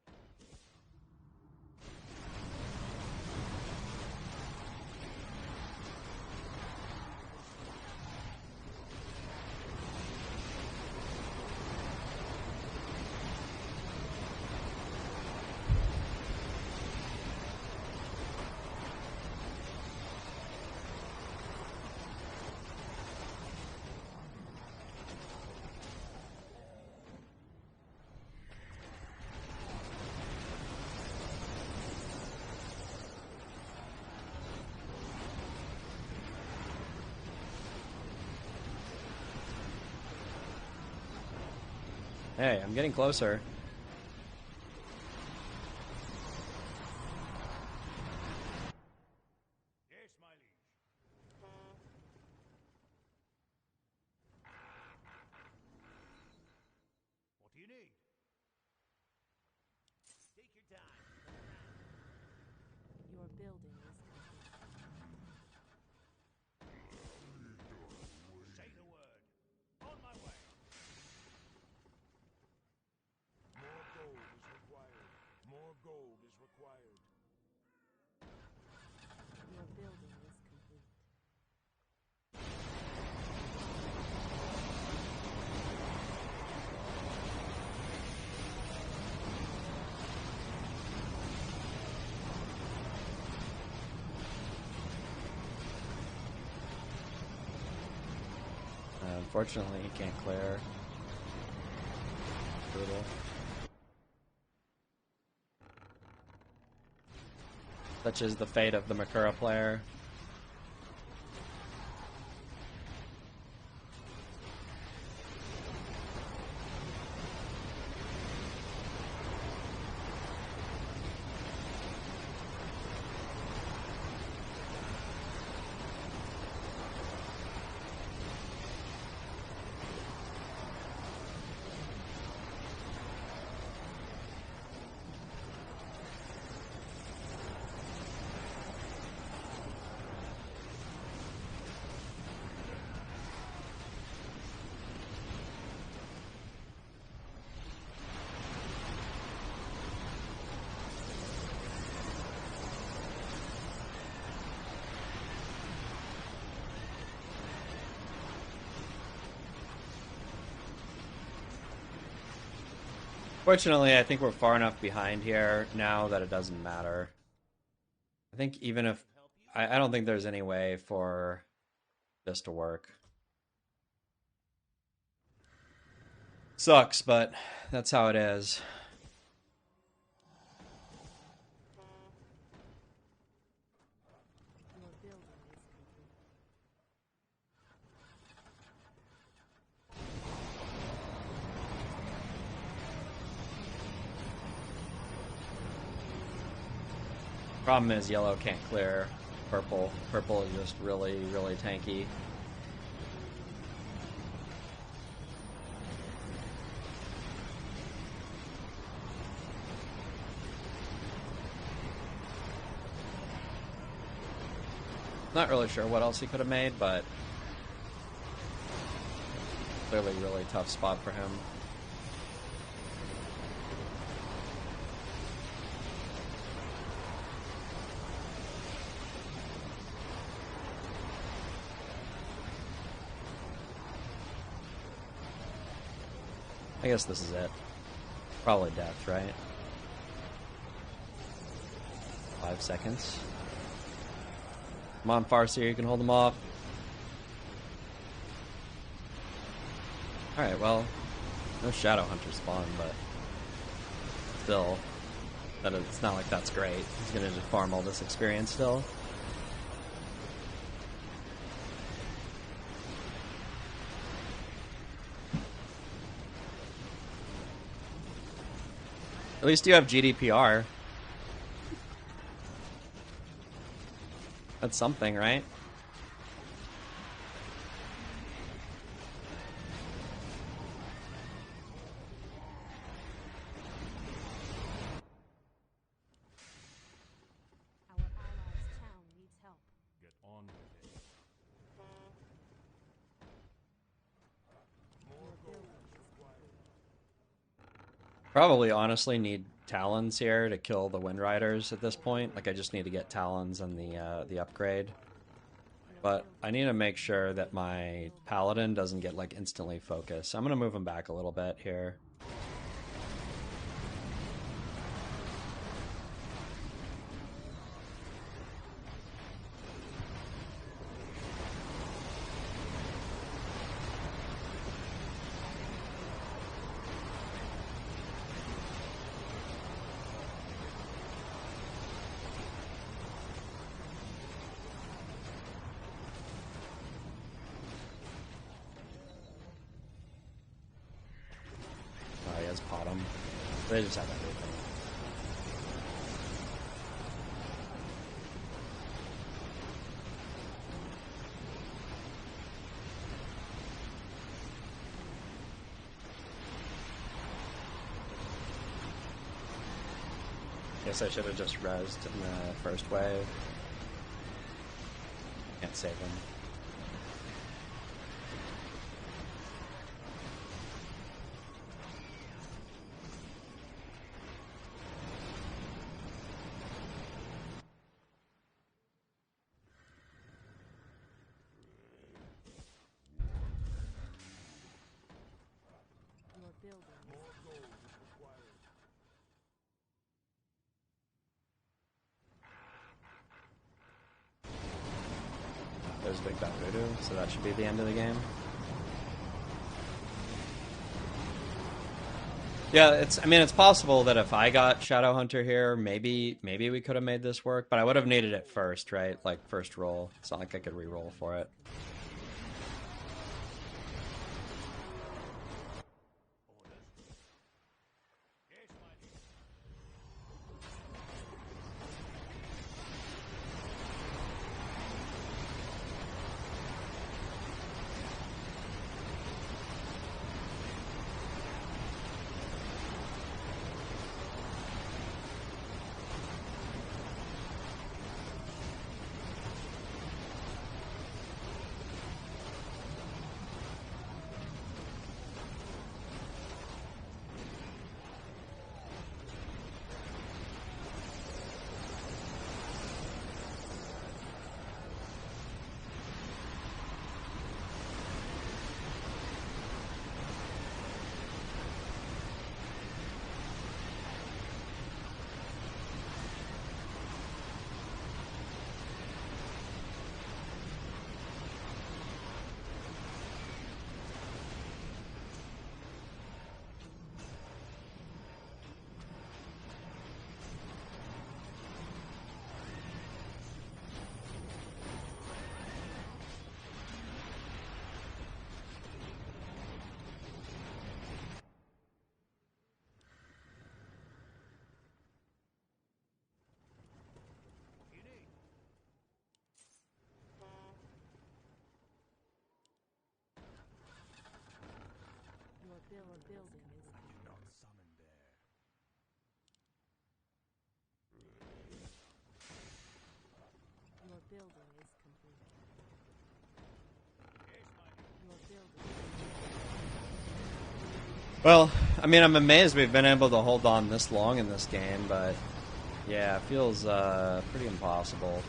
Hey, I'm getting closer. Yes, my liege. What do you need? Take your time. your building is complete. Say the word. On my way. More gold is required. More gold is required. Your building is complete. Unfortunately, he can't clear. Brutal. Such is the fate of the Makura player. Fortunately, I think we're far enough behind here now that it doesn't matter. I think even if... I don't think there's any way for this to work. Sucks, but that's how it is. Problem is yellow can't clear purple. Purple is just really, really tanky. Not really sure what else he could have made, but clearly really tough spot for him. I guess this is it. Probably death, right? 5 seconds. Come on, Farseer, you can hold them off. Alright, well, no Shadow Hunter spawn, but still, it's not like that's great. He's gonna just farm all this experience still. At least you have GDPR. That's something, right? Our allies' town needs help. Get on with it. Probably honestly need Talons here to kill the Wind Riders at this point. Like, I just need to get Talons and the upgrade. But I need to make sure that my Paladin doesn't get, like, instantly focused. So I'm gonna move him back a little bit here. Pot him. They just have everything. Guess I should have just rezzed in the first wave. Can't save him. There's Big Bad Voodoo, so that should be the end of the game. Yeah, I mean, it's possible that if I got Shadow Hunter here, maybe we could have made this work, but I would have needed it first, right? Like, first roll. It's not like I could re-roll for it. building is Not summoned there. your building is complete. Your building. Well, I mean, I'm amazed we've been able to hold on this long in this game, but yeah, it feels pretty impossible.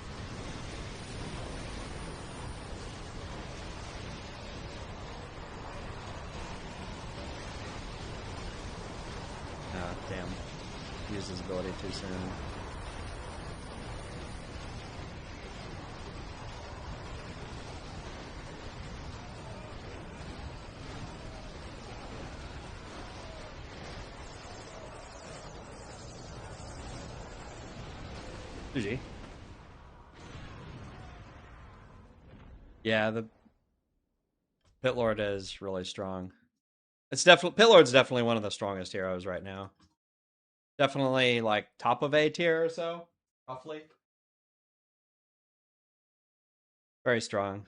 Ah, damn. Used his ability too soon. GG. Yeah, the Pit Lord is really strong. It's definitely Pit Lord's definitely one of the strongest heroes right now. Definitely like top of A tier or so, roughly. Very strong.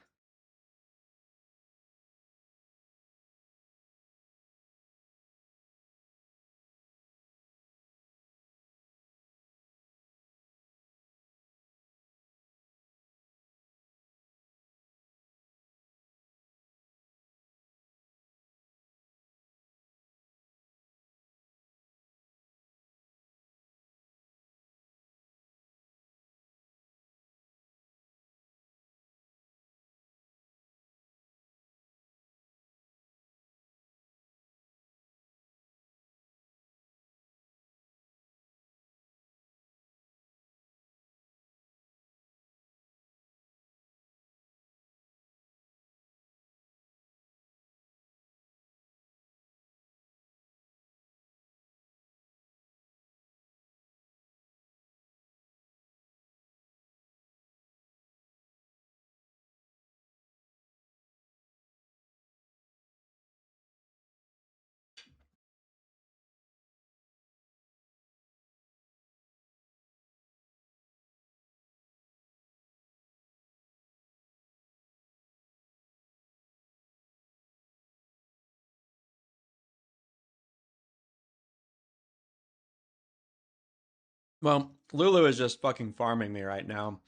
Well, Lulu is just fucking farming me right now.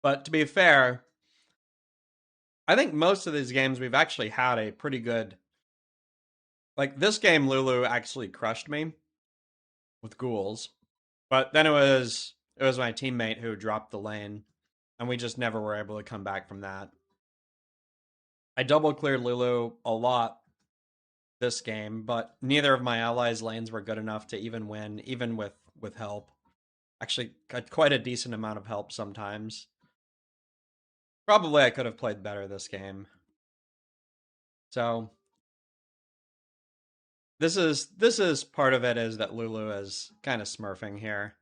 But to be fair, I think most of these games we've actually had a pretty good. Like this game, Lulu actually crushed me with ghouls, but then it was my teammate who dropped the lane, and we just never were able to come back from that. I double cleared Lulu a lot this game, but neither of my allies' lanes were good enough to even win, even with help. Actually, got quite a decent amount of help sometimes. Probably I could have played better this game. So this is part of it is that Lulu is kind of smurfing here.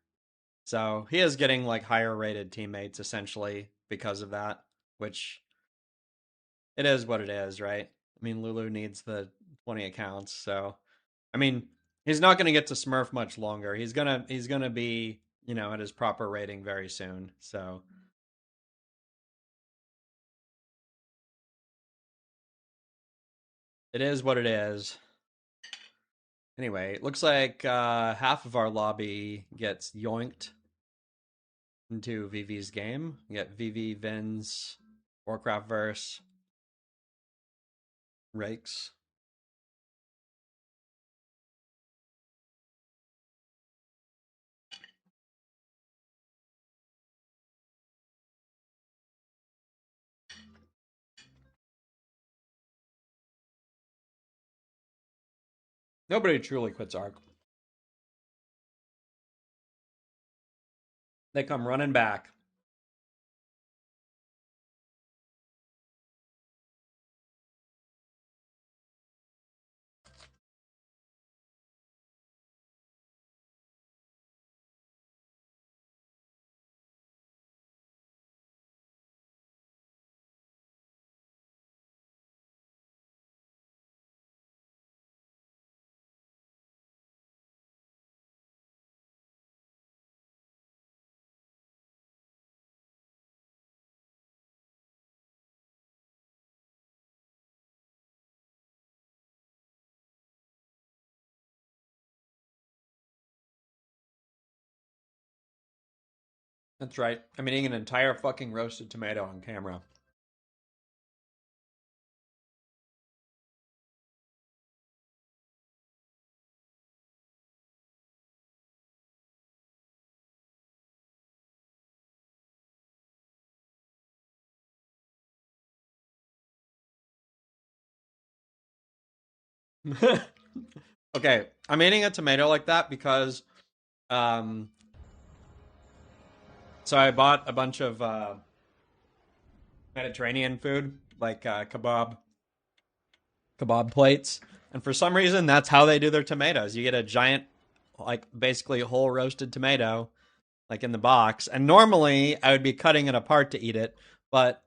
So he is getting like higher rated teammates essentially because of that, which it is what it is, right? I mean, Lulu needs the 20 accounts, so I mean, he's not going to get to smurf much longer. He's going to be, at his proper rating very soon. So it is what it is. Anyway, it looks like half of our lobby gets yoinked into VV's game. We get VV, Vins, Warcraft Verse, Rakes. Nobody truly quits Ark. They come running back. That's right. I'm eating an entire fucking roasted tomato on camera. Okay, I'm eating a tomato like that because so I bought a bunch of Mediterranean food like kebab plates, and for some reason that's how they do their tomatoes. You get a giant, like basically whole roasted tomato like in the box, and normally I would be cutting it apart to eat it, but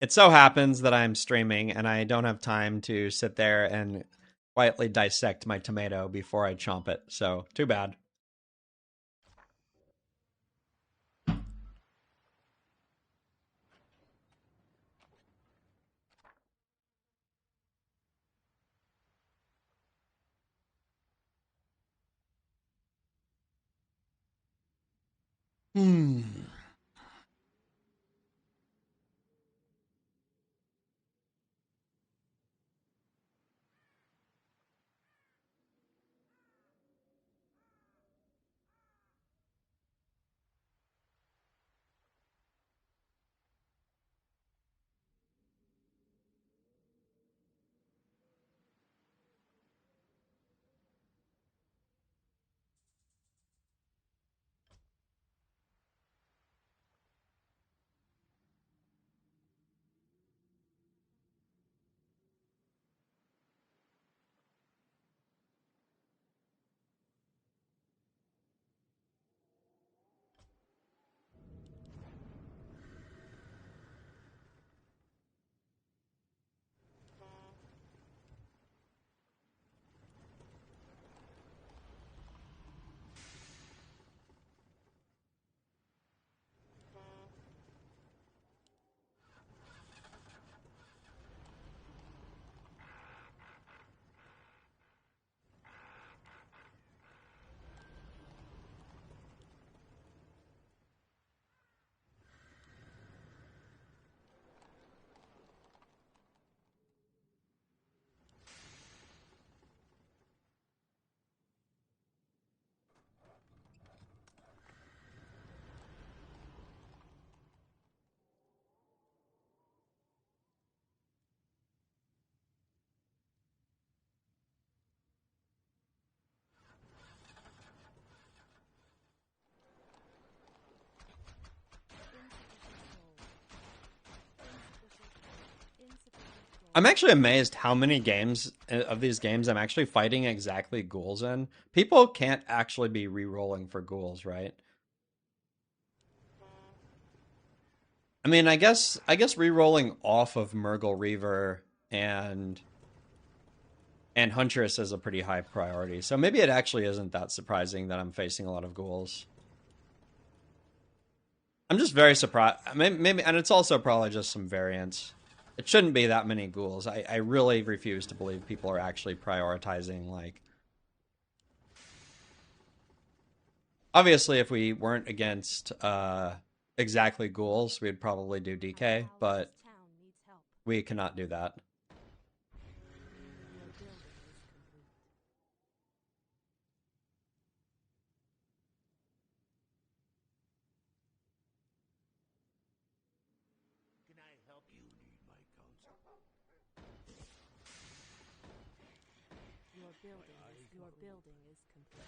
it so happens that I'm streaming and I don't have time to sit there and quietly dissect my tomato before I chomp it. So, too bad. Hmm. I'm actually amazed how many games of these games I'm actually fighting exactly ghouls in. People can't actually be re-rolling for ghouls, right? I mean, I guess re-rolling off of Murgle Reaver and Huntress is a pretty high priority. So maybe it actually isn't that surprising that I'm facing a lot of ghouls. I'm just very surprised. Maybe, and it's also probably just some variance. It shouldn't be that many ghouls. I really refuse to believe people are actually prioritizing, like... Obviously, if we weren't against exactly ghouls, we'd probably do DK, but we cannot do that. Can I help you? Need my counsel? Your building is complete.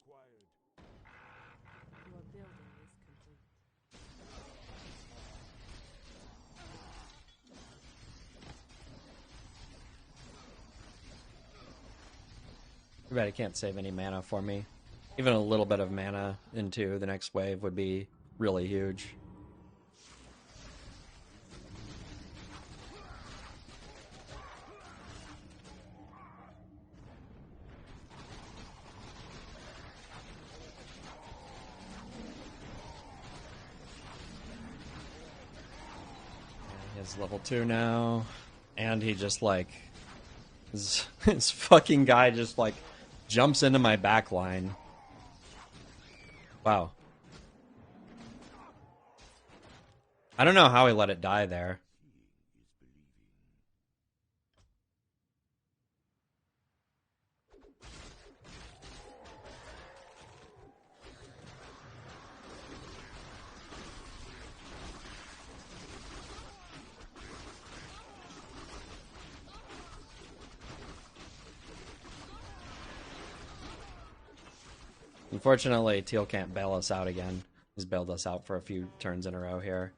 Your building is complete. Too bad I can't save any mana for me. Even a little bit of mana into the next wave would be really huge. He's level 2 now, and he just like his fucking guy just like jumps into my back line. Wow. I don't know how he let it die there. Unfortunately, Teal can't bail us out again. He's bailed us out for a few turns in a row here.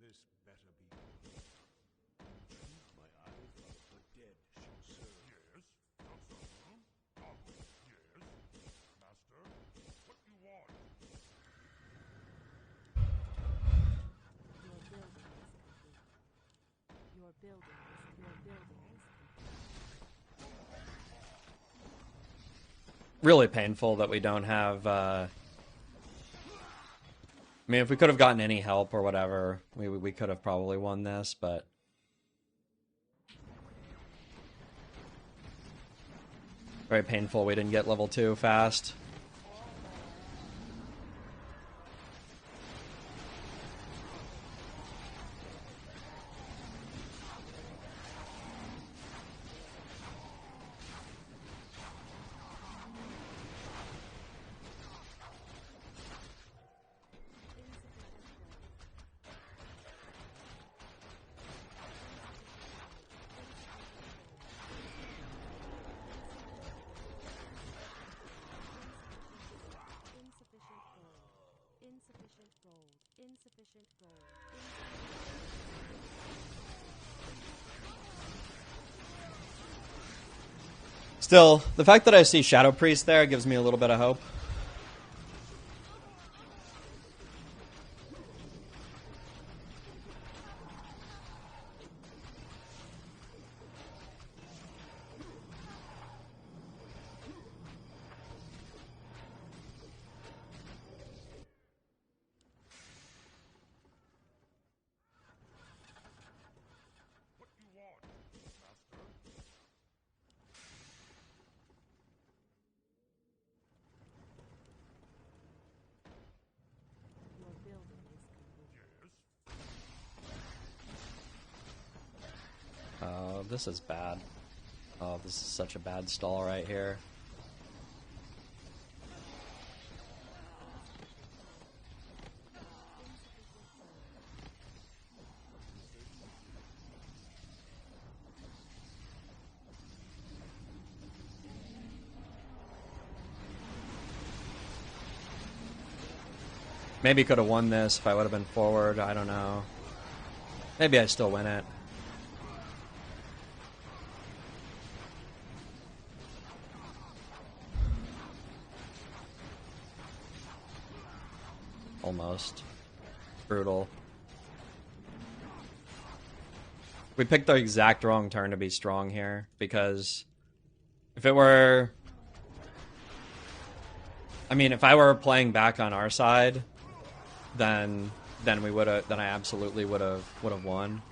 This better be good. Entreat my eyes, the dead shall serve. Yes, yes, master. What do you want? Your building is Really painful that we don't have, I mean, if we could have gotten any help or whatever, we could have probably won this, but... Very painful we didn't get level 2 fast. insufficient gold. Still, the fact that I see Shadow Priest there gives me a little bit of hope. Oh, this is bad. Oh, this is such a bad stall right here. Maybe could have won this if I would have been forward. I don't know. Maybe I still win it. Almost. Brutal. We picked the exact wrong turn to be strong here, because if it were... I mean, if I were playing back on our side, then we would have, then I absolutely would have won.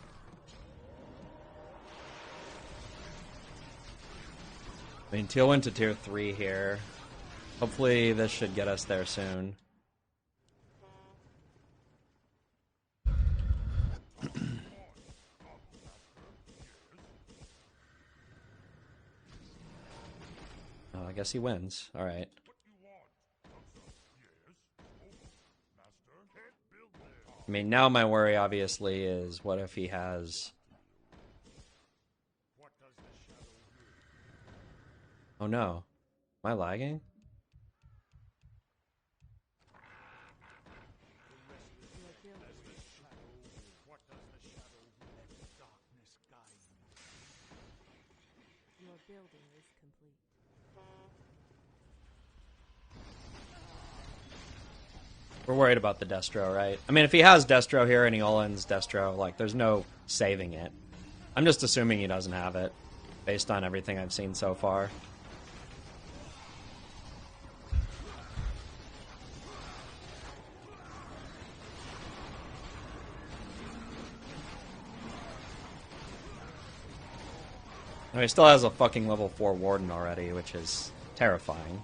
I mean, Teal went to tier 3 here. Hopefully this should get us there soon. Oh, I guess he wins. All right. I mean, now my worry obviously is what if he has... Oh no. Am I lagging? Your building is complete. We're worried about the Destro, right? I mean, if he has Destro here and he all-ins Destro, like, there's no saving it. I'm just assuming he doesn't have it, based on everything I've seen so far. And he still has a fucking level 4 Warden already, which is terrifying.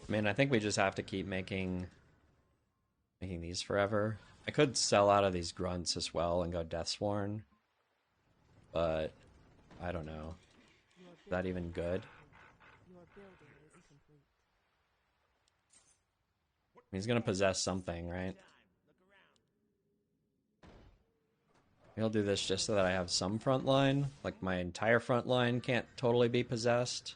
I mean, I think we just have to keep making these forever. I could sell out of these grunts as well and go Deathsworn, but I don't know. Is that even good? He's gonna possess something, right? He'll do this just so that I have some front line. Like, my entire front line can't totally be possessed.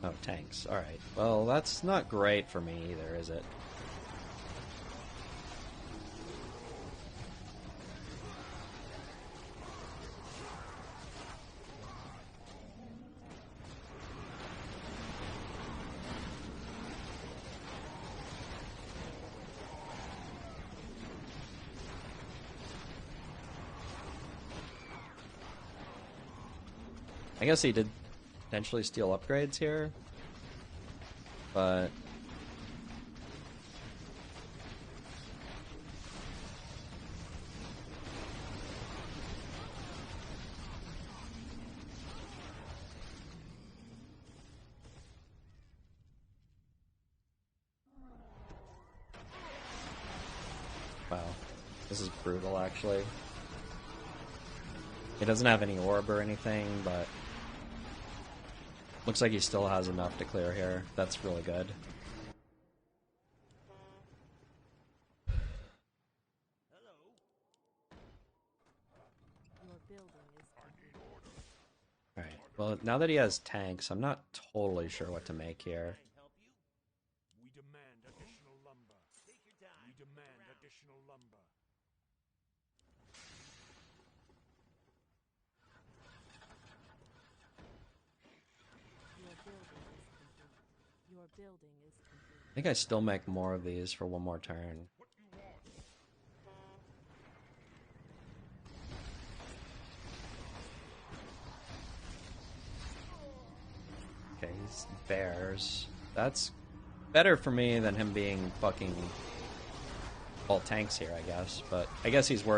Oh, tanks. Alright. Well, that's not great for me either, is it? I guess he did potentially steal upgrades here, but wow, this is brutal actually. He doesn't have any orb or anything, but looks like he still has enough to clear here. That's really good. Alright, well, now that he has tanks, I'm not totally sure what to make here. We demand additional lumber. Take your time. We demand additional lumber. Your building is complete. I think I still make more of these for one more turn. Okay, he's bears. That's better for me than him being fucking all tanks here, I guess. But I guess he's worth